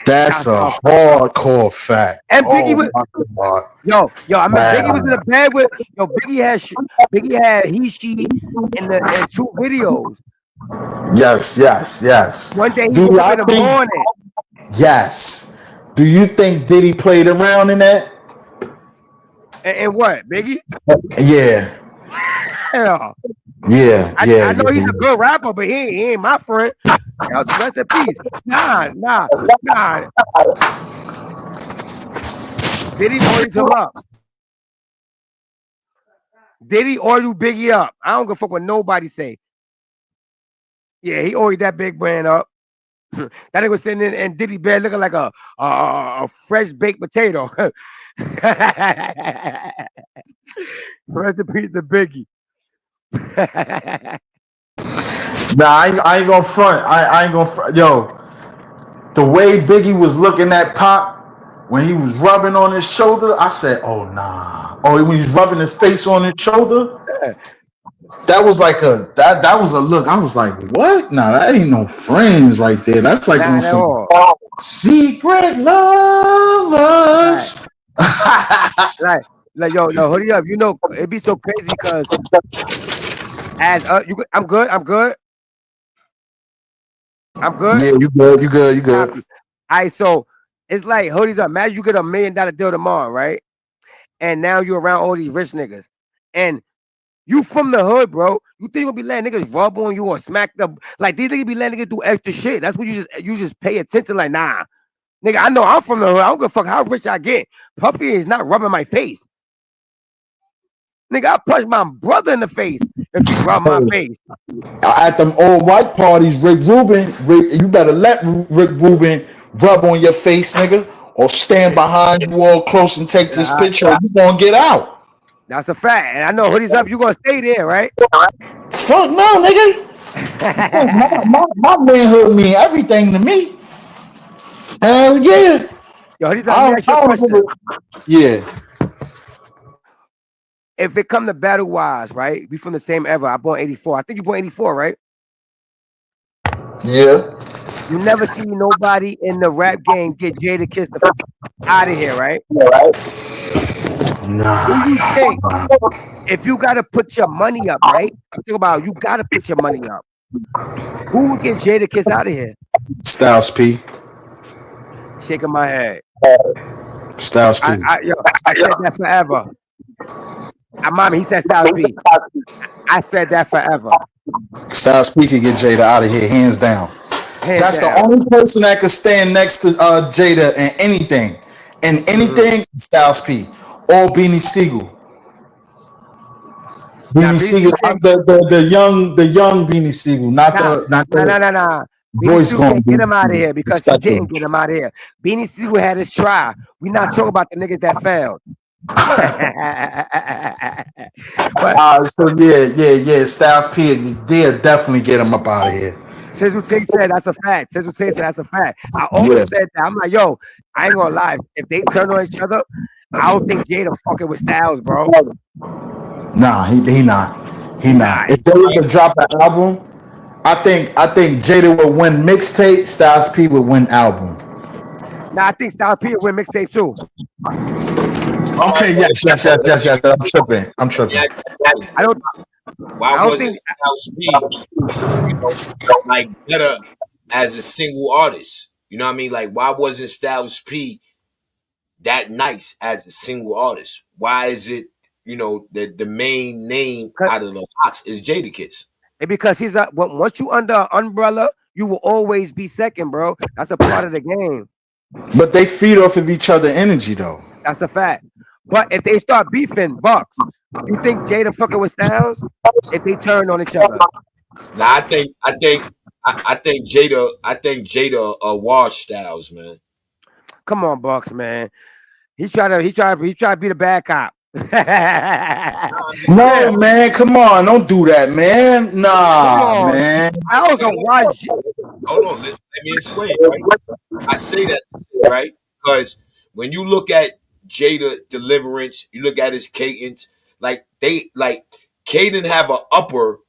That's a hardcore fact. And Biggie was, my God. yo, I mean, Biggie was in the bed with, Biggie had he, she in 2 videos. Yes. One day he Do woke I up in the think- morning. Yes. Do you think Diddy played around in that? And what, Biggie? Yeah. Yeah. I Yeah. know he's a good rapper, but he ain't my friend. Rest in peace. Nah. Diddy oiled him up. Diddy oiled Biggie up. I don't give a fuck what nobody say. Yeah, he oiled that big brand up. That nigga was sitting in and Diddy bed looking like a fresh baked potato. Rest in peace to Biggie. Nah, I ain't gonna front. I ain't gonna front. Yo, the way Biggie was looking at Pop when he was rubbing on his shoulder, I said, oh nah. Oh, when he was rubbing his face on his shoulder, that was like that was a look. I was like, what? Nah, that ain't no friends right there. That's like on some secret lovers. Right. Like yo, hurry up. You know, it'd be so crazy because as I'm good. Yeah, you good. All right, so it's like hoodies up. Imagine you get $1 million deal tomorrow, right? And now you're around all these rich niggas, and you from the hood, bro. You think you're gonna be letting niggas rub on you or smack them? Like these niggas be letting niggas do extra shit. That's what you just pay attention. Like, nah, nigga, I know I'm from the hood. I don't give a fuck how rich I get. Puffy is not rubbing my face. Nigga, I punch my brother in the face if he rub my face. At them old white parties, Rick Rubin, you better let Rick Rubin rub on your face, nigga, or stand behind you all close and take this picture, or you gonna get out. That's a fact. And I know hoodies up, you gonna stay there, right? Fuck no, nigga. my manhood mean everything to me. Hell yeah. Yo, hoodies up, let me ask you a question. Yeah. If it come to battle wise, right? We from the same era. I born 84. I think you born 84, right? Yeah. You never see nobody in the rap game get Jadakiss the fuck out of here, right? Nah. Who you think? If you gotta put your money up, right? I'm talking about you gotta put your money up. Who would get Jadakiss out of here? Styles P. Shaking my head. Styles P. I said that forever. Mommy, he said Styles P. I said that forever. Styles P can get Jada out of here, hands down. That's the only person that could stand next to Jada in anything. In anything, Styles P. Or Beanie Siegel. Beanie Siegel, the young Beanie Siegel, not the Beanie Siegel can't get him out of here because he didn't get him out of here. Beanie Siegel had his try. We not talking about the niggas that failed. So yeah. Styles P, they'll definitely get him up out of here. Tizzle Tay said that's a fact. I always said that. I'm like, yo, I ain't gonna lie. If they turn on each other, I don't think Jada fucking with Styles, bro. Nah, he not. If they were to drop an album, I think Jada would win mixtape. Styles P would win album. Nah, I think Styles P would win mixtape too. Okay, yes. I'm tripping. I don't. Why wasn't Styles P, like better as a single artist? You know what I mean? Like, why wasn't Styles P that nice as a single artist? Why is it, the main name out of the box is Jadakiss? Because he's once you under an umbrella, you will always be second, bro. That's a part of the game. But they feed off of each other energy, though. That's a fact. But if they start beefing, Bucks, you think Jada fucking with Styles? If they turn on each other? Nah, I think Jada wash Styles, man. Come on, Bucks, man. He tried to be the bad cop. No, man, come on, don't do that, man. Come Nah, on. man. I also watch. Hold on, let me explain, right? I say that, right? Because when you look at Jada Deliverance, you look at his cadence, like Caden have an upper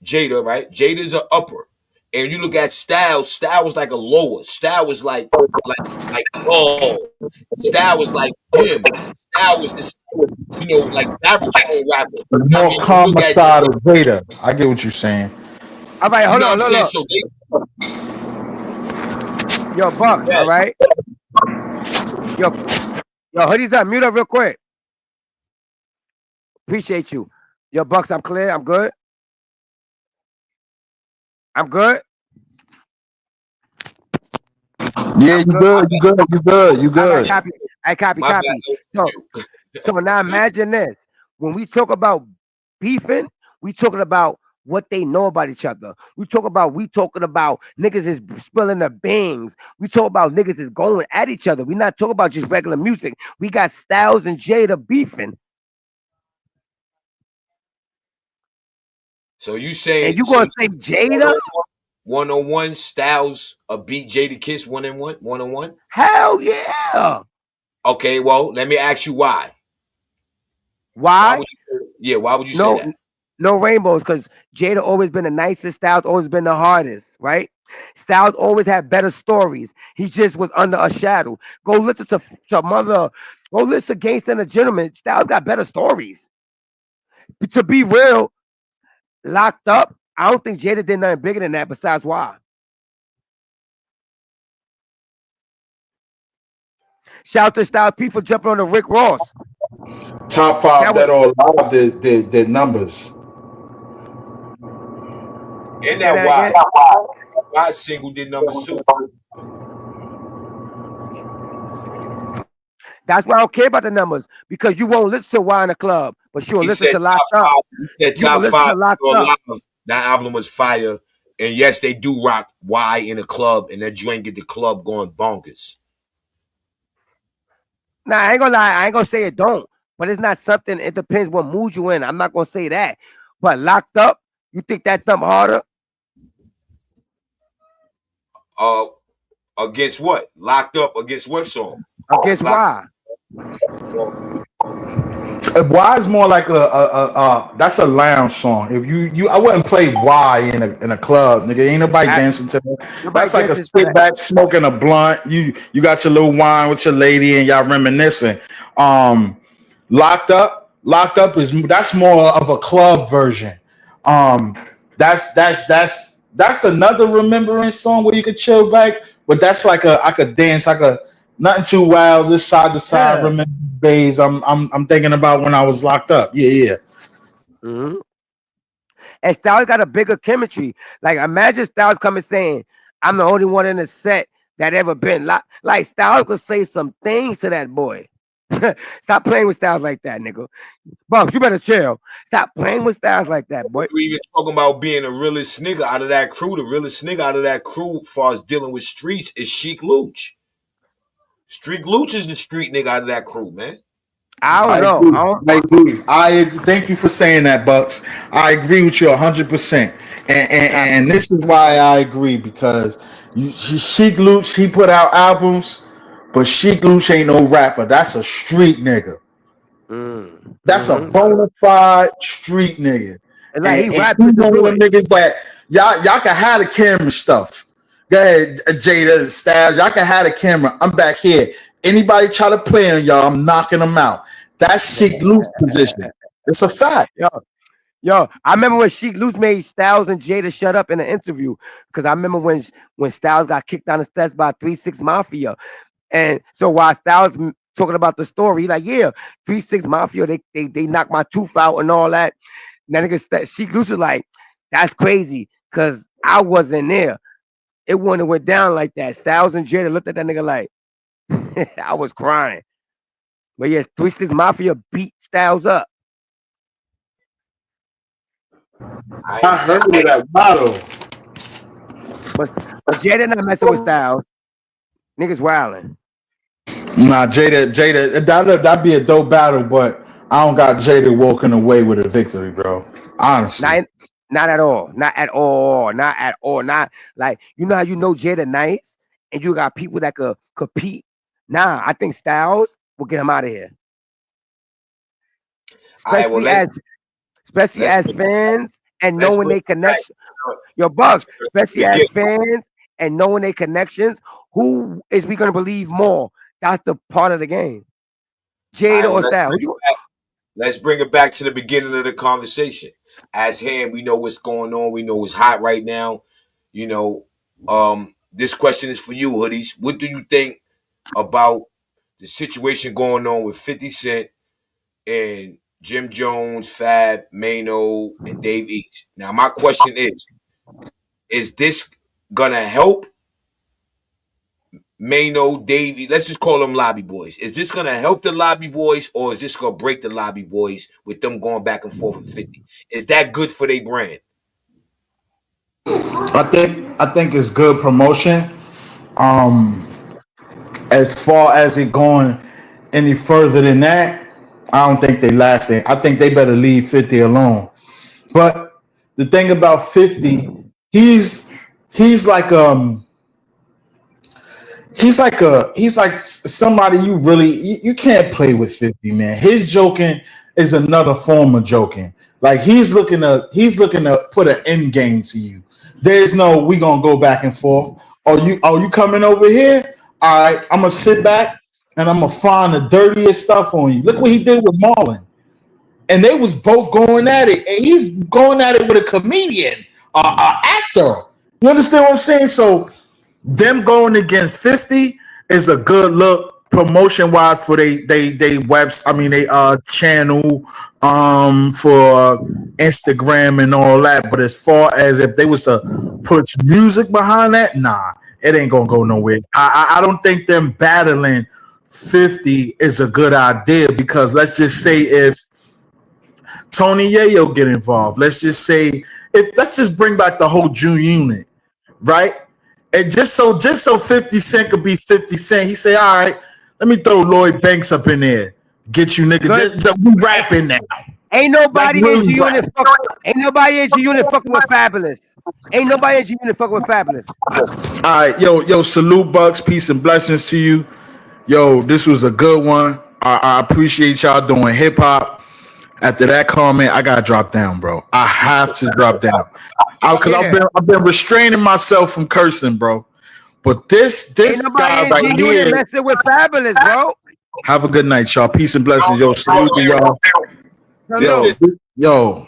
Jada, right? Jada's an upper. And you look at Styles was like a lower. Style was like oh. Style was like dim. Style was this, like baritone rapper. The I more mean, when you look calmer at side of Vader. I get what you're saying. All right, you hold know what on, I'm look, saying? look. So they Yo, Bucks, yeah, all right? Yo, hoodies up, mute up real quick. Appreciate you. Yo, Bucks, I'm clear. I'm good. I'm good. Yeah, I'm you good. good, you good, you good, you All right, good. copy. I copy, my bad. copy. So now imagine this. When we talk about beefing, we talking about what they know about each other. We talking about niggas is spilling their bangs. We talk about niggas is going at each other. We not talking about just regular music. We got Styles and Jada beefing. So you And saying you gonna say Jada? 101 Styles beat Jada Kiss 1-on-1? Hell yeah. Okay, well, let me ask you why. Why? Why would you say No, that? no rainbows, because Jada always been the nicest. Styles always been the hardest, right? Styles always had better stories. He just was under a shadow. Go listen to Mother. Go listen to Gangsta and the Gentleman. Styles got better stories. To be real, Locked Up, I don't think Jada did nothing bigger than that besides why. Shout out to Styles P for jumping on the Rick Ross. Top That five was that all live the numbers. And say that that again. why single did number 2. That's why I don't care about the numbers, because you won't listen to Why in the Club, but you'll He listen said to top Locked Up. 5. He said You will top listen 5 to Locked Up. live. That album was fire. And yes, they do rock Why in a club, and that joint get the club going bonkers. Nah, I ain't gonna lie. I ain't gonna say it don't, but it's not something. It depends what mood you in. I'm not gonna say that. But Locked Up, you think that thumb harder? Against what? Locked Up against what song? Against why? Why is more like that's a lounge song. If you I wouldn't play Why in a club, nigga. Ain't nobody dancing to that. Nobody That's like a dances to sit that. back smoking a blunt. You got your little wine with your lady and y'all reminiscing. Locked up that's more of a club version. Um, that's another remembrance song where you could chill back, but that's like I could dance, nothing too wild, just side to side. Yeah. Remember days I'm thinking about when I was locked up. Yeah. Mm-hmm. And Styles got a bigger chemistry. Like imagine Styles coming saying, "I'm the only one in the set that ever been locked." Like Styles could say some things to that boy. Stop playing with Styles like that, nigga. Bugs, you better chill. Stop playing with Styles like that, boy. We even talking about being the realest nigga out of that crew. The realest nigga out of that crew, as far as dealing with streets, is Sheek Louch. Sheek Louch is the street nigga out of that crew, man. I don't I know. agree. I agree. I thank you for saying that, Bucks. I agree with you 100%, and this is why I agree, because Sheek Louch, he put out albums, but Sheek Louch ain't no rapper. That's a street nigga. That's a bona fide street nigga. And like he And rap he's just to one of do them it. niggas that y'all can have the camera stuff. Go ahead, Jada Styles. Y'all can have the camera. I'm back here. Anybody try to play on y'all, I'm knocking them out. That's Sheek Louch's position. It's a fact. Yo, I remember when Sheek Louch made Styles and Jada shut up in an interview, because I remember when Styles got kicked down the steps by 3-6 Mafia, and so while Styles talking about the story, he like, yeah, 3-6 Mafia, they knocked my tooth out and all that. That nigga Sheek Louch was like, that's crazy, cause I wasn't there. It wouldn't have went down like that. Styles and Jada looked at that nigga like, I was crying. But yes, 3-6 Mafia beat Styles up. I heard of that motto. But Jada not messing with Styles. Niggas wilding. Nah, Jada, that'd be a dope battle, but I don't got Jada walking away with a victory, bro. Honestly. Not at all. Not at all. Not at all. Not like how Jada nice and you got people that could compete. Nah, I think Styles will get him out of here. Especially as fans and knowing they connection. Your Bugs, especially as fans and knowing their connections, who is we gonna believe more? That's the part of the game. Jada or Styles. Let's bring it back to the beginning of the conversation. As him, we know what's going on. We know what's hot right now. This question is for you, Hoodies. What do you think about the situation going on with 50 Cent and Jim Jones, Fab, Mano, and Dave East? Now, my question is this going to help Mano, Davey, let's just call them Lobby Boys. Is this going to help the Lobby Boys or is this going to break the Lobby Boys with them going back and forth with 50? Is that good for their brand? I think it's good promotion. As far as it going any further than that, I don't think they lasting. I think they better leave 50 alone. But the thing about 50, he's like somebody you can't play with 50, man. His joking is another form of joking. Like he's looking to put an end game to you. There's no we gonna go back and forth. Are you coming over here? All right, I'm gonna sit back and I'm gonna find the dirtiest stuff on you. Look what he did with Marlon. And they was both going at it, and he's going at it with a comedian, actor. You understand what I'm saying? So them going against 50 is a good look promotion wise for they webs. I mean they channel for Instagram and all that. But as far as if they was to put music behind that, nah, it ain't gonna go nowhere. I don't think them battling 50 is a good idea because let's just say if Tony Yayo get involved, let's just bring back the whole Jew unit, right? And just so 50 Cent could be 50 Cent, he say, all right, let me throw Lloyd Banks up in there. Get you niggas just rapping now. Ain't nobody in G Unit fucking with Fabulous. Ain't nobody in G Unit fucking with Fabulous. All right, yo, salute Bucks, peace and blessings to you. Yo, this was a good one. I appreciate y'all doing hip hop. After that comment, I gotta drop down, bro. I have to drop down. Because I've been restraining myself from cursing, bro. But this guy right here messing with Fabulous, bro. Have a good night, y'all. Peace and blessings. Yo, salute to y'all. Yo. Am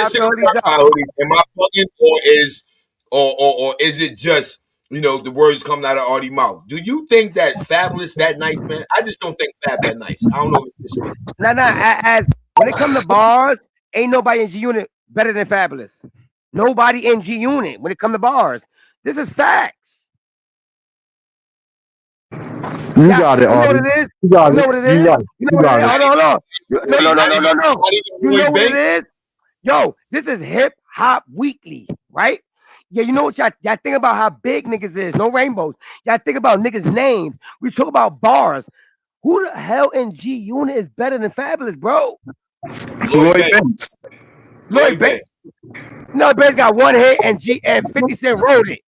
I bugging or is it just the words coming out of Artie's mouth? Do you think that Fabulous that nice, man? I just don't think Fab that nice. I don't know if it's this. As when it comes to bars, ain't nobody in G Unit better than Fabulous. Nobody in G Unit when it comes to bars. This is facts. You got it, Artie. You got it. Hold on. No. You know what it is? Yo, this is Hip Hop Weekly, right? Yeah, you know what y'all think about how big niggas is. No rainbows. Y'all think about niggas' names. We talk about bars. Who the hell in G Unit is better than Fabulous, bro? Lloyd Banks. Lloyd Banks. No, Banks got one hit and 50 Cent wrote it.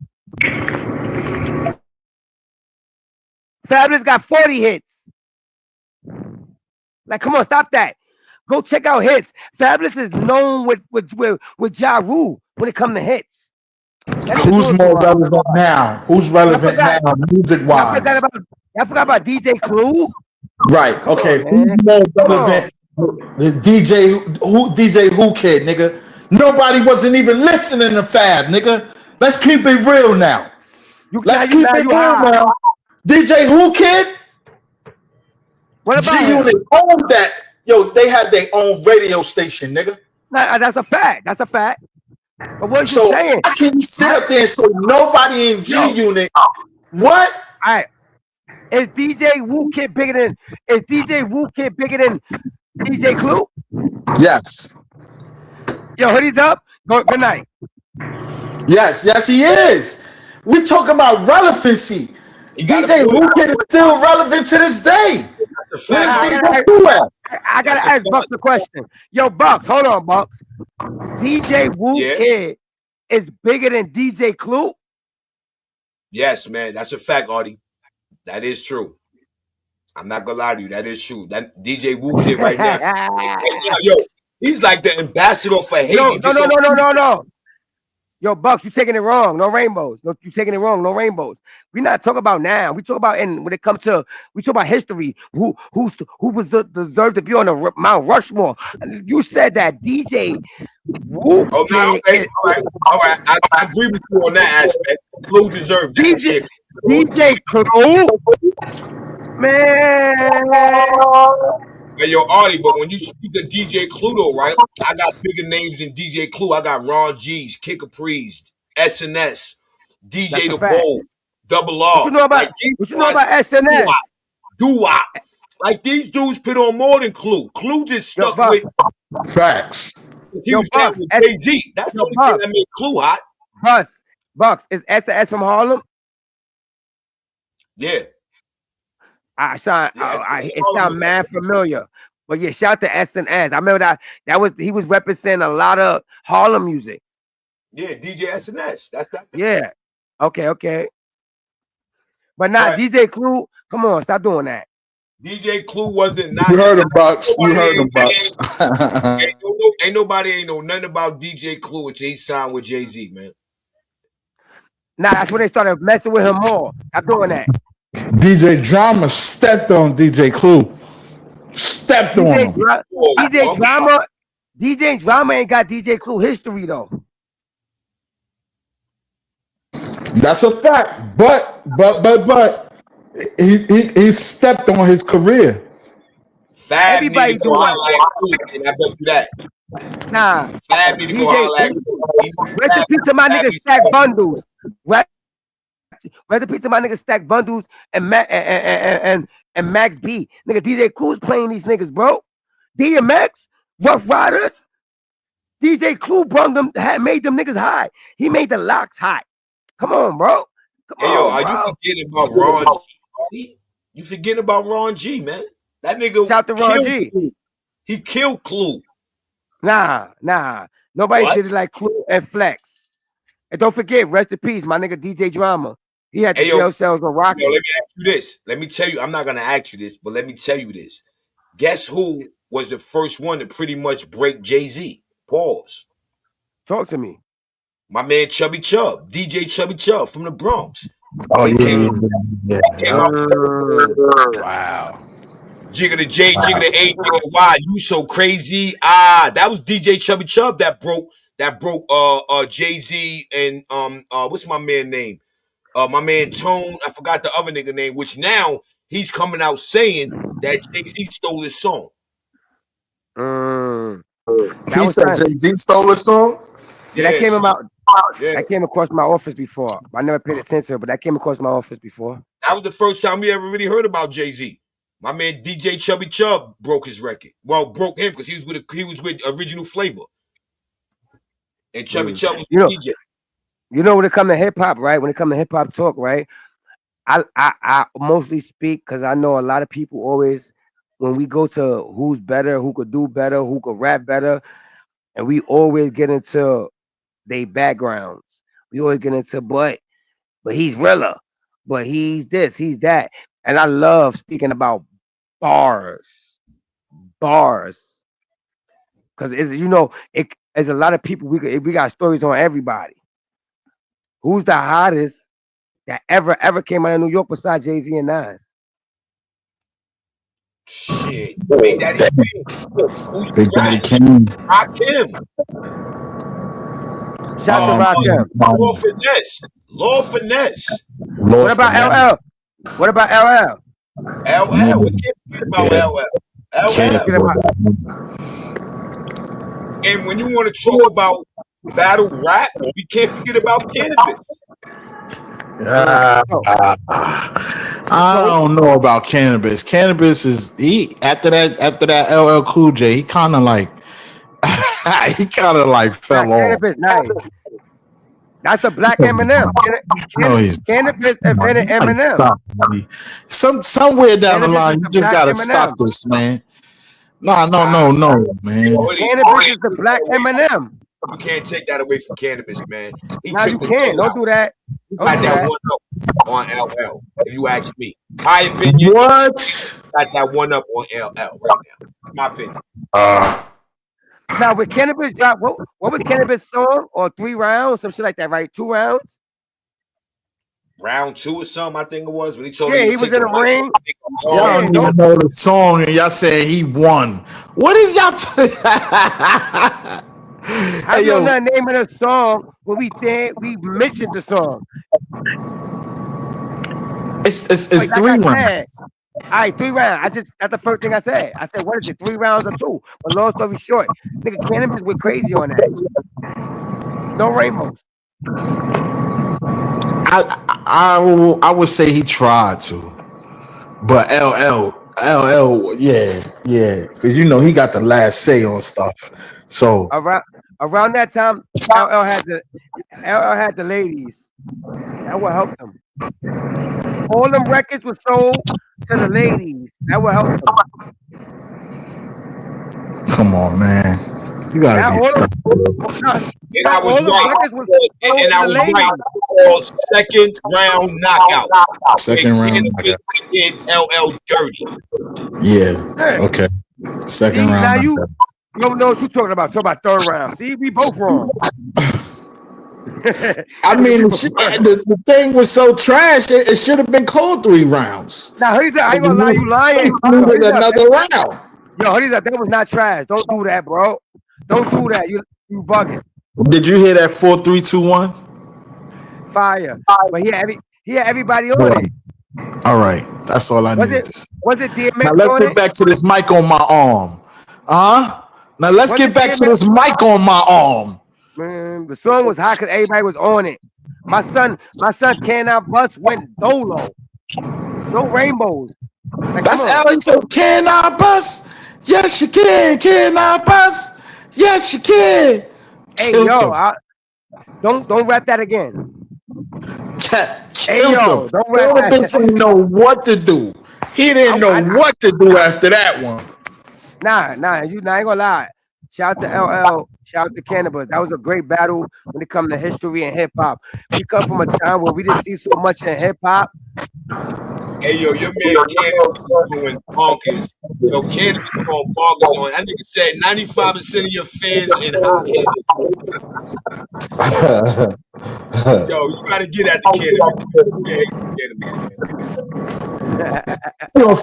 Fabulous got 40 hits. Like, come on, stop that. Go check out hits. Fabulous is known with Ja Rule when it comes to hits. Who's more relevant now? Who's relevant now, music-wise? I forgot about DJ Clue. Right. Okay. Who's more relevant? The DJ Who Kid, nigga. Nobody wasn't even listening to Fab, nigga. Let's keep it real now. Let's keep it real now. DJ Who Kid? What about G-Unit owned that? Yo, they had their own radio station, nigga. Nah, that's a fact. But what you saying? I can't sit up there and say nobody in G-Unit. What? All right. Is DJ Woo Kid bigger than DJ Clue? Yes. Yo, hoodies up. Good night. Yes, he is. We talking about relevancy. DJ Woo Kid is still relevant to this day. That's a fact. I gotta That's a ask Bucks fact. the question. Yo, Bucks, hold on, Bucks. DJ Wu Yeah. Kid is bigger than DJ Clue. Yes, man. That's a fact, Artie. That is true. I'm not gonna lie to you. That is true. That DJ Wu Kid right now, yo, he's like the ambassador for Haiti. No. Yo, Bucks, you taking it wrong. No rainbows. No, you taking it wrong. No rainbows. We not talking about now. We talk about when it comes to we talk about history. Who was deserved to be on the Mount Rushmore? You said that DJ Wu Oh, no, Kid. okay, all right. I agree with you on that aspect. Clue deserved that. DJ Clue, man. Hey, yo, Artie, but when you speak of DJ Clue, though, right? I got bigger names than DJ Clue. I got Ron G's, Kid Caprice, SNS, DJ That's a The fact. Bold, Double What R. you know about? What you know about SNS? Doo-wop. Like these dudes put on more than Clue. Clue just Yo, stuck Bucks. with. Facts. He Yo, was down Bucks, with Jay-Z. That's the yo, only thing Bucks. that made Clue hot. Bucks, is SNS from Harlem? Yeah. It Harlem. sound mad familiar. But yeah, shout out to SNS. I remember he was representing a lot of Harlem music. Yeah, DJ SNS. That's that. Yeah. Okay. But not DJ Clue. Come on, stop doing that. DJ Clue wasn't not. You heard him, Bucks. You heard him, Bucks. Ain't nobody know nothing about DJ Clue until he signed with Jay-Z, man. Nah, that's when they started messing with him more. Stop doing that. DJ Drama stepped on DJ Clue. Stepped on him. DJ Drama ain't got DJ Clue history though. That's a fact. But he stepped on his career. Fab Everybody need to go holla at Clue, and I bet you that. Nah. Fab need to go holla at Clue. Rest in peace to my nigga Stack Bundles. Rest in peace to my nigga Stack Bundles and Max B. Nigga DJ Clue's playing these niggas, bro. DMX, Rough Riders. DJ Clue made them niggas high. He made the locks hot. Come on, bro. Are you forgetting about Ron G? You forgetting about Ron G, man? That nigga. Shout to Ron G. He killed Clue. Nah. Nobody did it like Clue and Flex. And don't forget, rest in peace, my nigga DJ Drama. He had the jail cells on Rocket. Let me ask you this. Let me tell you. I'm not gonna ask you this, but let me tell you this. Guess who was the first one to pretty much break Jay-Z? Pause. Talk to me. My man Chubby Chub, DJ Chubby Chub from the Bronx. Oh, yeah. Wow. Jigga the J, Jigga the A, Jigga the Y, you so crazy. That was DJ Chubby Chub that broke Jay-Z and what's my man name? My man Tone, I forgot the other nigga name, which now he's coming out saying that Jay-Z stole his song. He said Jay-Z stole his song? Yeah, that came across my office before. I never paid attention, but that came across my office before. That was the first time we ever really heard about Jay-Z. My man DJ Chubby Chub broke his record. Well, broke him because he was with Original Flavor. And Chubby Chub was the DJ. You know, when it comes to hip hop, right? When it comes to hip hop talk, right? I mostly speak because I know a lot of people always, when we go to who's better, who could do better, who could rap better, and we always get into their backgrounds. We always get into, but he's realer, but he's this, he's that. And I love speaking about bars. Because it's a lot of people, we got stories on everybody. Who's the hottest that ever came out of New York besides Jay-Z and Nas? Shit. Big Daddy King. Rakim. Shout out to Rakim. Lord Finesse. What about LL? What about LL? LL. We can't forget about LL. And when you want to talk about battle rap, we can't forget about Cannabis. I don't know about Cannabis. Cannabis is after that LL Cool J, he kind of like fell off. Cannabis, nice. That's a black Eminem. Cannabis invented Eminem. Somewhere down the line, you just gotta stop this, man. Nah, no, man. Cannabis is the black Eminem. You can't take that away from Cannabis, man. He Now you took the can't. dough Don't out. do that. He Don't got do that that. one up on LL. If you ask me, my opinion, What? got that one up on LL right now. My opinion. Now with Cannabis drop, what was Cannabis song or 3 rounds, some shit like that, right? 2 rounds. Round 2 or something, I think it was when he told Yeah, her he to was take in the the mic. ring. Y'all Yeah, don't don't. even know the song, and y'all said he won. What is y'all? How Hey, you yo, not naming a song when we mentioned the song? it's Like 3 I rounds. said. All right, 3 rounds. That's the first thing I said. I said, what is it, 3 rounds or 2? But long story short, nigga, Cannabis went crazy on that. No rainbows. I would say he tried to, but LL, yeah, because you know he got the last say on stuff. So Around that time, LL had the ladies. That would help them. All them records were sold to the ladies. That would help them. come on, man, you gotta Now be. all them, And I was all them right. records were sold And to I the was ladies. right. Called second round knockout. Second round. Cannabis did LL dirty. Yeah. Yeah. Okay. Second See, now round. you don't know what you're talking about. Talk about 3rd round. See, we both wrong. I mean, the thing was so trash. It should have been called 3 rounds. Now, Hoodie's up. I ain't gonna lie, you lying. Yo, Needed Hoodie's up. another round. Yo, Hoodie's up. That was not trash. Don't do that, bro. Don't do that. You bugging. Did you hear that 4, 3, 2, 1? Fire. But he had everybody on it. All right, that's all I needed to say. Was it Now DMX let's on get it? back to this mic on my arm. Now let's Was get it back to DMX? this mic on my arm. Man, the song was hot because everybody was on it. My son Cannot Bust went dolo. No rainbows. Like, That's come on. Alex. So can I bust? Yes, you can. Can I bust? Yes, you can. Hey, Killed yo, them. don't rap that again. Hey, Killed yo, them. don't rap Cannabis that. didn't know what to do. He didn't know what to do after that one. Nah, I ain't gonna lie. Shout out to LL, shout out to Cannabis. That was a great battle when it comes to history and hip hop. We come from a time where we didn't see so much in hip hop. Hey, yo, your man Cannabis is going bonkers. Yo, Cannabis is going bonkers on. That nigga said 95% of your fans in hot-headed. Yo, you gotta get at the Cannabis. Yeah, Cannabis, man. You know,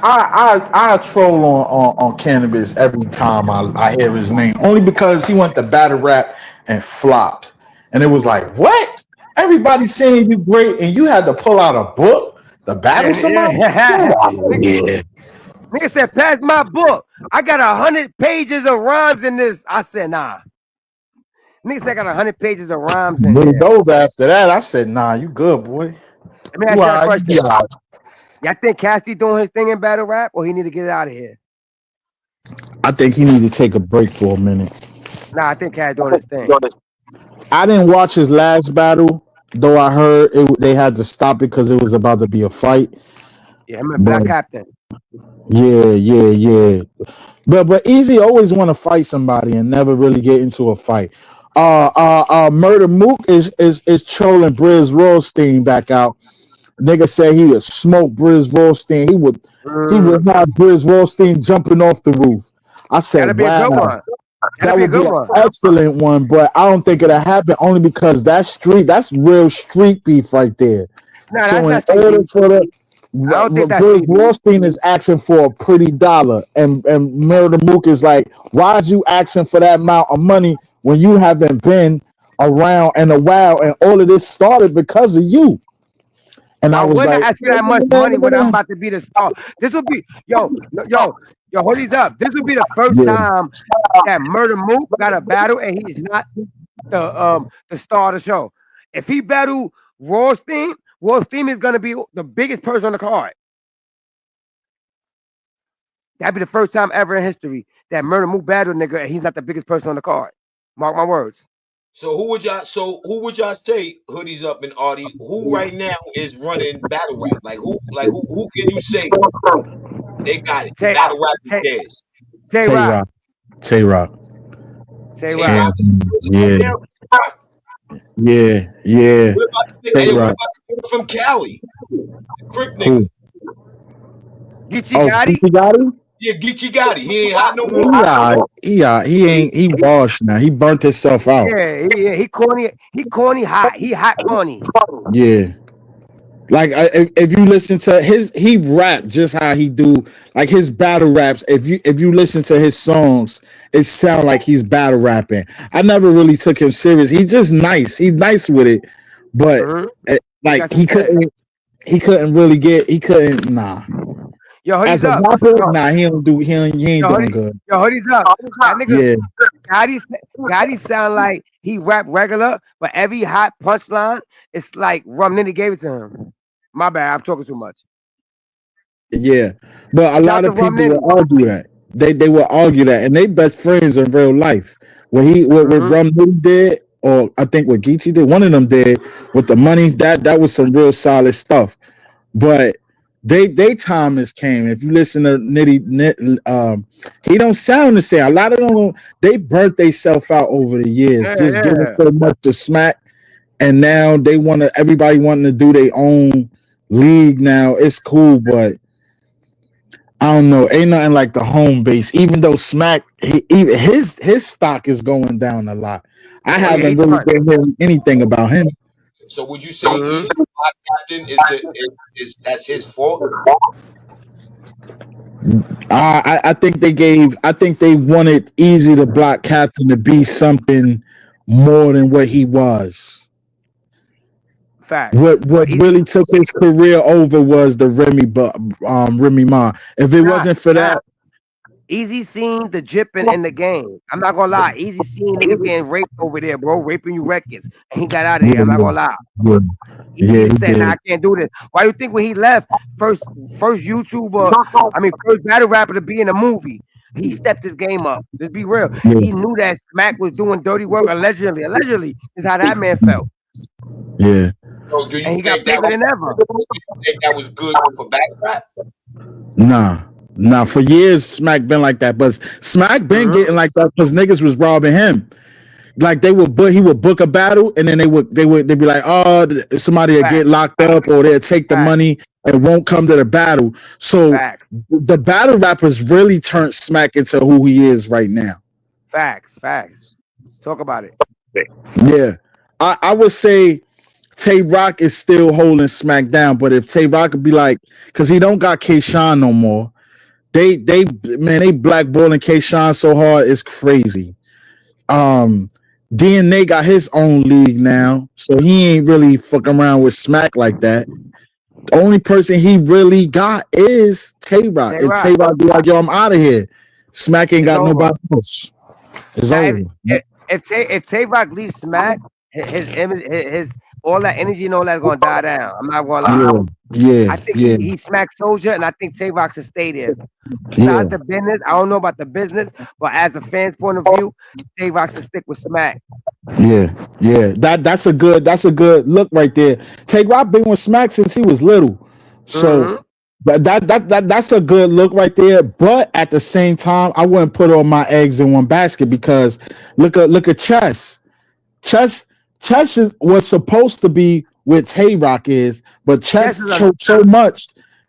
I troll on Cannabis every time I hear his name, only because he went to battle rap and flopped, and it was like, what? Everybody's saying you great, and you had to pull out a book to battle somebody. Yeah. Nigga said, pass my book. I got 100 pages of rhymes in this. I said, nah. Nigga said I got 100 pages of rhymes in here. Moved over after that. I said, nah, you good, boy. Let me ask you a question. Y'all think Cassidy doing his thing in battle rap, or he need to get out of here? I think he need to take a break for a minute. Nah, I think Cassidy doing his thing. I didn't watch his last battle, though I heard they had to stop it because it was about to be a fight. Yeah, him and Black Captain. Yeah. But Easy always want to fight somebody and never really get into a fight. Murder Mook is trolling Briz Rothstein back out. Nigga said he would smoke Briz Rothstein. He would have Briz Rothstein jumping off the roof. I said, That'd be a good one. That would be an excellent one, but I don't think it'll happen only because that's real street beef right there. Nah, so that's in order for the I don't think that's Bruce Rothstein is asking for a pretty dollar, and Murder Mook is like, why is you asking for that amount of money when you haven't been around in a while, and all of this started because of you? And I was like, ask you that much money when I'm about to be the star. This will be yo, Hoodie's up. This will be the first time that Murder Mook got a battle and he's not the star of the show. If he battle Rothstein is gonna be the biggest person on the card. That'd be the first time ever in history that Murder Mook battle nigga and he's not the biggest person on the card. Mark my words. So who would y'all say, Hoodies Up and Artie, who right now is running battle rap? Like who can you say They got it. Tay Battle rap is Tay theirs. Tay Rock. Tay Rock. Tay Tay Rock. Rock is Yeah, yeah, yeah. What about the Tay what Rock. about the nigga from Cali? The Crip Who? nigga. Geechee Oh, Gotti. Geechee Gotti? Yeah, Geechee Gotti. He ain't hot no He more. alright. He washed now. He burnt himself out. Yeah, he corny. He corny hot. He hot corny. Yeah. Like if you listen to he rap just how he do like his battle raps. If you listen to his songs, it sound like he's battle rapping. I never really took him serious. He's just nice. He's nice with it, but like got some sense. he couldn't really get he couldn't nah. Yo, As hoodies a up. rapper, Yo, nah, he ain't yo, doing good. Yo, hoodies up. That nigga Yeah, Gotti sound like he rap regular, but every hot punchline, it's like Rum Nitty gave it to him. My bad, I'm talking too much. yeah. But a lot Shout of to Rum people Nitty. will argue that. They will argue that, and they best friends in real life. What Rum Nitty did, or I think what Geechee did, one of them did with the money. That was some real solid stuff. But they time has came. If you listen to he don't sound the same. A lot of them they burnt themselves out over the years, just giving so much to Smack, and now they everybody wanting to do their own league now. It's cool, but I don't know. Ain't nothing like the home base. Even though Smack, even his stock is going down a lot. I haven't really been hearing anything about him. So would you say Easy Block Captain is that's his fault? I think they wanted Easy the Block Captain to be something more than what he was. Fact. What really took his career over was the Remy Ma. If it wasn't for that, Easy seen the jipping in the game. I'm not gonna lie. Easy seen niggas getting raped over there, bro, raping you records, and he got out of there. I'm not gonna lie. He said, "Nah, I can't do this." Why you think when he left, first YouTuber, first battle rapper to be in a movie, he stepped his game up. Let's be real. He knew that Smack was doing dirty work allegedly. Allegedly is how that man felt. Yeah. So do you And he got think that bigger than ever. do you think that was good for back rap? Nah. For years, Smack been like that, but Smack been getting like that because niggas was robbing him. Like he would book a battle, and then they'd be like, oh, somebody will get locked up, or they'll take the money and won't come to the battle. So the battle rappers really turned Smack into who he is right now. Facts. Talk about it. Yeah, I would say Tay Rock is still holding Smack down, but if Tay Rock could be like, because he don't got K-Shine no more, they blackballing K-Shine so hard, it's crazy. DNA got his own league now, so he ain't really fucking around with Smack like that. The only person he really got is Tay Rock. If Tay Rock be like, yo, I'm out of here, Smack ain't got nobody else. It's over. If Tay Rock leaves Smack, his image, his all that energy and all that's gonna die down. I'm not gonna lie. Yeah. I think he smacked Soldier, and I think Tay Rock should stay there. Besides the business, I don't know about the business, but as a fan's point of view, Tay Rock should stick with Smack. Yeah. That's a good look right there. Tay Rock been with Smack since he was little, so that's a good look right there. But at the same time, I wouldn't put all my eggs in one basket because look at Chess. Chess was supposed to be what Tay Rock is, but Chess choked so much.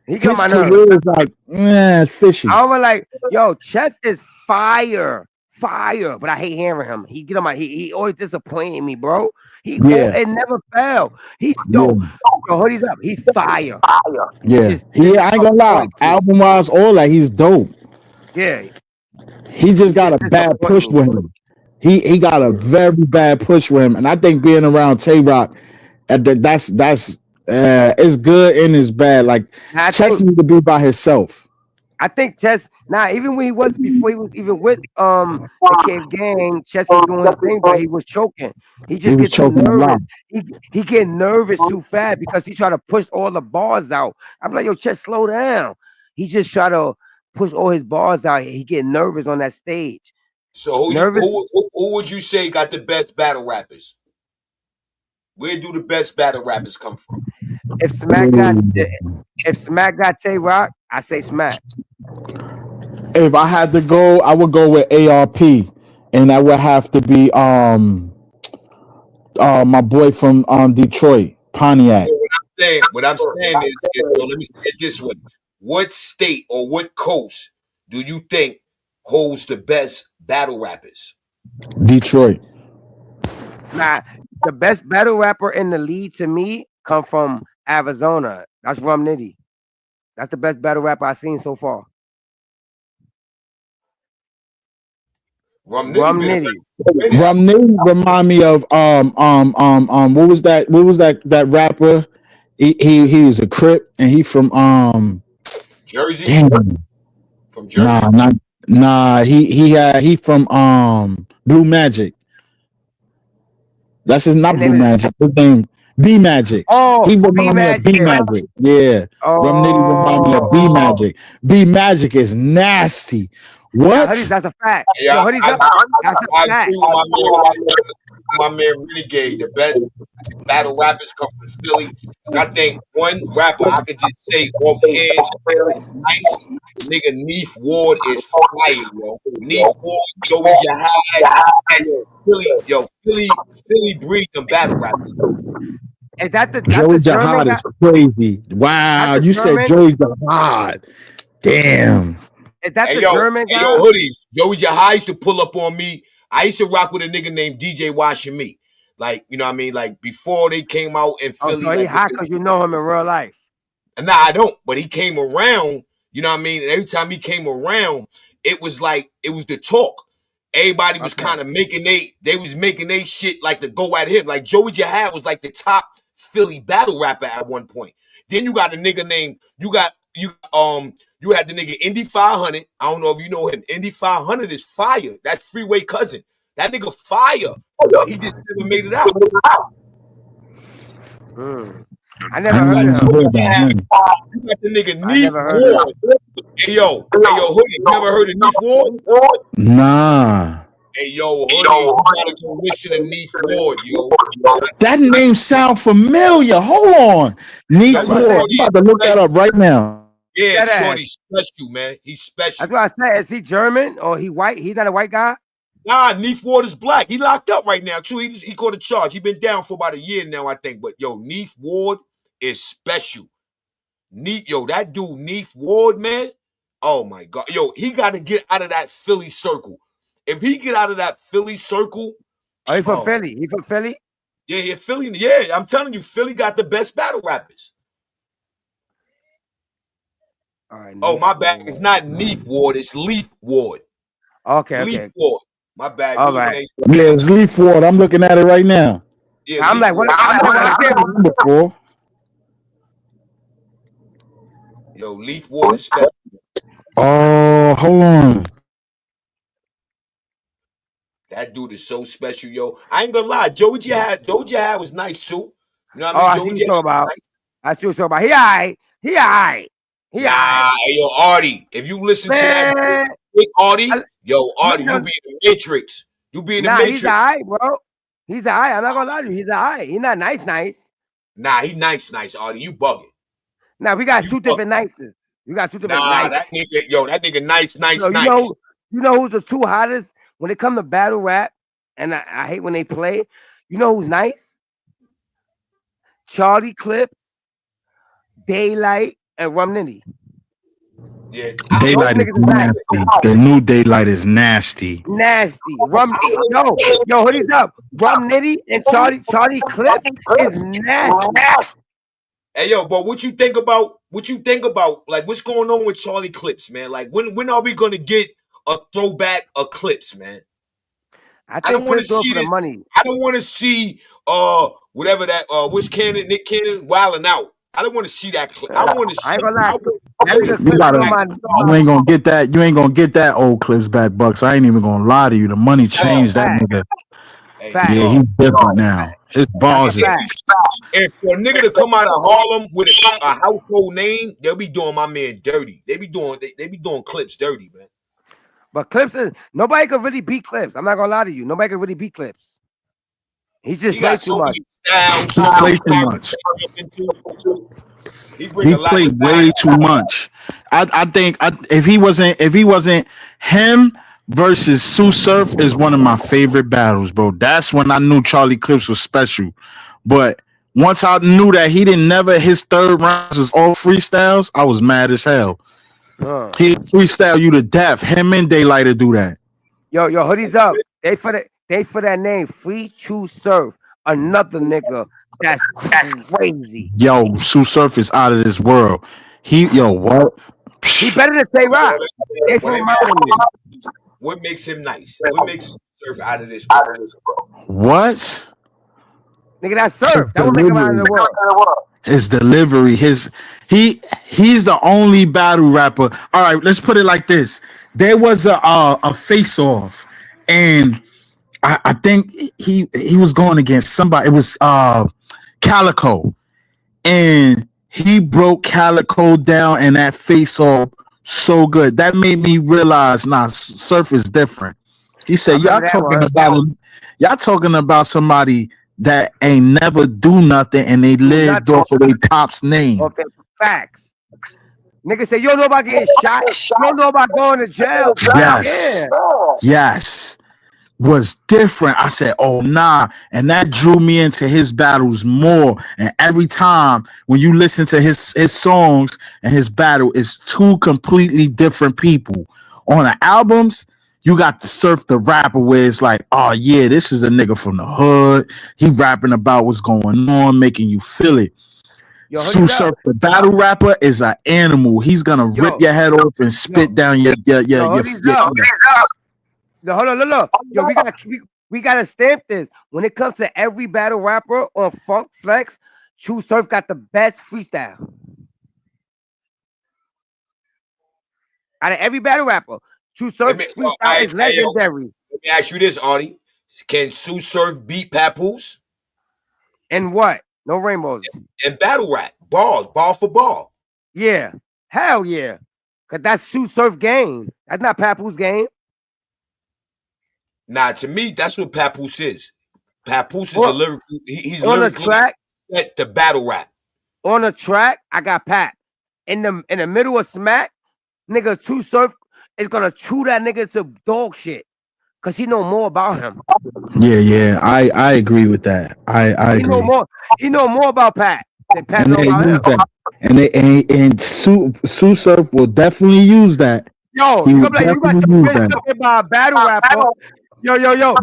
He got his my career nerves. is like, it's fishy. I was like, yo, Chess is fire, but I hate hearing him. He get on my he always disappointing me, bro. It never fell. He's dope. Yo, hoodies up. He's fire. I ain't gonna lie. Album wise, all that, he's dope. Yeah. He just got a bad push with him. He got a very bad push with him, and I think being around Tay Rock, that's it's good and it's bad. Like Chess need to be by himself. I think Chess. Even when before he was even with the Cave Gang, Chess was doing his thing, but he was choking. He just gets too nervous. He get nervous too fast because he try to push all the bars out. I'm like, yo, Chess, slow down. He just try to push all his bars out. He get nervous on that stage. So who would you say got the best battle rappers? Where do the best battle rappers come from? If Smack got Tay Rock, I say Smack. If I had to go, I would go with ARP, and that would have to be my boy from Detroit, Pontiac. What I'm saying is so let me say it this way. What state or what coast do you think holds the best battle rappers? Detroit. Nah, the best battle rapper in the league to me come from Arizona. That's Rum Nitty. That's the best battle rapper I've seen so far. Rum Rum Nitty Nitty. Rum Nitty remind me of what was that rapper? He was a Crip, and he from Jersey. damn, From Jersey. he from Blue Magic. That's not Blue Magic. His name B Magic. Oh, he remind me of B Magic. Yeah. Rum Nitty remind me of B Magic. B Magic is nasty. What? Hoodies, that's a fact. Yeah, Hoodies, that's a fact. My man Renegade, the best battle rappers come from Philly. I think one rapper I could just say offhand is nice. Nigga Neef Ward is fire, yo. Neef Ward, Joey Jahai, Philly breed them battle rappers. Is that the Joey German Jihad is crazy. Wow, you said Joey Jihad. Damn. Is that the German guy? Yo, Hoodies. Joey Jahai used to pull up on me. I used to rock with a nigga named DJ Washing Me. Like, you know what I mean? Like, before they came out in Philly. So he hot because you know him in real life. Nah, I don't. But he came around, you know what I mean? And every time he came around, it was like, it was the talk. Everybody was kind of making they was making they shit like to go at him. Like, Joey Jihad was like the top Philly battle rapper at one point. Then you got a nigga named, you had the nigga Indy 500. I don't know if you know him. Indy 500 is fire. That's Freeway Cousin. That nigga fire. He just never made it out. I never heard of him. You got the nigga Neef Ward. Hey yo, Hoodie, you never heard of Neef Ward? Nah. Hey yo, Hoodie, you gotta go listen to Neef Ward, yo. That name sound familiar. Hold on. Neef Ward. I'm about to look that up right now. Yeah, Shorty's special, man. He's special. That's what I said. Is he German or he white? He's not a white guy? Nah, Neef Ward is black. He locked up right now, too. He caught a charge. He been down for about a year now, I think. But, yo, Neef Ward is special. That dude, Neef Ward, man. Oh, my God. Yo, he got to get out of that Philly circle. If he get out of that Philly circle. Oh, he from Philly? He from Philly? Yeah, Philly. Yeah, I'm telling you, Philly got the best battle rappers. All right, my bad. It's not Neef Ward. It's Leaf Ward. Okay. Leaf Ward. My bad. All right. Yeah, it's Leaf Ward. I'm looking at it right now. Yeah, I'm like, what? Before. Yo, Leaf Ward is special. Oh, hold on. That dude is so special, yo. I ain't gonna lie. Joey Jihad was nice too. You know what I mean? I see what you're talking about. I see what you're talking about. He alright. Hey, yo, Artie. If you listen to that, Artie, Artie, you be in the Matrix. You be in the Matrix. He's alright, bro. He's alright. I'm not gonna lie to you. He's alright. He's not nice. Nah, he nice, Artie. You bugging. Nah, we got two different nices. We got two different nices. That nigga nice. You know who's the two hottest when it comes to battle rap? And I hate when they play. You know who's nice? Charlie Clips, Daylight, and Rum Nitty. Yeah, Daylight is nasty. The new Daylight is nasty. Nasty. Rum yo, hoodies up. Rum Nitty and Charlie Clips is nasty. Hey yo, but what you think about like what's going on with Charlie Clips, man? Like when are we gonna get a throwback of Clips, man? I don't want to see this. Money. I don't want to see whatever that Nick Cannon wilding out. I don't want to see that clip. I want to see. I ain't gonna lie. You ain't gonna get that. You ain't gonna get that old Clips back, Bucks. I ain't even gonna lie to you. The money changed that nigga. Yeah, he's different now. His balls is. And for a nigga to come out of Harlem with a household name, they'll be doing my man dirty. They be doing Clips dirty, man. But Clips is nobody could really beat Clips. I'm not gonna lie to you. Nobody could really beat Clips. He just He got played too so much. many styles, He so played many too characters much. to step into. He bring He a lot played to way too much. I think if he wasn't him versus Sue Surf is one of my favorite battles, bro. That's when I knew Charlie Clips was special. But once I knew that he didn't never his third rounds was all freestyles, I was mad as hell. Huh. He freestyle you to death. Him and Daylight to do that. Yo, hoodies up. They for that name. Free True Surf. Another nigga that's crazy. Yo, Sue Surf is out of this world. What? He better than Tay Rock. They Well, let from me ask you Miami. this. What makes him nice? What makes Surf out of this world? What? Nigga, that's Surf. That would make him out of the world. His delivery, he's the only battle rapper. All right, let's put it like this: there was a face off, and I think he was going against somebody. It was Calico, and he broke Calico down in that face off so good that made me realize, Surf is different. He said, y'all talking about somebody that ain't never do nothing and they lived off of their pop's name. Okay, facts. Nigga say, you don't know about getting shot. You don't know about going to jail. Yes. Yeah. Yes. Was different. I said, oh nah. And that drew me into his battles more. And every time when you listen to his songs and his battle, it's two completely different people. On the albums, you got the Surf the rapper where it's like, oh yeah, this is a nigga from the hood. He rapping about what's going on, making you feel it. Yo, Sue Surf, the battle rapper, is an animal. He's gonna rip your head off and spit down your. No, hold on, look. Yo, we gotta stamp this. When it comes to every battle rapper on Funk Flex, True Surf got the best freestyle. Out of every battle rapper, True Surf freestyle is legendary. Let me ask you this, Artie. Can Sue Surf beat Papoose? And what? No rainbows. And battle rap. Ball for ball. Yeah. Hell yeah. Cause that's Sue Surf game. That's not Papoose game. Nah, to me, that's what Papoose is. Papoose is a lyrical. He's on lyrically the track set to battle rap. On the track, I got Pat. In the middle of smack, nigga, True Surf is gonna chew that nigga to dog shit. Cause he know more about him. Yeah. I agree with that. I agree. He know more about Pat than Pat know about him. And Sue Surf will definitely use that. Yo, you got your bitch took it by a battle rapper. Yo. You got your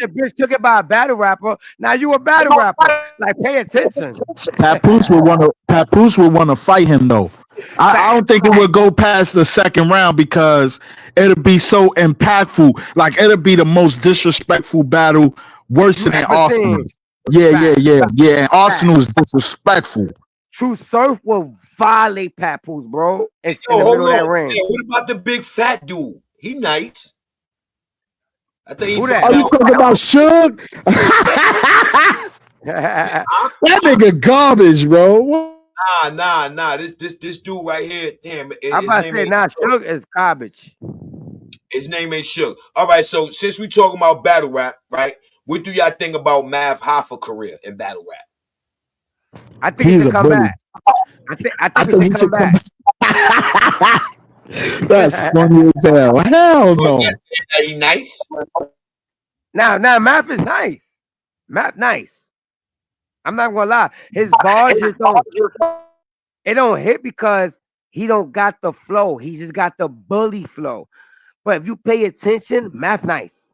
bitch took it by a battle rapper. Now you a battle rapper. Like, pay attention. Papoose would want to fight him though. I don't think it would go past the second round because it'll be so impactful. Like, it'll be the most disrespectful battle, worse than Arsenal. Yeah. And Arsenal is disrespectful. True Surf will violate Papoose, bro. In the middle of that ring. What about the big fat dude? He nice. I think Who that? Are you talking about Suge? That nigga garbage, bro. Nah. This dude right here, damn. I'm about to say, Suge is garbage. His name ain't Suge. All right, so since we talking about battle rap, right? What do y'all think about Mav Hoffa career in battle rap? I think he should come back. I think he should come back. That's funny as hell. Hell no. He nice? Now, Mav is nice. Mav nice. I'm not gonna lie. His bars just don't hit because he don't got the flow. He just got the bully flow. But if you pay attention, Mav nice.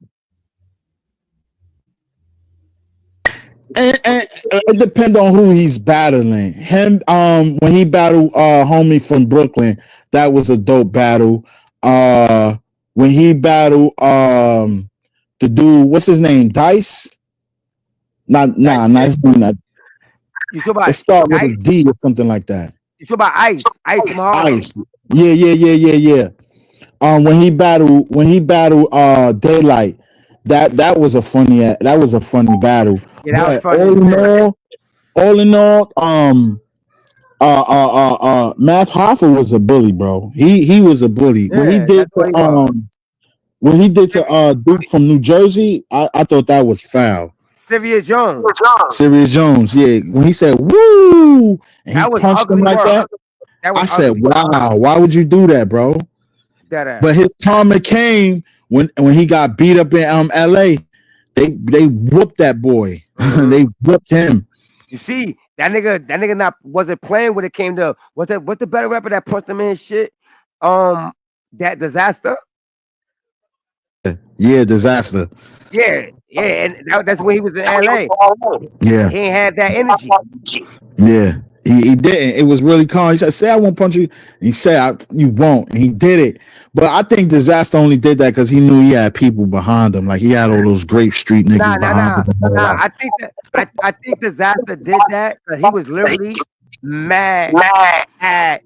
And it depends on who he's battling. Him, when he battled homie from Brooklyn, that was a dope battle. When he battled the dude, what's his name? Dice? Not his name. You sure about it start with a D or something like that. You sure about Ice? Ice. Yeah. When he battled Daylight. That was a funny battle. Yeah, that was funny. All in all, Mav Hoffa was a bully, bro. He was a bully. Yeah, when he did to Duke from New Jersey, I thought that was foul. Serious Jones. Serious Jones, yeah. When he said "woo" and he That was punched him ugly like work. that, That was I said, ugly. "Wow, why would you do that, bro?" That ass. But his karma came when he got beat up in LA. They whooped that boy. They whooped him. You see, that nigga not wasn't playing when it came to what's the better rapper that punched him in his shit? That Disaster. Yeah, Disaster. Yeah, and that's when he was in LA. Yeah, He ain't had that energy. yeah. He didn't. It was really calm. He said, "Say I won't punch you." He said, "You won't." And he did it. But I think Disaster only did that because he knew he had people behind him. Like he had all those Grape Street niggas behind him. I think that I think Disaster did that because he was literally mad at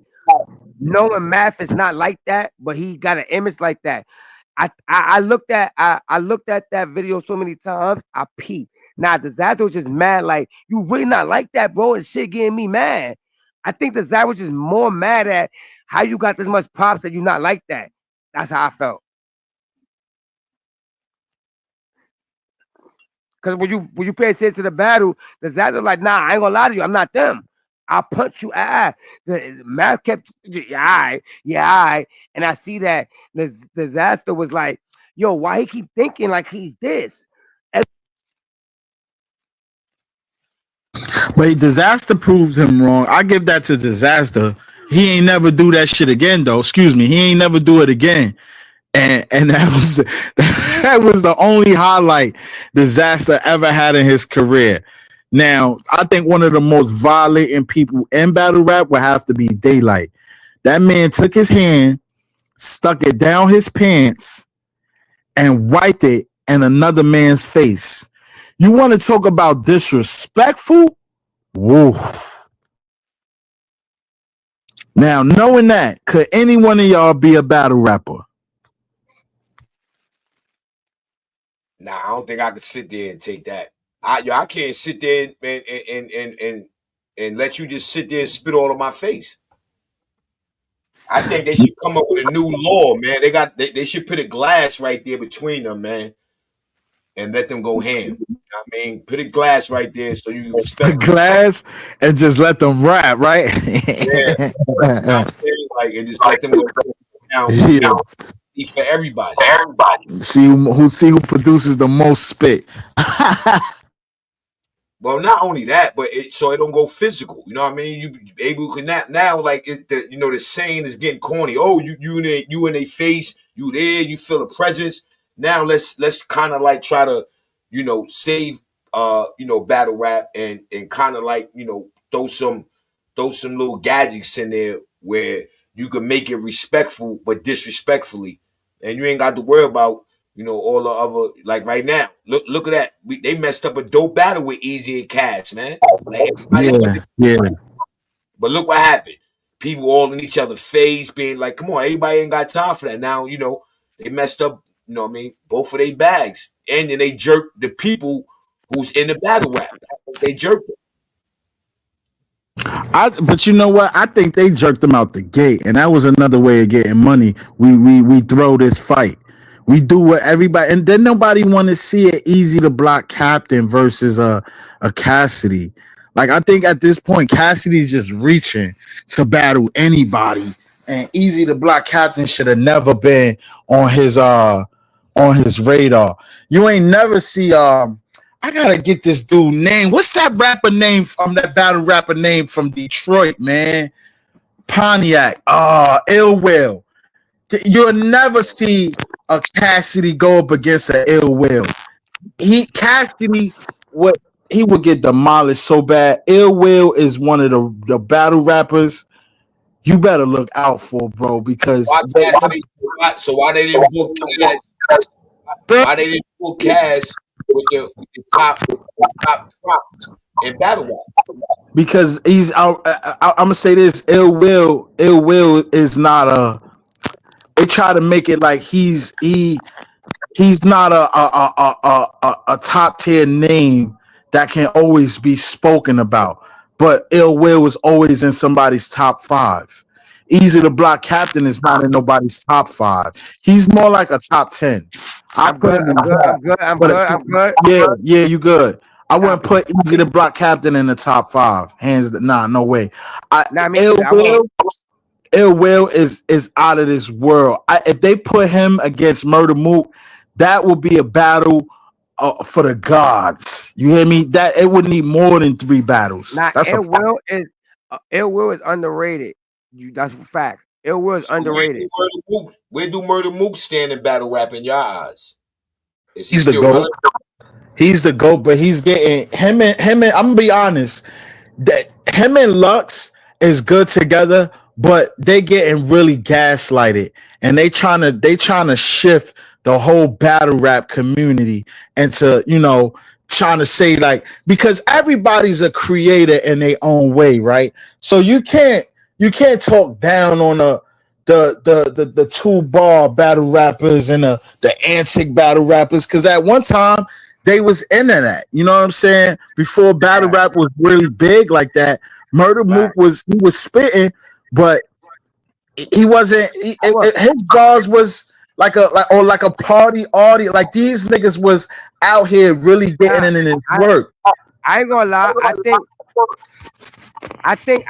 knowing Math is not like that, but he got an image like that. I looked at that video so many times. I peeped. Now Disaster was just mad, like you really not like that, bro, and shit getting me mad. I think Disaster was just more mad at how you got this much props that you not like that. That's how I felt. Because when you pay attention to the battle, Disaster like, nah, I ain't gonna lie to you, I'm not them. I'll punch you. The Math kept, yeah, and I see that the Disaster was like, yo, why he keep thinking like he's this? But Disaster proves him wrong. I give that to Disaster. He ain't never do that shit again, though. Excuse me. He ain't never do it again. And that was the only highlight Disaster ever had in his career. Now, I think one of the most violent people in battle rap would have to be Daylight. That man took his hand, stuck it down his pants, and wiped it in another man's face. You want to talk about disrespectful? Woo. Now, knowing that, could any one of y'all be a battle rapper? Nah, I don't think I could sit there and take that. I can't sit there and let you just sit there and spit all on my face. I think they should come up with a new law, man. They should put a glass right there between them, man, and let them go ham. You know what I mean, put a glass right there so you can The respect glass and just let them rap, right? Yeah, you know what I'm saying? Like, and just let them go down Yeah. for everybody. See who produces the most spit. Well, not only that, but so it don't go physical. You know what I mean? You able to now like the saying is getting corny. Oh, you in a face, you there, you feel a presence. Now let's kind of like try to save battle rap and kind of like throw some little gadgets in there where you can make it respectful but disrespectfully, and you ain't got to worry about all the other, like right now. Look at that. They messed up a dope battle with Easy and Cass, man. Like, Yeah. but look what happened. People all in each other's face, being like, "Come on, everybody ain't got time for that." Now, they messed up. You know what I mean? Both of their bags, and then they jerked the people who's in the battle rap. They jerked them. But you know what? I think they jerked them out the gate, and that was another way of getting money. We throw this fight. We do what everybody, and then nobody want to see it Easy to Block Captain versus a Cassidy. Like I think at this point, Cassidy's just reaching to battle anybody, and Easy to Block Captain should have never been on his radar. You ain't never see I gotta get this dude name. What's that rapper name from that battle rapper name from Detroit, man? Pontiac. Ill Will. You'll never see a Cassidy go up against an Ill Will. Cassidy would get demolished so bad. Ill Will is one of the battle rappers you better look out for, bro, because why they didn't book Cass? Why they didn't book Cass with the top in battle rap? Because he's out. I'm gonna say this: Ill Will is not a. They try to make it like he's not a top tier name that can always be spoken about. But Ill Will was always in somebody's top 5. Easy to Block Captain is not in nobody's top 5. He's more like a top 10. I'm good. Yeah, you good. I wouldn't Stop it. put Easy the Block Captain in the top 5. Hands, nah, no way. Nah, me Ill neither. I Will, won't. Ill Will is out of this world. If they put him against Murder Mook, that would be a battle for the gods. You hear me? That it would need more than 3 battles. Nah, That's a fact. Ill Will is underrated. That's a fact. Ill Will is So underrated. where do Murder Mook stand in battle rap in your eyes? Is he He's the still GOAT. relevant? He's the GOAT, but he's getting him and I'm gonna be honest. That him and Lux is good together, but they getting really gaslighted, and they trying to shift the whole battle rap community into trying to say like, because everybody's a creator in their own way, right? So you can't talk down on the 2-bar battle rappers and the antic battle rappers, because at one time they was into that. You know what I'm saying? Before battle rap was really big like that, Murder Mook was spitting, but he wasn't. His bars was like a party audience. Like these niggas was out here really getting in his work. I ain't gonna lie. I think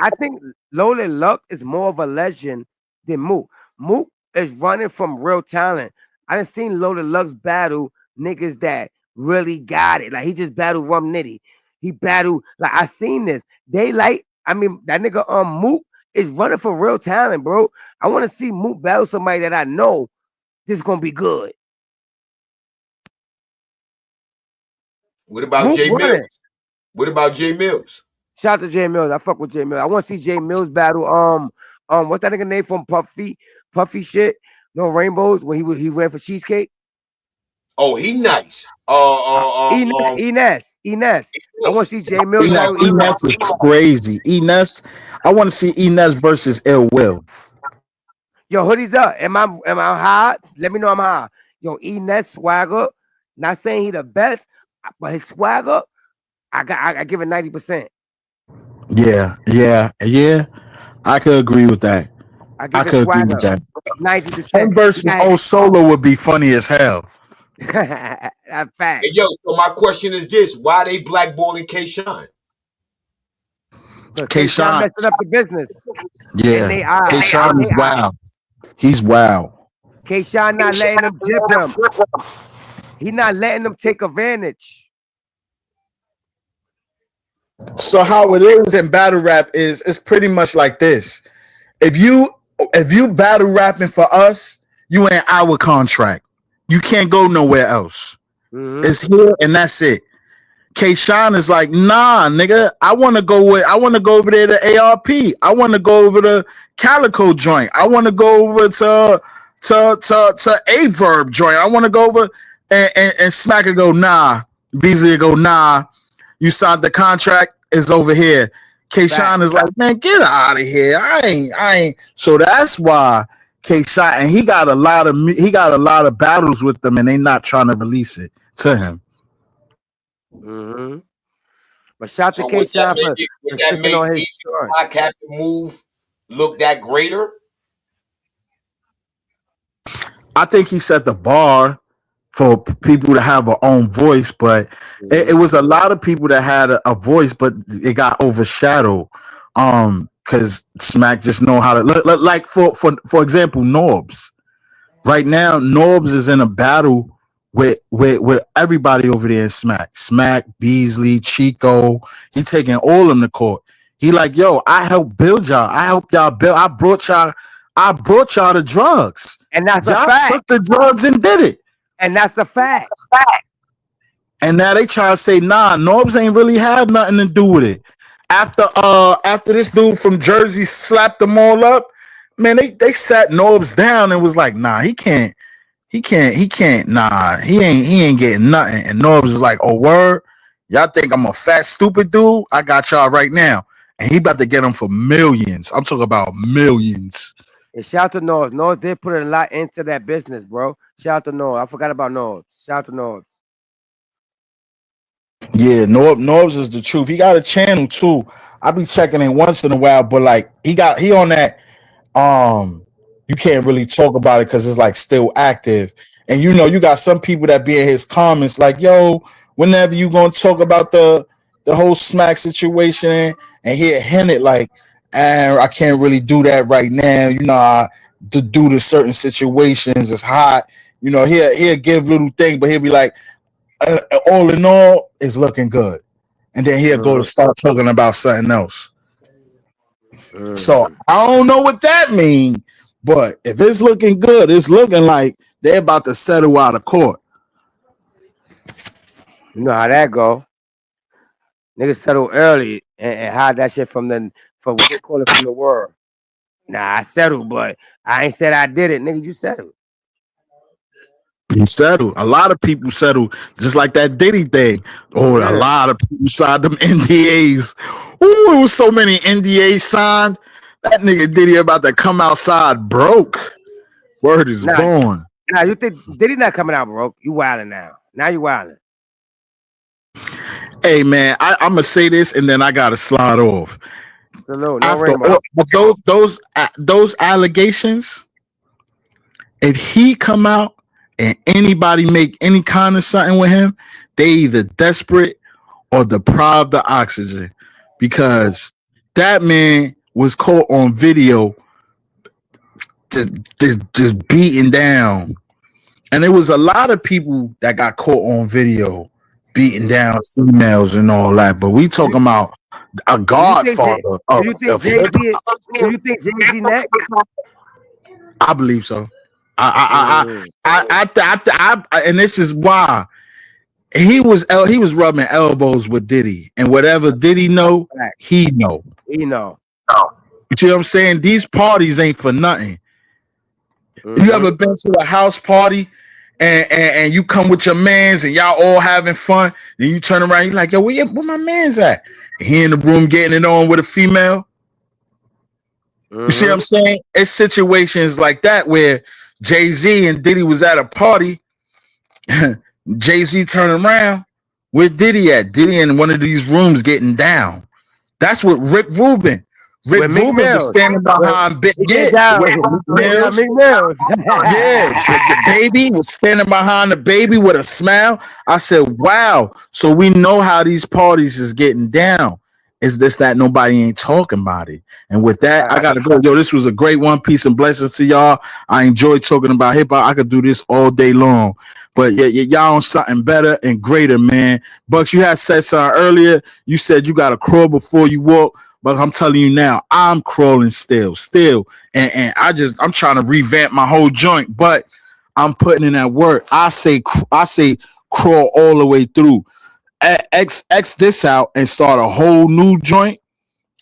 Loaded Luck is more of a legend than Mook. Mook is running from real talent. I done seen Loaded Luck's battle niggas that really got it. Like he just battled Rum Nitty. He battled like I seen this. That nigga Mook is running for real talent, bro. I want to see Mook battle somebody that I know this is gonna be good. What about Mook Jay Mills? running. What about Jay Mills? Shout out to Jay Mills. I fuck with Jay Mills. I want to see Jay Mills battle. What's that nigga name from Puffy shit? No Rainbows when he ran for Cheesecake. Oh, he nice. Enes. I want to see Jay Mills. Enes is crazy. Enes, I want to see Enes versus Ill Will. Yo, hoodies up. Am I high? Let me know I'm high. Yo, Enes swagger. Not saying he the best, but his swagger, I give it 90%. Yeah. I could agree with that. I could agree with that. 90%. Him versus Old Solo would be funny as hell. That's fact. Hey, yo, so my question is this: why they blackballing K-Shine? K-Shine messing up the business. Yeah, K-Shine is wild. He's wild. K-Shine not letting them dip him. He not letting them take advantage. So how it is in battle rap is it's pretty much like this. If you battle rapping for us, you in our contract. You can't go nowhere else. Mm-hmm. It's here and that's it. K-Shine is like, nah, nigga. I want to go over there to ARP. I want to go over to Calico joint. I want to go over to A-Verb joint. I want to go over and Smack and go, nah. Beasley go, nah. You signed the contract, is over here. K-Shine is like, man, get out of here. I ain't. So that's why K-Shine, and he got a lot of battles with them, and they not trying to release it to him. Mm-hmm. But shout to K-Shine for sticking on his story. Would that make Captain Move look that greater? I think he set the bar for people to have their own voice, but it was a lot of people that had a voice, but it got overshadowed. Because Smack just know how to like for example, Norbs. Right now, Norbs is in a battle with everybody over there in Smack, Beasley, Chico. He taking all of them to court. He like, yo, I helped build y'all. I helped y'all build. I brought y'all the drugs. And that's y'all a fact. took the drugs and did it. And that's a fact. And now they try to say, nah, Norbs ain't really had nothing to do with it. After this dude from Jersey slapped them all up, man, they sat Norbs down and was like, nah, he can't, nah, he ain't getting nothing. And Norbs is like, oh, word? Y'all think I'm a fat, stupid dude? I got y'all right now. And he about to get them for millions. I'm talking about millions. And shout out to Norbs. Norbs did put a lot into that business, bro. Shout out to Norbs. I forgot about Norbs. Shout out to Norbs. Yeah, Norbs is the truth. He got a channel too. I be checking in once in a while, but like he on that. You can't really talk about it because it's like still active. And you got some people that be in his comments like, yo, whenever you gonna talk about the whole smack situation, and he'll hint it like, I can't really do that right now. You know, to do to certain situations, it's hot. You know, he'll give little things, but he'll be like, all in all, it's looking good, and then he'll go to start talking about something else. So I don't know what that means, but if it's looking good, it's looking like they're about to settle out of court. You know how that go. Niggas settle early and hide that shit from what they call it, from the world. Nah, I settled, but I ain't said I did it. Nigga, you settled. You settle. A lot of people settle, just like that Diddy thing. Or a lot of people signed them NDAs. Ooh, it was so many NDAs signed. That nigga Diddy about to come outside broke. Word is born. Nah, you think Diddy not coming out broke? You wilding now. Now you wilding. Hey man, I'm gonna say this and then I gotta slide off. After those allegations, if he come out and anybody make any kind of something with him, they either desperate or deprived of oxygen, because that man was caught on video just beating down, and there was a lot of people that got caught on video beating down females and all that. But we talking about a godfather. Do you think Jay-Z next? I believe so. I and this is why he was rubbing elbows with Diddy, and whatever Diddy know, he know. He know. You see what I'm saying? These parties ain't for nothing. You ever been to a house party and you come with your mans and y'all all having fun, then you turn around, you're like, yo, where my man's at? And he in the room getting it on with a female. You see what I'm saying? It's situations like that where Jay-Z and Diddy was at a party. Jay-Z turning around, where Diddy at? Diddy in one of these rooms getting down. That's what Rick Rubin was standing behind Big Mills. The baby was standing behind the baby with a smile. I said, wow. So we know how these parties is getting down. It's just that nobody ain't talking about it. And with that, I gotta go. Yo, this was a great one. Peace and blessings to y'all. I enjoy talking about hip hop. I could do this all day long. But y'all on something better and greater, man. Bucks, you had said something earlier. You said you gotta crawl before you walk. But I'm telling you now, I'm crawling still. And I'm trying to revamp my whole joint, but I'm putting in that work. I say crawl all the way through. X this out and start a whole new joint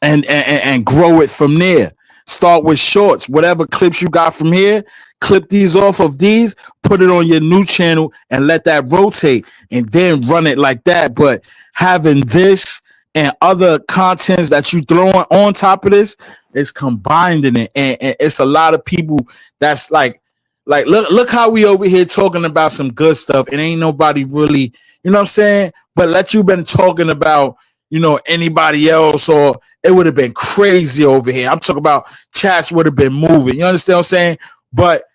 and grow it from there. Start with shorts, whatever clips you got from here, clip these off of these, put it on your new channel and let that rotate and then run it like that. But having this and other contents that you throw on top of this is combined in it. And it's a lot of people that's like look how we over here talking about some good stuff and ain't nobody really, you know what I'm saying? But let you been talking about, you know, anybody else, or it would have been crazy over here. I'm talking about chats would have been moving. You understand what I'm saying? But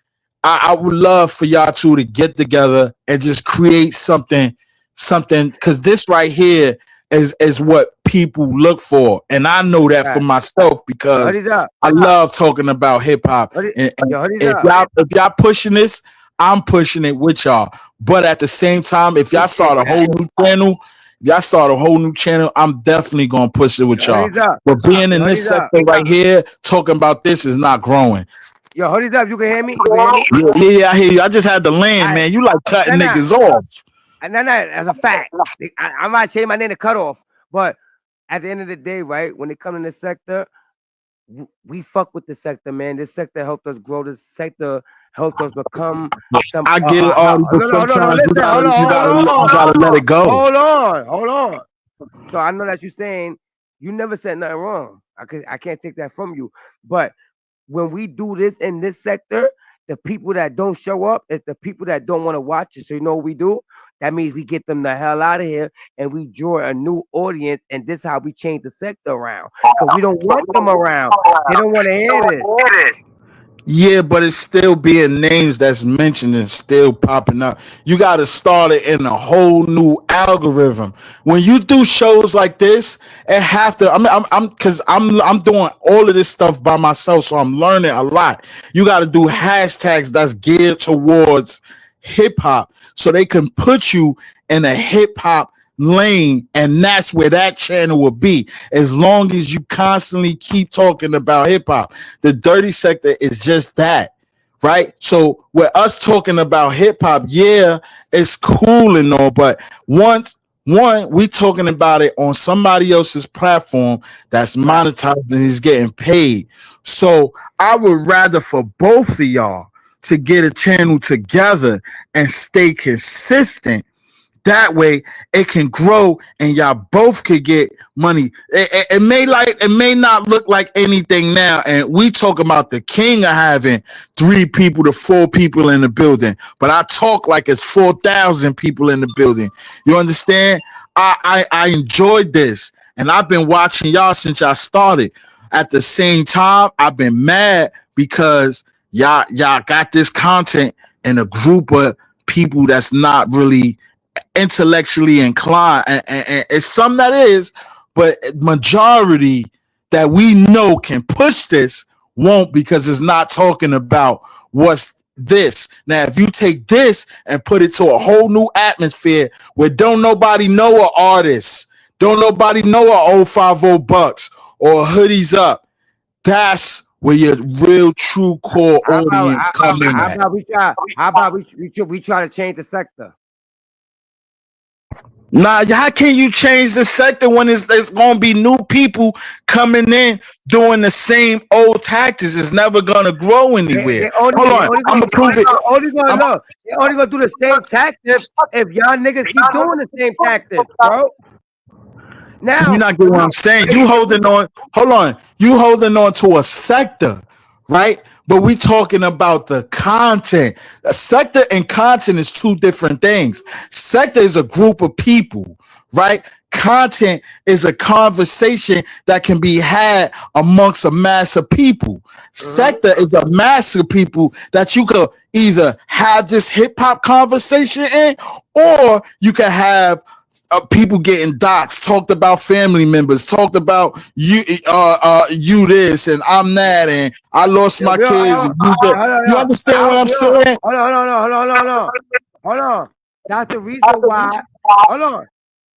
I would love for y'all two to get together and just create something, because this right here is what people look for. And I know that for myself, because I love talking about hip hop. And if y'all pushing this, I'm pushing it with y'all. But at the same time, if y'all start a whole new channel, I'm definitely gonna push it with y'all. But being in this sector right here, talking about this is not growing. Yo, hold it up. You can hear me? Yeah, I hear you. I just had to land, man. You like cutting niggas off. No, as a fact. I might say my name to cut off, but at the end of the day, right, when it comes in this sector, we fuck with the sector, man. This sector helped us grow. This sector helped us become some. I get it all, but sometimes you gotta let it go. Hold on. So I know that you're saying you never said nothing wrong. I can't take that from you. But when we do this in this sector, the people that don't show up is the people that don't want to watch it. So you know what we do? That means we get them the hell out of here and we draw a new audience. And this is how we change the sector around. Because we don't want them around. They don't want to hear this. Yeah, but it's still being names that's mentioned and still popping up. You got to start it in a whole new algorithm. When you do shows like this, it have to. Because I'm doing all of this stuff by myself, so I'm learning a lot. You got to do hashtags that's geared towards hip hop, so they can put you in a hip hop lane, and that's where that channel will be. As long as you constantly keep talking about hip hop, the dirty sector is just that, right? So with us talking about hip hop, yeah, it's cool and all, but once we talking about it on somebody else's platform that's monetized and is getting paid. So I would rather for both of y'all to get a channel together and stay consistent. That way it can grow and y'all both could get money. It may not look like anything now, and we talk about the king of having 3 people to 4 people in the building, but I talk like it's 4,000 people in the building. You understand? I enjoyed this, and I've been watching y'all since y'all started. At the same time, I've been mad because y'all got this content in a group of people that's not really intellectually inclined, and it's some that is, but majority that we know can push this won't, because it's not talking about what's this. Now if you take this and put it to a whole new atmosphere where don't nobody know an artist, don't nobody know a 050 bucks or hoodies up, that's where your real true core audience come in at. How about we try to change the sector? Nah, how can you change the sector when it's gonna be new people coming in doing the same old tactics? It's never gonna grow anywhere. Hold on, I'm gonna prove it. They're only gonna do the same tactics if y'all niggas keep doing the same tactics, bro. Now you're not getting what I'm saying. You holding on. Hold on. You holding on to a sector, right? But we talking about the content. A sector and content is 2 different things. Sector is a group of people, right? Content is a conversation that can be had amongst a mass of people. Sector is a mass of people that you could either have this hip hop conversation in, or you could have people getting doxxed, talked about family members, talked about you this and I'm that, and I lost my kids. You understand what I'm saying? Hold on. That's the reason why. Hold on.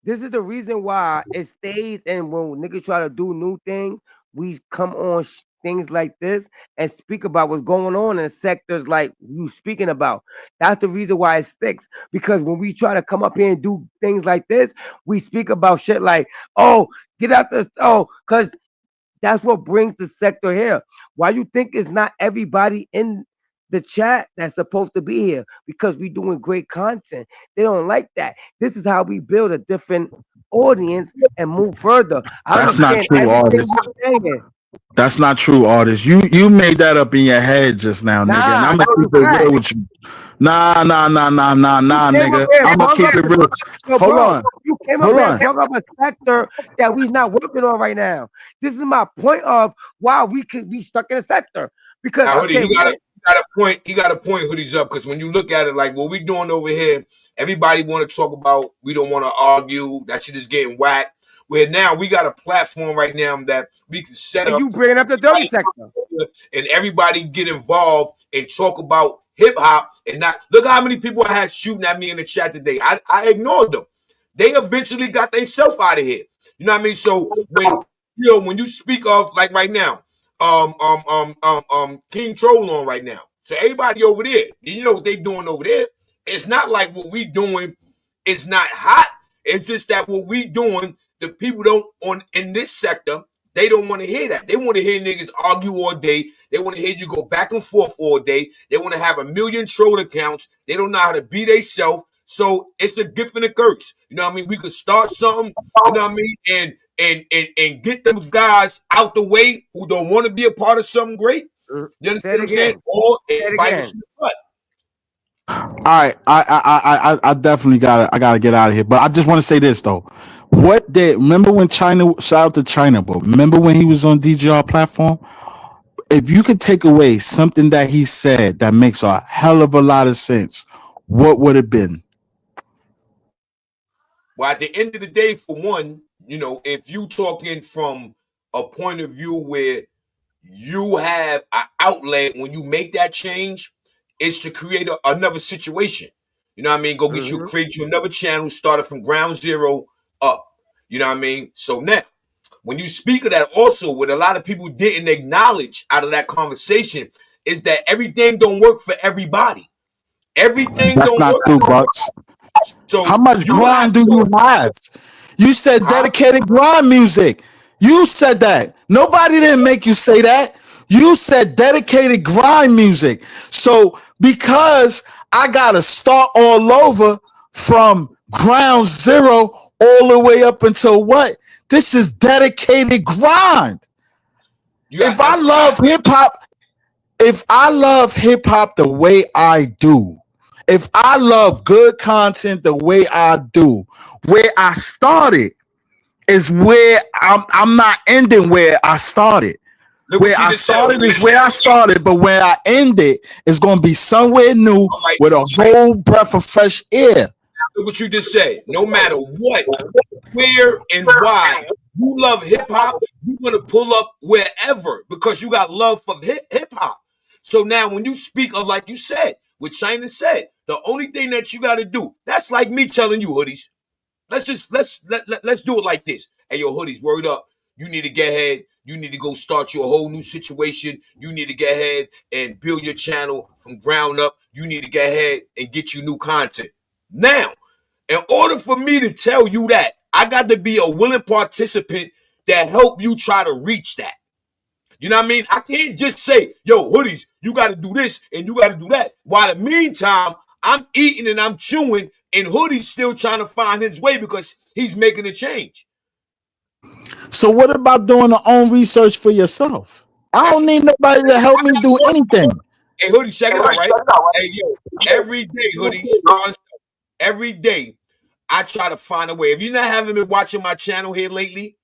This is the reason why it stays. And when niggas try to do new things, we come on things like this and speak about what's going on in sectors like you speaking about. That's the reason why it sticks, because when we try to come up here and do things like this, we speak about shit like, oh, get out this, because that's what brings the sector here. Why you think it's not everybody in the chat that's supposed to be here? Because we doing great content. They don't like that. This is how we build a different audience and move further. That's not true, artist. That's not true, artist. You made that up in your head just now, nigga. And I'm gonna keep it real with you. Nah, nigga. I'm gonna keep it real. Hold on. You came up and talking about a sector that we're not working on right now. This is my point of why we could be stuck in a sector. Because now, Hoodie, you got a point. You got a point, Hoodie's up, because when you look at it, like what we doing over here, everybody want to talk about. We don't want to argue. That shit is getting whacked. Where now we got a platform right now that we can set up. You bringing up the dirty sector, and everybody get involved and talk about hip hop, and not look how many people I had shooting at me in the chat today. I ignored them. They eventually got themselves out of here. You know what I mean? So when you speak of, like right now, King Troll on right now. So everybody over there, you know what they doing over there? It's not like what we doing is not hot. It's just that what we doing, the people in this sector, they don't want to hear that. They want to hear niggas argue all day. They want to hear you go back and forth all day. They want to have a million troll accounts. They don't know how to be themselves. So it's a gift and a curse. You know what I mean? We could start something, you know what I mean? And get them guys out the way who don't want to be a part of something great. You understand what I'm saying? Or bite us in the butt. All right, I definitely gotta get out of here. But I just want to say this though. Remember when China, shout out to China, but remember when he was on DGR platform? if you could take away something that he said that makes a hell of a lot of sense, what would it been? Well, at the end of the day, for one, if you talking from a point of view where you have an outlet when you make that change, is to create another situation. You know what I mean? Go get you, create you another channel, started from ground zero up. You know what I mean? So now, when you speak of that, also what a lot of people didn't acknowledge out of that conversation is that everything don't work for everybody. Everything That's don't not work. true, Bucks. So How much grind do you have? You said dedicated grind music. You said that. Nobody didn't make you say that. You said dedicated grind music. So because I gotta start all over from ground zero all the way up until what? This is dedicated grind. If I love hip hop the way I do, if I love good content the way I do, where I started is where I'm not ending where I started. Where I started is where I started, but where I ended is going to be somewhere new with a whole breath of fresh air. Look what you just said. No matter what, where, and why you love hip hop, you're going to pull up wherever because you got love for hip hop. So now when you speak of, like you said, what China said, the only thing that you got to do, that's like me telling you, hoodies, let's do it like this. Hey, yo, hoodies, word up. You need to get ahead. You need to go start your whole new situation. You need to get ahead and build your channel from ground up. You need to get ahead and get you new content. Now, in order for me to tell you that, I got to be a willing participant that help you try to reach that. You know what I mean? I can't just say, yo, hoodies, you got to do this and you got to do that. While in the meantime, I'm eating and I'm chewing and hoodie's still trying to find his way because he's making a change. So what about doing your own research for yourself? I don't need nobody to help me do anything. Hey, hoodies, check it out, right? Hey, yo, every day, hoodies, every day, I try to find a way. If you're not having been watching my channel here lately,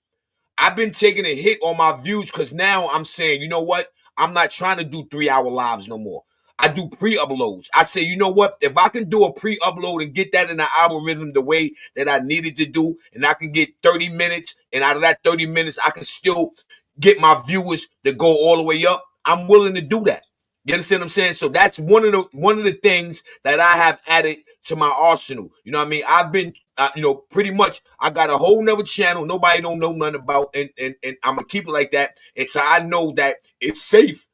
I've been taking a hit on my views because now I'm saying, you know what? I'm not trying to do 3-hour lives no more. I do pre-uploads. I say, you know what? If I can do a pre-upload and get that in the algorithm the way that I needed to do, and I can get 30 minutes, and out of that 30 minutes, I can still get my viewers to go all the way up, I'm willing to do that. You understand what I'm saying? So that's one of the things that I have added to my arsenal. You know what I mean? I've been, pretty much, I got a whole nother channel nobody don't know nothing about, and I'm going to keep it like that until I know that it's safe,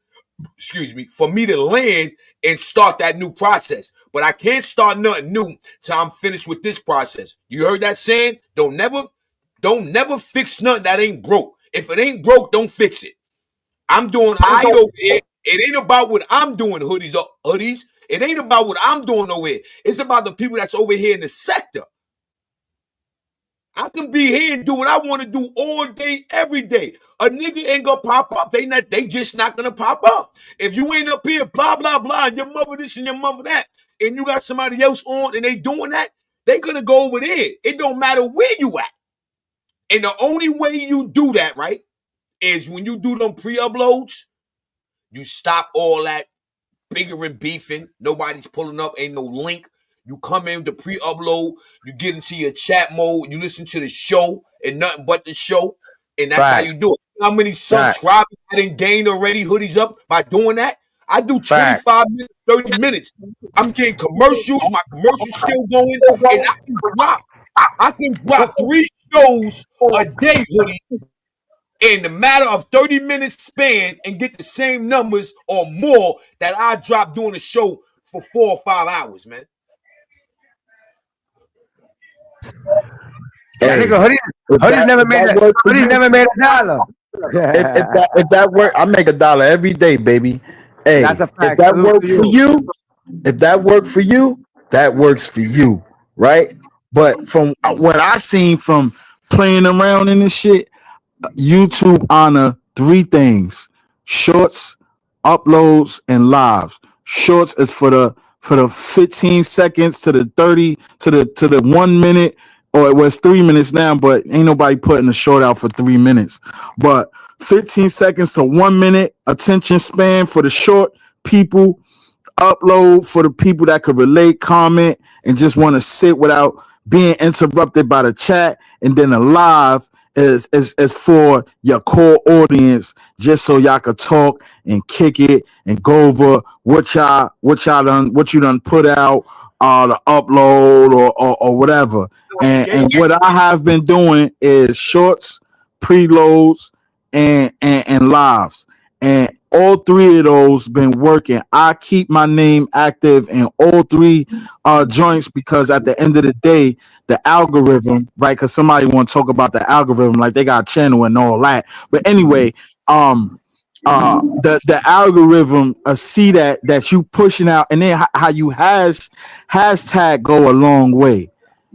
for me to land and start that new process. But I can't start nothing new till I'm finished with this process. You heard that saying? Don't never fix nothing that ain't broke. If it ain't broke, don't fix it. I'm doing I over here. It ain't about what I'm doing, hoodies. It ain't about what I'm doing over here. It's about the people that's over here in the sector. I can be here and do what I want to do all day, every day. A nigga ain't gonna pop up. They just not gonna pop up. If you ain't up here, blah, blah, blah, and your mother this and your mother that, and you got somebody else on and they doing that, they gonna go over there. It don't matter where you at. And the only way you do that, right, is when you do them pre-uploads, you stop all that bigger and beefing. Nobody's pulling up. Ain't no link. You come in to pre-upload. You get into your chat mode. You listen to the show and nothing but the show. And that's how you do it. How many subscribers I didn't gain already, hoodies up, by doing that? I do 25 minutes, 30 minutes. I'm getting commercials. My commercials still going. And I can drop 3 shows a day, hoodie, in the matter of 30 minutes span and get the same numbers or more that I drop doing a show for 4 or 5 hours, man. Hey, hoodies never made a dollar. If that work, I make $1 every day, baby. Hey, That's a fact. if that works for you, that works for you, right? But from what I seen from playing around in this shit, YouTube honor 3 things: shorts, uploads, and lives. Shorts is for the 15 seconds to the 30 to the 1 minute. or it was 3 minutes now, but ain't nobody putting the short out for 3 minutes. But 15 seconds to 1 minute attention span for the short people, upload for the people that could relate, comment, and just want to sit without being interrupted by the chat. And then the live is for your core audience, just so y'all could talk and kick it and go over what you done put out, the upload or whatever. And what I have been doing is shorts, preloads, and lives. And all three of those been working. I keep my name active in all three joints because at the end of the day, the algorithm, right? Because somebody want to talk about the algorithm like they got a channel and all that. But anyway, the algorithm see that you pushing out, and then how you hashtag go a long way.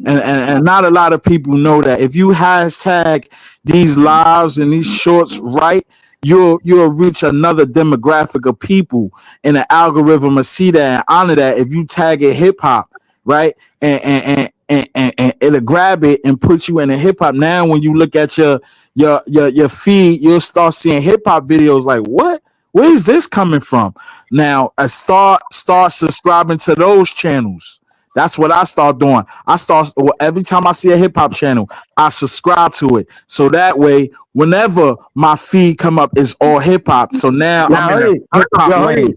And not a lot of people know that if you hashtag these lives and these shorts right, you'll reach another demographic of people, and the algorithm will see that and honor that. If you tag it hip hop, right, and it'll grab it and put you in a hip hop. Now, when you look at your feed, you'll start seeing hip hop videos. Like, what? Where is this coming from? Now, I start subscribing to those channels. That's what I start doing. Every time I see a hip hop channel, I subscribe to it. So that way, whenever my feed come up, it's all hip hop. So now I'm in a hip hop lane.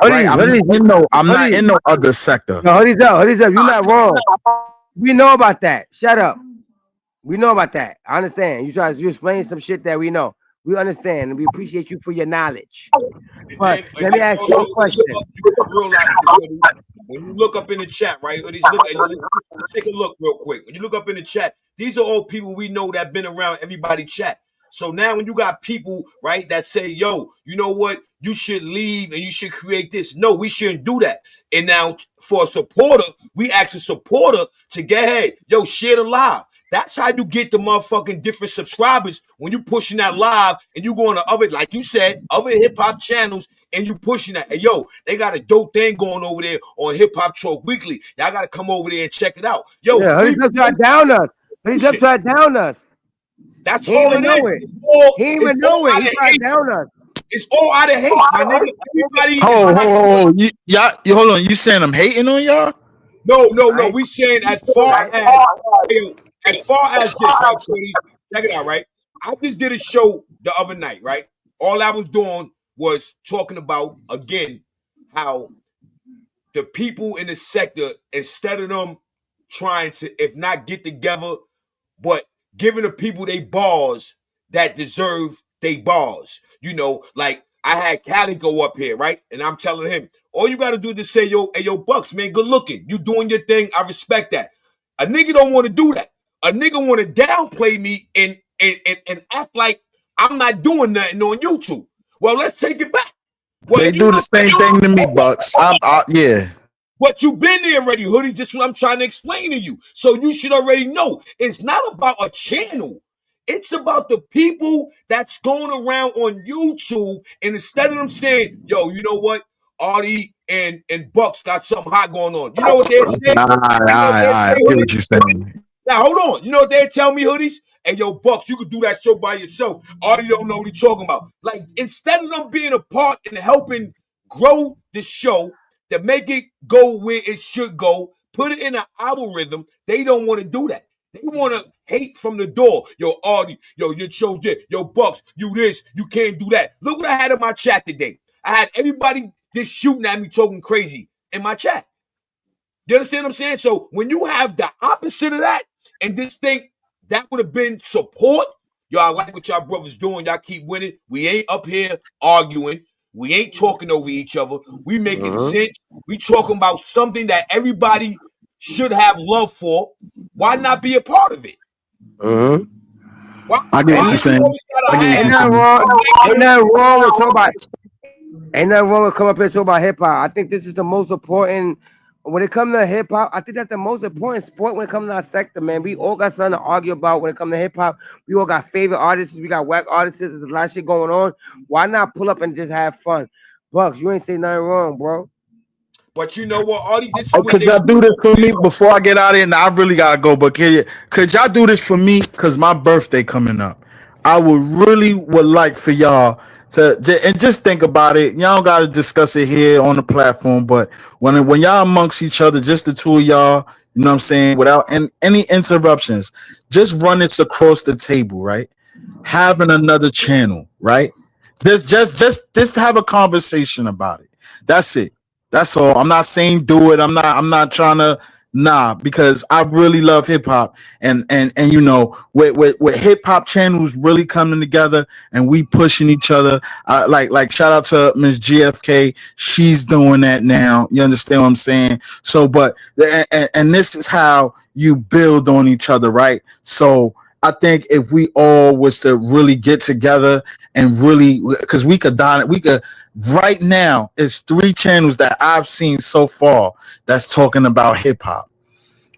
Right? I'm not in no other sector. No, hoodies up. You're not wrong. We know about that. Shut up. We know about that. I understand. You explain some shit that we know. We understand, and we appreciate you for your knowledge. But let me ask you a question. When you look up in the chat, right? Let's take a look real quick. When you look up in the chat, these are all people we know that been around everybody chat. So now when you got people, right, that say, yo, you know what? You should leave and you should create this. No, we shouldn't do that. And now for a supporter, we ask a supporter to get ahead. Yo, share the live. That's how you get the motherfucking different subscribers when you pushing that live and you going to other, like you said, other hip hop channels and you pushing that. Hey, yo, they got a dope thing going over there on Hip Hop Talk Weekly. Y'all got to come over there and check it out. Yo, he's upside down us. He's upside down us. That's all it is. He ain't even know it. He's upside down us. It's all out of hate, my nigga. Everybody. Hold on. You saying I'm hating on y'all? No. We saying as far as this, right, check it out, right? I just did a show the other night, right? All I was doing was talking about, again, how the people in the sector, instead of them trying to, if not get together, but giving the people they bars that deserve they bars. You know, like I had Cali go up here, right? And I'm telling him, all you got to do is say, yo, hey, yo, Bucks, man, good looking. You doing your thing. I respect that. A nigga don't want to do that. A nigga want to downplay me and act like I'm not doing nothing on YouTube. Well, let's take it back. Well, they do the same thing to me, Bucks. Yeah. But you've been there already, Hoodie. Just what I'm trying to explain to you. So you should already know. It's not about a channel. It's about the people that's going around on YouTube. And instead of them saying, yo, you know what? Artie and Bucks got something hot going on. You know what they're saying? I get what you're saying. Now, hold on. You know what they tell me, Hoodies? Hey, yo, Bucks, you could do that show by yourself. Artie don't know what he's talking about. Like, instead of them being a part and helping grow the show to make it go where it should go, put it in an algorithm, they don't want to do that. They want to hate from the door. Yo, Artie, yo, your show did. Yo, Bucks, you this, you can't do that. Look what I had in my chat today. I had everybody just shooting at me, talking crazy in my chat. You understand what I'm saying? So when you have the opposite of that, and this thing, that would have been support. Yo, I like what y'all brothers doing. Y'all keep winning. We ain't up here arguing. We ain't talking over each other. We making sense. We talking about something that everybody should have love for. Why not be a part of it? I get what you're saying. Ain't nothing wrong with somebody. Ain't nothing wrong with coming up here and talk about hip hop. I think this is the most important. When it comes to hip hop, I think that's the most important sport when it comes to our sector, man. We all got something to argue about when it comes to hip hop. We all got favorite artists. We got whack artists. There's a lot of shit going on. Why not pull up and just have fun? Bucks, you ain't say nothing wrong, bro. But you know what, Artie? This is what Could they y'all do do. this for me before I get out of here? Now I really gotta go, but could y'all do this for me? Cause my birthday coming up. I would like for y'all and just think about it. Y'all don't gotta discuss it here on the platform, but when y'all amongst each other, just the two of y'all, you know what I'm saying, without any interruptions, just run this across the table, right? Having another channel, right? Just have a conversation about it. That's it. That's all. I'm not saying do it. I'm not trying to because I really love hip hop and you know with hip hop channels really coming together and we pushing each other. Like shout out to Miss GFK. She's doing that now. You understand what I'm saying? So but and this is how you build on each other, right? So I think if we all was to really get together and really, because we could right now. It's three channels that I've seen so far that's talking about hip hop.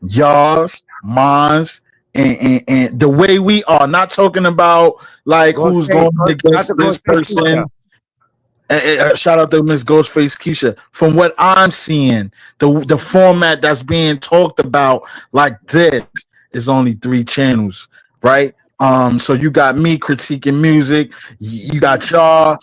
Yours, mine's, and the way we are. Not talking about like who's going against this person. Shout out to Miss Ghostface Keisha. From what I'm seeing, the format that's being talked about like this is only three channels, right? So you got me critiquing music. You got y'all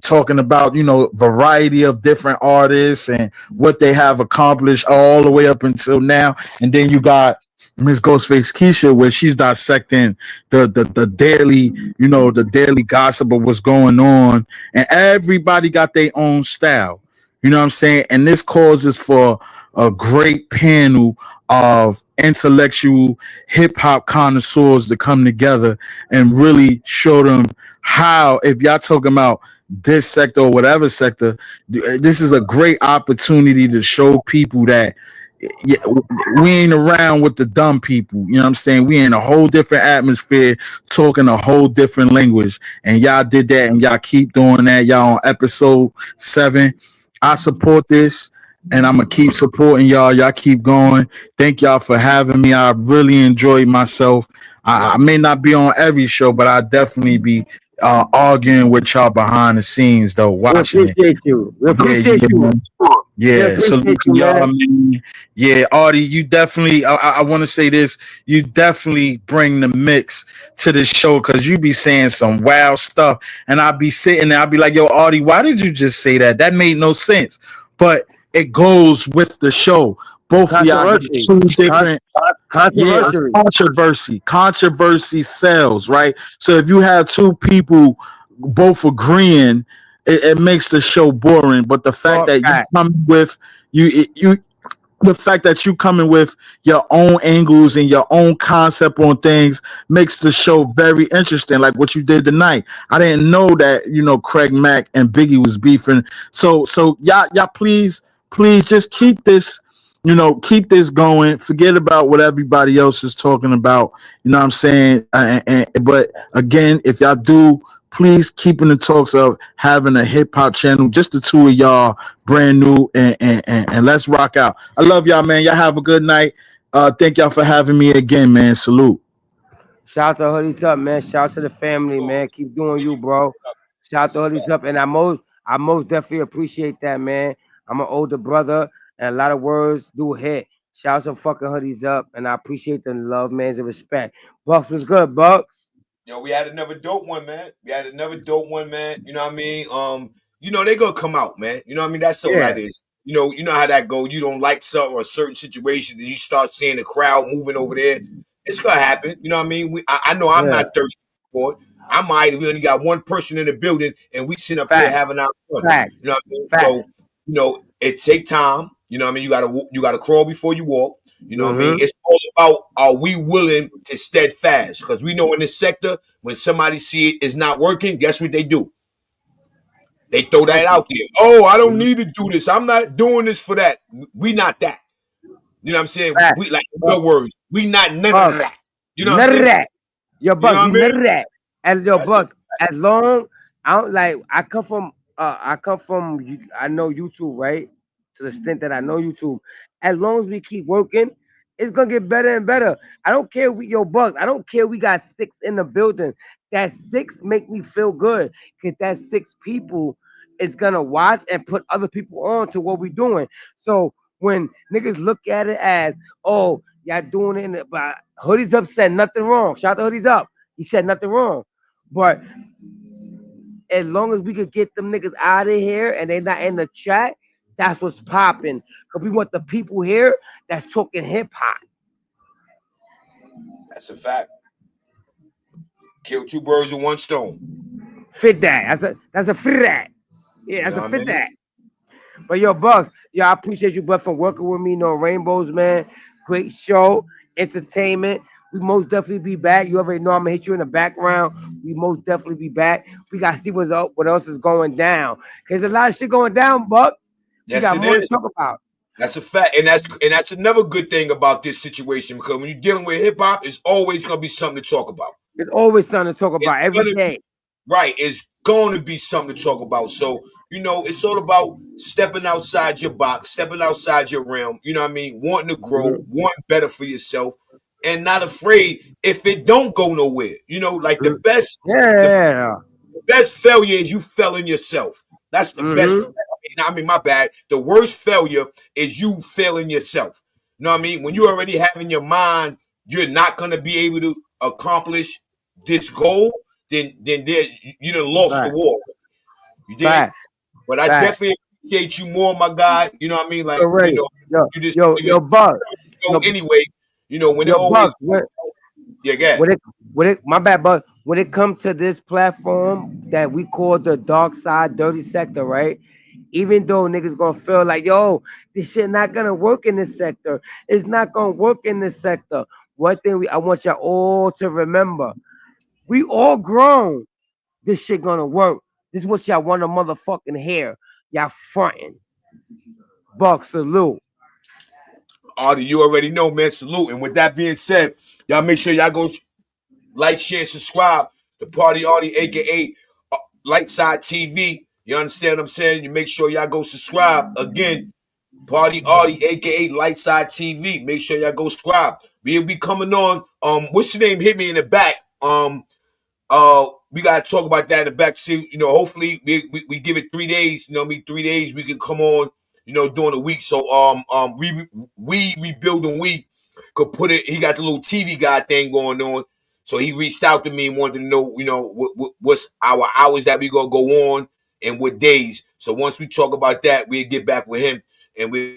talking about variety of different artists and what they have accomplished all the way up until now, and then you got Miss Ghostface Keisha, where she's dissecting the daily, the daily gossip of what's going on, and everybody got their own style. You know what I'm saying? And this causes for a great panel of intellectual hip hop connoisseurs to come together and really show them how, if y'all talking about this sector or whatever sector, this is a great opportunity to show people that yeah, we ain't around with the dumb people. You know what I'm saying? We in a whole different atmosphere, talking a whole different language. And y'all did that, and y'all keep doing that. Y'all on episode 7. I support this, and I'm gonna keep supporting y'all. Y'all keep going. Thank y'all for having me. I really enjoyed myself. I may not be on every show, but I definitely be arguing with y'all behind the scenes, though, We watching it. appreciate you. We Yeah, appreciate you. yeah. Salute Appreciate to you, y'all, man. man. Yeah, Artie, you definitely. I want to say this. You definitely bring the mix to the show because you be saying some wild stuff, and I be sitting there. I be like, "Yo, Artie, why did you just say that? That made no sense." But it goes with the show. Both of y'all got Controversy. two different. Yeah, it's Controversy. controversy. Controversy sells, right? So if you have two people both agreeing, it makes the show boring. But the fact For that you fact. come with you the fact that you coming with your own angles and your own concept on things makes the show very interesting, like what you did tonight. I didn't know that Craig Mack and Biggie was beefing. So y'all please just keep this going. Forget about what everybody else is talking about. You know what I'm saying? But again, if y'all do, please keep in the talks of having a hip hop channel, just the two of y'all, brand new, and let's rock out. I love y'all, man. Y'all have a good night. Thank y'all for having me again, man. Salute. Shout out to Hoodies Up, man. Shout out to the family, man. Keep doing you, bro. Shout out to Hoodies Up. And I most definitely appreciate that, man. I'm an older brother, and a lot of words do hit. Shout out to fucking Hoodies Up, and I appreciate the love, man, and respect. Bucks was good, Bucks. Yo, we had another dope one, man. We had another dope one, man. You know what I mean? They gonna come out, man. You know what I mean? That's all Yeah, that is. You know how that go. You don't like something or a certain situation, and you start seeing the crowd moving over there. It's gonna happen. You know what I mean? I know I'm yeah. not thirsty for it. I might. We only got one person in the building, and we sit up here Facts, having our fun. You know facts, what I mean? facts. So, it take time. You know what I mean? You gotta crawl before you walk. You know what I mean? Mm-hmm. It's all about, are we willing to steadfast? Because we know in this sector, when somebody see it is not working, guess what they do? They throw that Thank you. out there. Oh, I don't Mhm. need to do this. I'm not doing this for that. We not that. You know what I'm saying? Facts. We, like, in your words, we not none of Bucks. that. You know what I'm None of saying? that. Yo, You know Bucks, what we I mean? none of that. And yo, That's it. Bucks, as long I don't like I know YouTube, right? To the extent that I know YouTube. As long as we keep working, it's gonna get better and better. I don't care Bucks, I don't care we got 6 in the building. That 6 make me feel good. Cause that 6 people is gonna watch and put other people on to what we doing. So when niggas look at it as, oh, y'all doing it, but Hoodies Up said nothing wrong. Shout out to Hoodies Up. He said nothing wrong. But as long as we could get them niggas out of here and they not in the chat, that's what's popping. Cause we want the people here that's talking hip hop. That's a fact. Kill two birds with one stone. Fit that. That's a fit that. Yeah, You that's know a what I fit mean? that. But yo, Bucks, yo, I appreciate you, bud, for working with me. No Rainbows, man. Great show, entertainment. We most definitely be back. You already know I'm gonna hit you in the background. We most definitely be back. We gotta see what's up, what else is going down. Cause there's a lot of shit going down, Bucks. We Yes, got it more to is. talk about. That's a fact, and that's another good thing about this situation because when you're dealing with hip hop, it's always gonna be something to talk about. There's always something to talk It's about every gonna day. right. It's going to be something to talk about. So it's all about stepping outside your box, stepping outside your realm. You know what I mean? Wanting to grow, Mhm. wanting better for yourself, and not afraid if it don't go nowhere. Like the Mhm. best, the Yeah. best failure is you failing yourself. That's the best. Mm-hmm. I mean, my bad. The worst failure is you failing yourself. You know what I mean? When you already have in your mind you're not going to be able to accomplish this goal, then there you done lost the Fact. war. You did, Fact. but I Fact. definitely appreciate you more, my guy. You know what I mean? Like Already. Yo, you just yo, Bucks. go Yo, anyway. When it yo, always Bucks. yeah, yeah. When it my bad, but when it comes to this platform that we call the dark side dirty sector, right? Even though niggas gonna feel like, yo, this shit not gonna work in this sector. It's not gonna work in this sector. One thing I want y'all all to remember. We all grown. This shit gonna work. This is what y'all want to motherfucking hear. Y'all fronting. Buck salute. Artie, you already know, man. Salute. And with that being said, y'all make sure y'all go like, share, subscribe to Party Artie, aka Lightside TV. You understand what I'm saying? You make sure y'all go subscribe. Again, Party Artie, aka Lightside TV. Make sure y'all go subscribe. We'll be coming on. What's your name? Hit me in the back. We gotta talk about that in the back. See, hopefully we give it 3 days. 3 days we can come on. During the week. So we rebuilding. We could put it. He got the little TV guy thing going on. So he reached out to me and wanted to know, what's our hours that we gonna go on and what days. So once we talk about that, we'll get back with him and we'll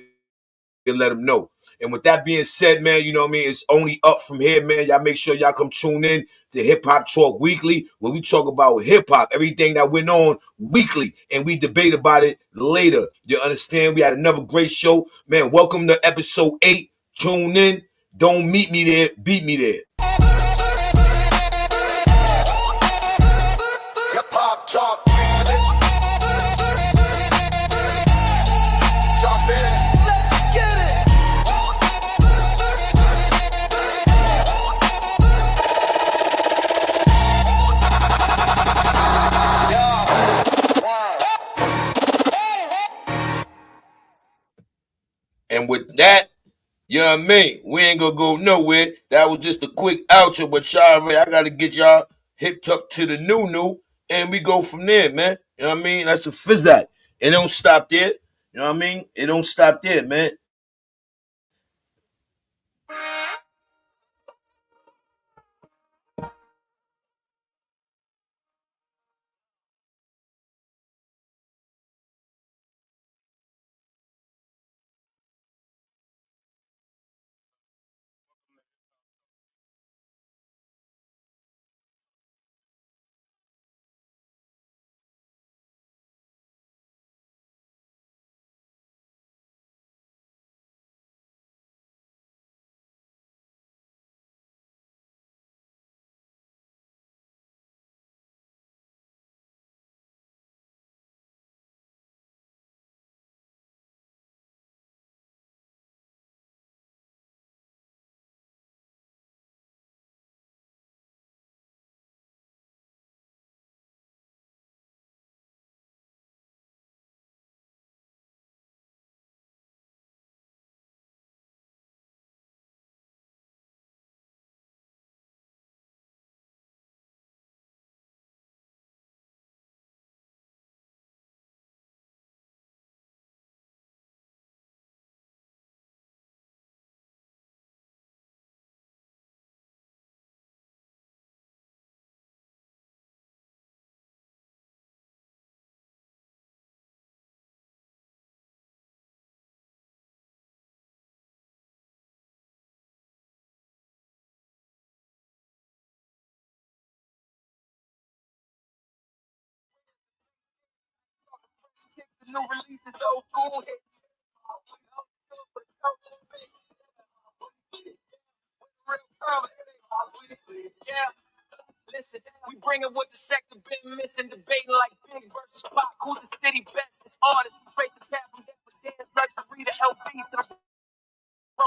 let him know. And with that being said, man, you know what I mean? It's only up from here, man. Y'all make sure y'all come tune in to Hip Hop Talk Weekly, where we talk about hip hop, everything that went on weekly, and we debate about it later. You understand? We had another great show. Man, welcome to episode 8. Tune in. Don't meet me there, beat me there. Hip Hop Talk. Jump in. Let's get it. And with that, you know what I mean? We ain't gonna go nowhere. That was just a quick outro, but y'all, I gotta get y'all hipped up to the new, and we go from there, man. You know what I mean? That's a fizzat. It don't stop there. You know what I mean? It don't stop there, man. new releases, old school hits. Yeah. Listen, we bringing what the sector been missing, debating like Big versus Pop. Who's the city best? It's artists. We straight the cap from that was dance, luxury to LV to the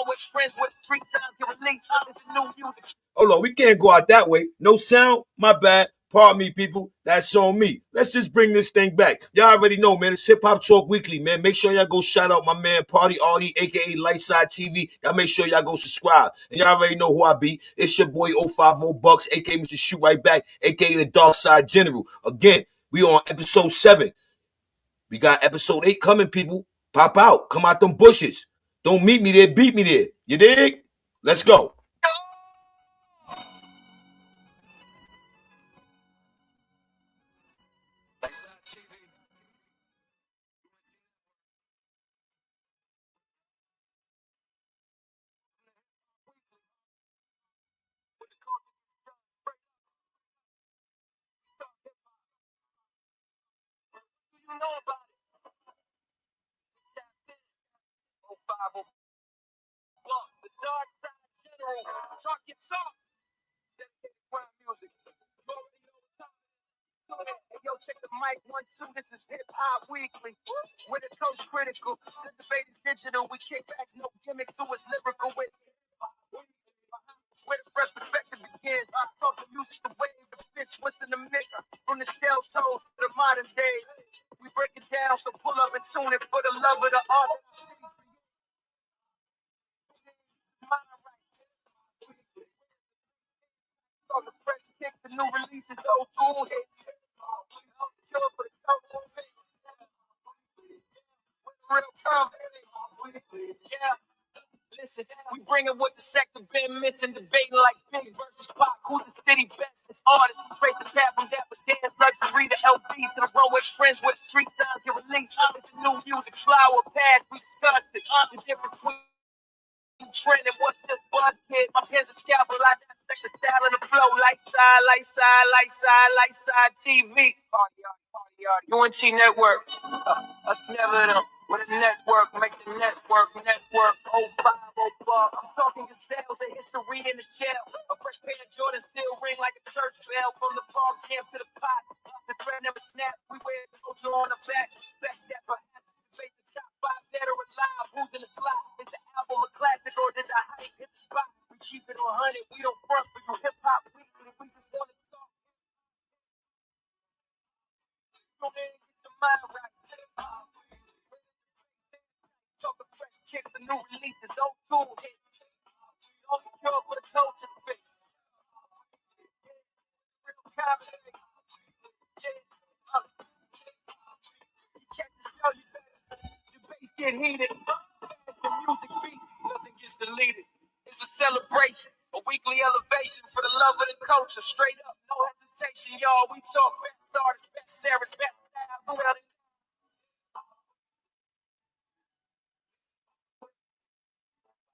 with friends with street signs get released. It's the new music. Hold on, we can't go out that way. No sound? My bad. Pardon me, people. That's on me. Let's just bring this thing back. Y'all already know, man. It's Hip Hop Talk Weekly, man. Make sure y'all go shout out my man Party Artie, aka Lightside TV. Y'all make sure y'all go subscribe. And y'all already know who I be. It's your boy 050 Bucks, aka Mr. Shoot Right Back, aka the Dark Side General. Again, we on episode 7. We got episode 8 coming, people. Pop out. Come out them bushes. Don't meet me there, beat me there. You dig? Let's go. You know about it. The Dark Side General. Talk your talk. Dedicated crime music. Hey, yo, check the mic 1, 2. This is Hip Hop Weekly. With the coach critical. The debate is digital. We kick backs, no gimmicks. Who is lyrical with where the fresh perspective begins. I talk the music, the wave, the fits, what's in the mix. From the shell toes to the modern days. We break it down, so pull up and tune it for the love of the art. Talk the fresh kick, the new releases, old school hits. Cure for the culture. Real time. Yeah. Listen, we bringing what the sector been missing, debating like Big versus Pop. Who's the city best? It's artists. We straight the cap from that was dance, luxury to LV to the runway friends with street signs get released. It's the new music, flower past. We discussed it. The difference between trend and what's just buzz kid. My pen's a scalpel, I dissect the style and the flow. Lightside, lightside, lightside, lightside TV. Party, UNT Network. Us never them. With a network, make the network. 050 bar. I'm talking gazelles, the history in the shell. A fresh pair of Jordans still ring like a church bell. From the park jams to the pot. The thread never snaps. We wear the culture on the back. Suspect that perhaps debate the top 5 dead or alive. Who's in the slot? Is the album a classic or did the hype hit the spot? We keep it 100. We don't front for you. Hip Hop Weekly. We just want to talk. So man, get your mind right. Talk the fresh kick, the new releases, old school hits. Only cure for the culture fit. Real comedy. You catch the show, you better. The bass get heated. The music beats, nothing gets deleted. It's a celebration, a weekly elevation for the love of the culture. Straight up, no hesitation, y'all. We talk best artists, best Sarah's, best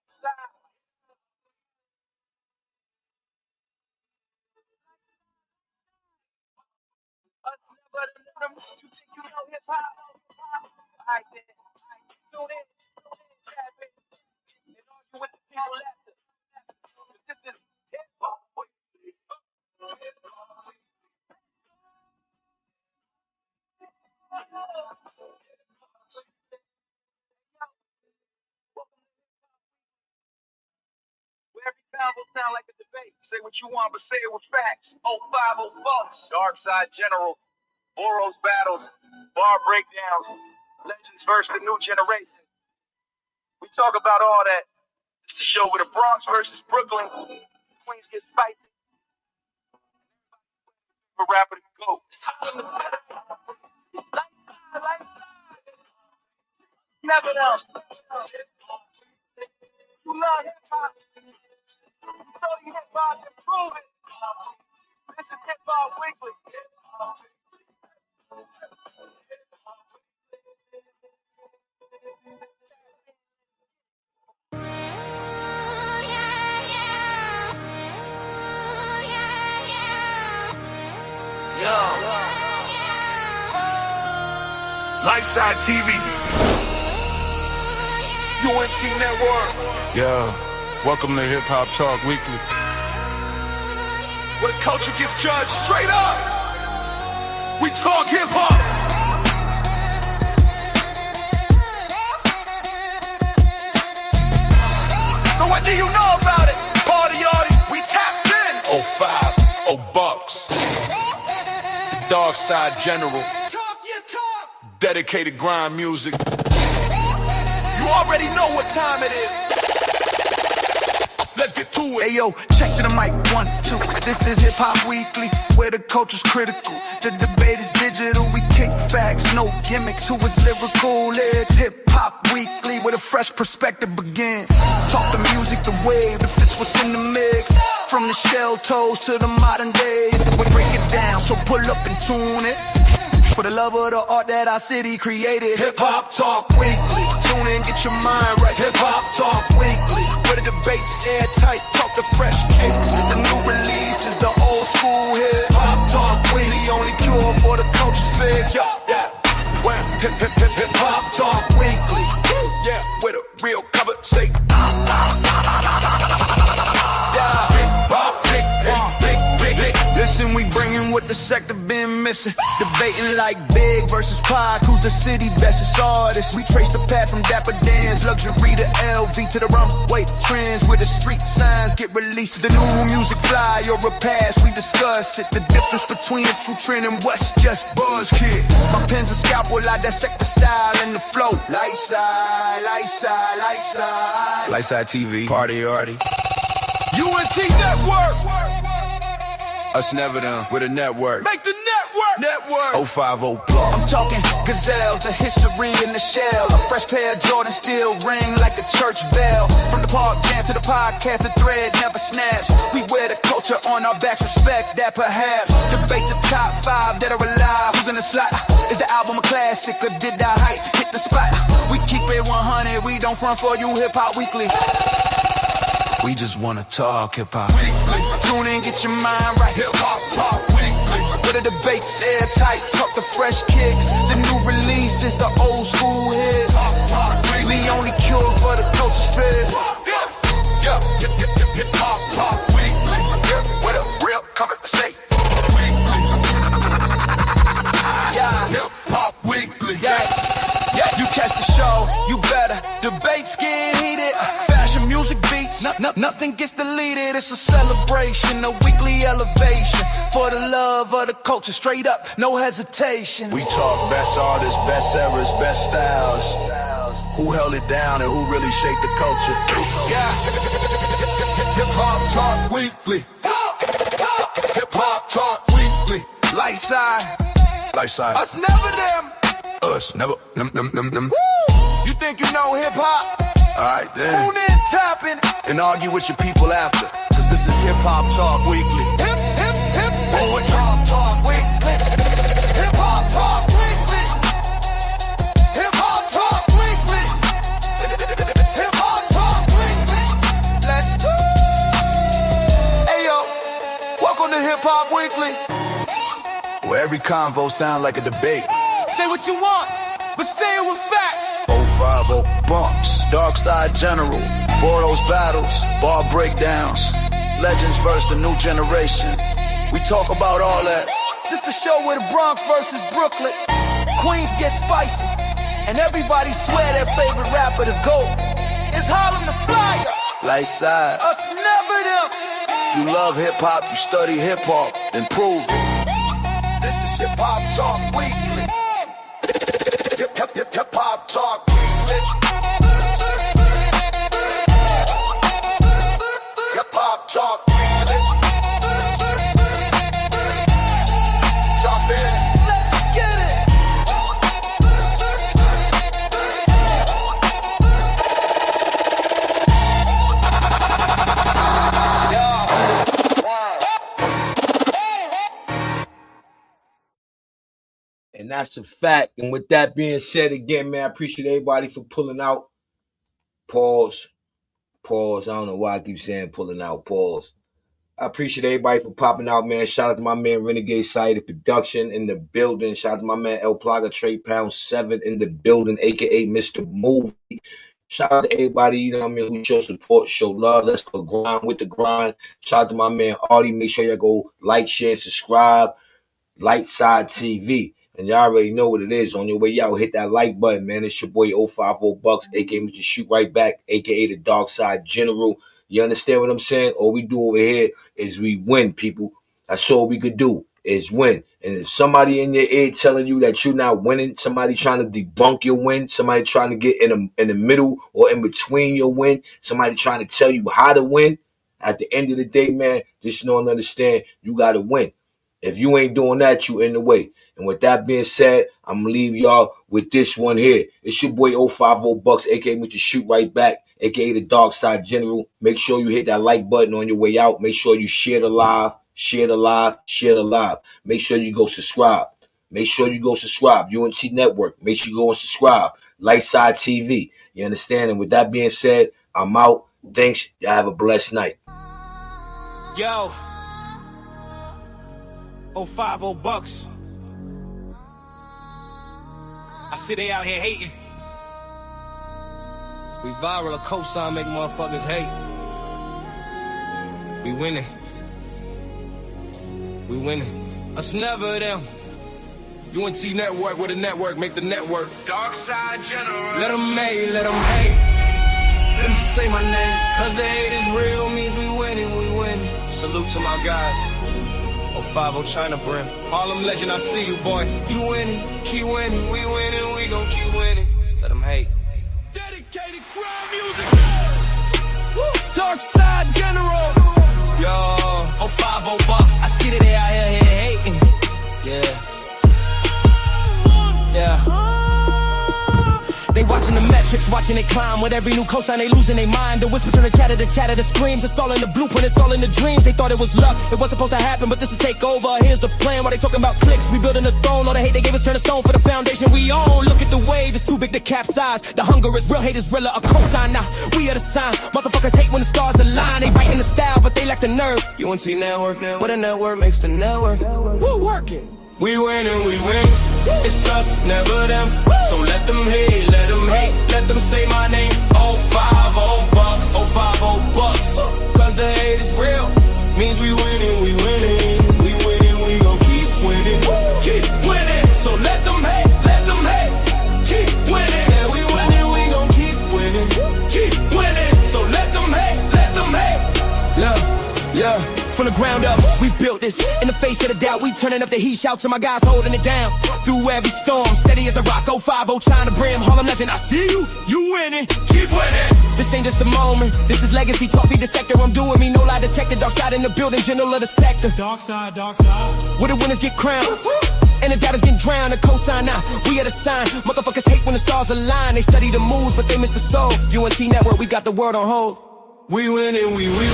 style. You think you know hip hop? I did. Tune in, tap in, and argue with the people after. This is hip hop. Where every combo sound like a debate. Say what you want, but say it with facts. 050 Bucks. Dark Side General. Boros battles. Bar breakdowns. Legends versus the new generation. We talk about all that. It's the show with the Bronx versus Brooklyn. Queens get spicy. A rapper to go. It's hot in the lifestyle. Never know. You love hip hop. You told you hip hop and prove it. This is Hip Hop Weekly. Lightside TV. UNT Network. Yeah, welcome to Hip Hop Talk Weekly. Where the culture gets judged straight up. We talk hip hop. So what do you know about it? Party Artie, we tapped in. 05, Bucks. The Dark Side General. Talk your talk. Dedicated grind music. You already know what time it is. Let's get to it. Ayo, check to the mic, 1, 2. This is Hip Hop Weekly, where the culture's critical. The debate is digital, we kick facts, no gimmicks. Who is lyrical? It's Hip Hop Weekly, where the fresh perspective begins. Talk the music, the wave, the fits what's in the mix. From the shell toes to the modern days, we break it down, so pull up and tune it. For the love of the art that our city created. Hip Hop Talk Weekly. Tune in, get your mind right. Hip Hop Talk Weekly. Where the debates airtight, talk the fresh kicks. The new releases, the old school hits. Hip Hop Talk Weekly. The only cure for the culture's fix. Yeah. Well, Hip Hop Talk Weekly. Yeah, where the real conversation. Listen, we bringing what the sector been missing. Debating like Big versus Pac, who's the city bestest artist. We trace the path from Dapper Dan's luxury to LV to the runway trends, where the street signs get released. The new music fly or a pass, we discuss it. The difference between a true trend and what's just buzzkid. My pen's a scalpel, I dissect the style and the flow. Lightside, lightside, lightside. Lightside TV. Party Artie. UNT Network. Us never done with a network. Make the network. 050 block. I'm talking gazelles, the history in the shell. A fresh pair of Jordan still ring like a church bell. From the park jams to the podcast, the thread never snaps. We wear the culture on our backs, respect that perhaps. Debate the top 5 that are alive. Who's in the slot? Is the album a classic or did the hype hit the spot? We keep it 100, we don't front for you. Hip Hop Weekly. We just wanna talk hip hop. Tune in, get your mind right. Hip Hop Talk Weekly. Where the debates airtight, talk the fresh kicks. The new releases, the old school hits. Talk Weekly. The only cure for the culture's fizz. Hip Hop Talk Weekly. Where the real conversation. Hip Hop Weekly. Yeah. You catch the show, you better. Debates get heated. Fashion, music, beats. Nothing gets deleted. It's a celebration, a weekly elevation. For the love of the culture, straight up, no hesitation. We talk best artists, best eras, best styles. Who held it down and who really shaped the culture? Yeah. Hip Hop Talk Weekly. Hip Hop Talk Weekly. Lightside. Lightside. Us never them. Us never them. You think you know hip hop? Alright then. Tune in, tapping. And argue with your people after. Cause this is Hip Hop Talk Weekly. Hip Hop Talk Weekly. Hip Hop Talk Weekly. Hip Hop Talk Weekly. Hip Hop Talk Weekly. Let's go. Ayo, welcome to Hip Hop Weekly. Where every convo sound like a debate. Say what you want, but say it with facts. 050 Bumps, Dark Side General, Boros battles, bar breakdowns, legends versus the new generation. We talk about all that. This the show where the Bronx versus Brooklyn. Queens get spicy, and everybody swear their favorite rapper to GOAT. It's Harlem the Flyer. Lightside. Us never them. You love hip hop, you study hip hop, then prove it. This is Hip Hop Talk Weekly. Hip Hop Talk Weekly. Hip Hop Talk Weekly. Jump in. Let's get it. And that's a fact. And with that being said, again, man, I appreciate everybody for pulling out. Pause. I don't know why I keep saying pulling out. Pause. I appreciate everybody for popping out, man. Shout out to my man Renegade Side Production in the building. Shout out to my man El Plaga Trade Pound 7 in the building, aka Mr. Movie. Shout out to everybody, you know what I mean, who show support, show love. Let's go grind with the grind. Shout out to my man Artie. Make sure y'all go like, share, and subscribe. Lightside TV. And y'all already know what it is. On your way out, hit that like button, man. It's your boy 050 Bucks, aka Mr. Shoot Right Back, aka the Dark Side General. You understand what I'm saying? All we do over here is we win, people. That's all we could do is win. And if somebody in your ear telling you that you're not winning, somebody trying to debunk your win, somebody trying to get in the middle or in between your win, somebody trying to tell you how to win, at the end of the day, man, just know and understand you got to win. If you ain't doing that, you in the way. And with that being said, I'm going to leave y'all with this one here. It's your boy 050 Bucks, aka Mr. Shoot Right Back, aka the Dark Side General. Make sure you hit that like button on your way out. Make sure you share the live, share the live, share the live. Make sure you go subscribe. Make sure you go subscribe. UNT Network. Make sure you go and subscribe. Lightside TV. You understand? And with that being said, I'm out. Thanks. Y'all have a blessed night. Yo. 050 Bucks. I see they out here hating. We viral, a cosign make motherfuckers hate. We winning. We winning. Us never them. UNT Network with a network, make the network. Dark Side General. Let them hate, let them hate. Let them say my name. Cause the hate is real, means we winning, we winning. Salute to my guys. 050 China Brim. Harlem legend, I see you, boy. You winning, keep winning. We winning, we gon' keep winning. Let them hate. Dedicated grind music. Woo. Dark Side General. Yo, 050 Bucks. I see that they out here hating. Yeah. They watching the metrics, watching it climb. With every new cosign, they losing their mind. The whisper turn the chatter, the screams. It's all in the blueprint, it's all in the dreams. They thought it was luck, it was supposed to happen, but this is takeover. Here's the plan, while they talking about clicks. We building a throne, all the hate they gave us turn to stone for the foundation we own. Look at the wave, it's too big to capsize. The hunger is real, hate is realer, a cosign now. We are the sign, motherfuckers hate when the stars align. They biting the style, but they lack the nerve. UNT Network, but a network makes the network. We're working. We winning, we win. It's us, never them. So let them hate, let them hate. Let them say my name. 050 Bucks, 050 Bucks. Cause the hate is real. Means we winning, we winning. We winning, we gon' keep winning. Keep winning. So let them hate, let them hate. Keep winning. Yeah, we winning, we gon' keep winning. Keep winning. So let them hate, let them hate. Love, yeah. From the ground up, we built this. In the face of the doubt, we turning up the heat. Shout to my guys holding it down. Through every storm, steady as a rock. 050 China Brim, Harlem legend. I see you, you winning, keep winning. This ain't just a moment, this is legacy. Talk, feed the sector, I'm doing me. No lie detected, dark side in the building, general of the sector. Dark side, dark side. Where the winners get crowned, and the doubters get drowned. The cosign now, we are the sign. Motherfuckers hate when the stars align. They study the moves, but they miss the soul. UNT Network, we got the world on hold. We winning, we win.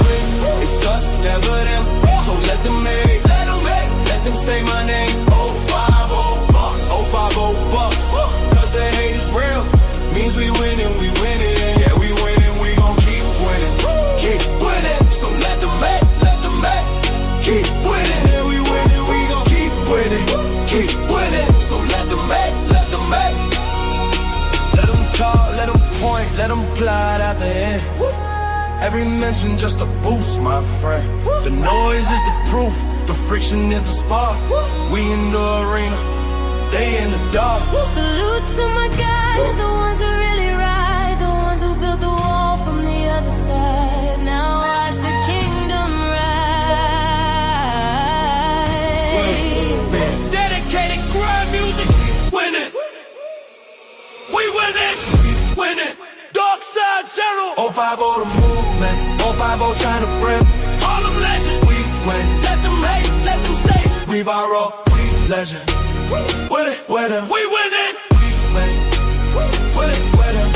It's us, never them. So let them hate, let them hate. Let them say my name. 050 Bucks, 050 Bucks. Cause the hate is real. Means we winning, we winning. Yeah, we winning, we gon' keep winning. Keep winning. So let them hate, let them hate. Keep winning. Yeah, we winning, we gon' keep winning. Keep winning. So let them hate, let them hate. Let them talk, let them point, let them plot out the end. Every mention just a boost, my friend. The noise is the proof, the friction is the spark. We in the arena, they in the dark. Salute to my guys, the ones who really ride, the ones who built the wall from the other side. Now watch the kingdom rise. Dedicated grind music, winning. We winning, winning. Dark Side General. 050 the movement, 050 China Brim. Harlem legend, we win. Let them hate, let them say. We viral, we legend. Win it, win it, we winning. We win, win it, win it.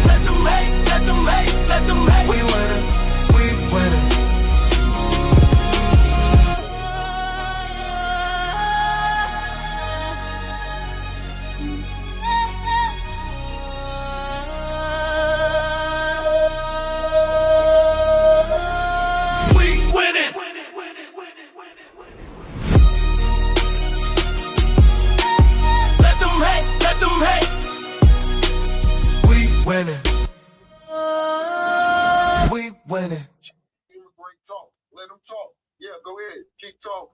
Let them hate, let them hate, let them hate. We winning, we winning. We winning. Go ahead. Keep talking.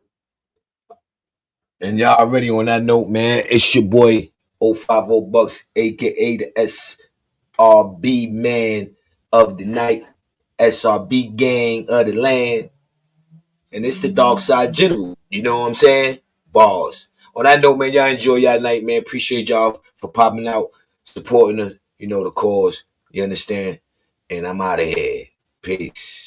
And y'all already on that note, man. It's your boy 050 Bucks, aka the SRB man of the night, SRB gang of the land. And it's the Dark Side General. You know what I'm saying? Bars. On that note, man, y'all enjoy y'all night, man. Appreciate y'all for popping out, supporting the cause. You understand? And I'm out of here. Peace.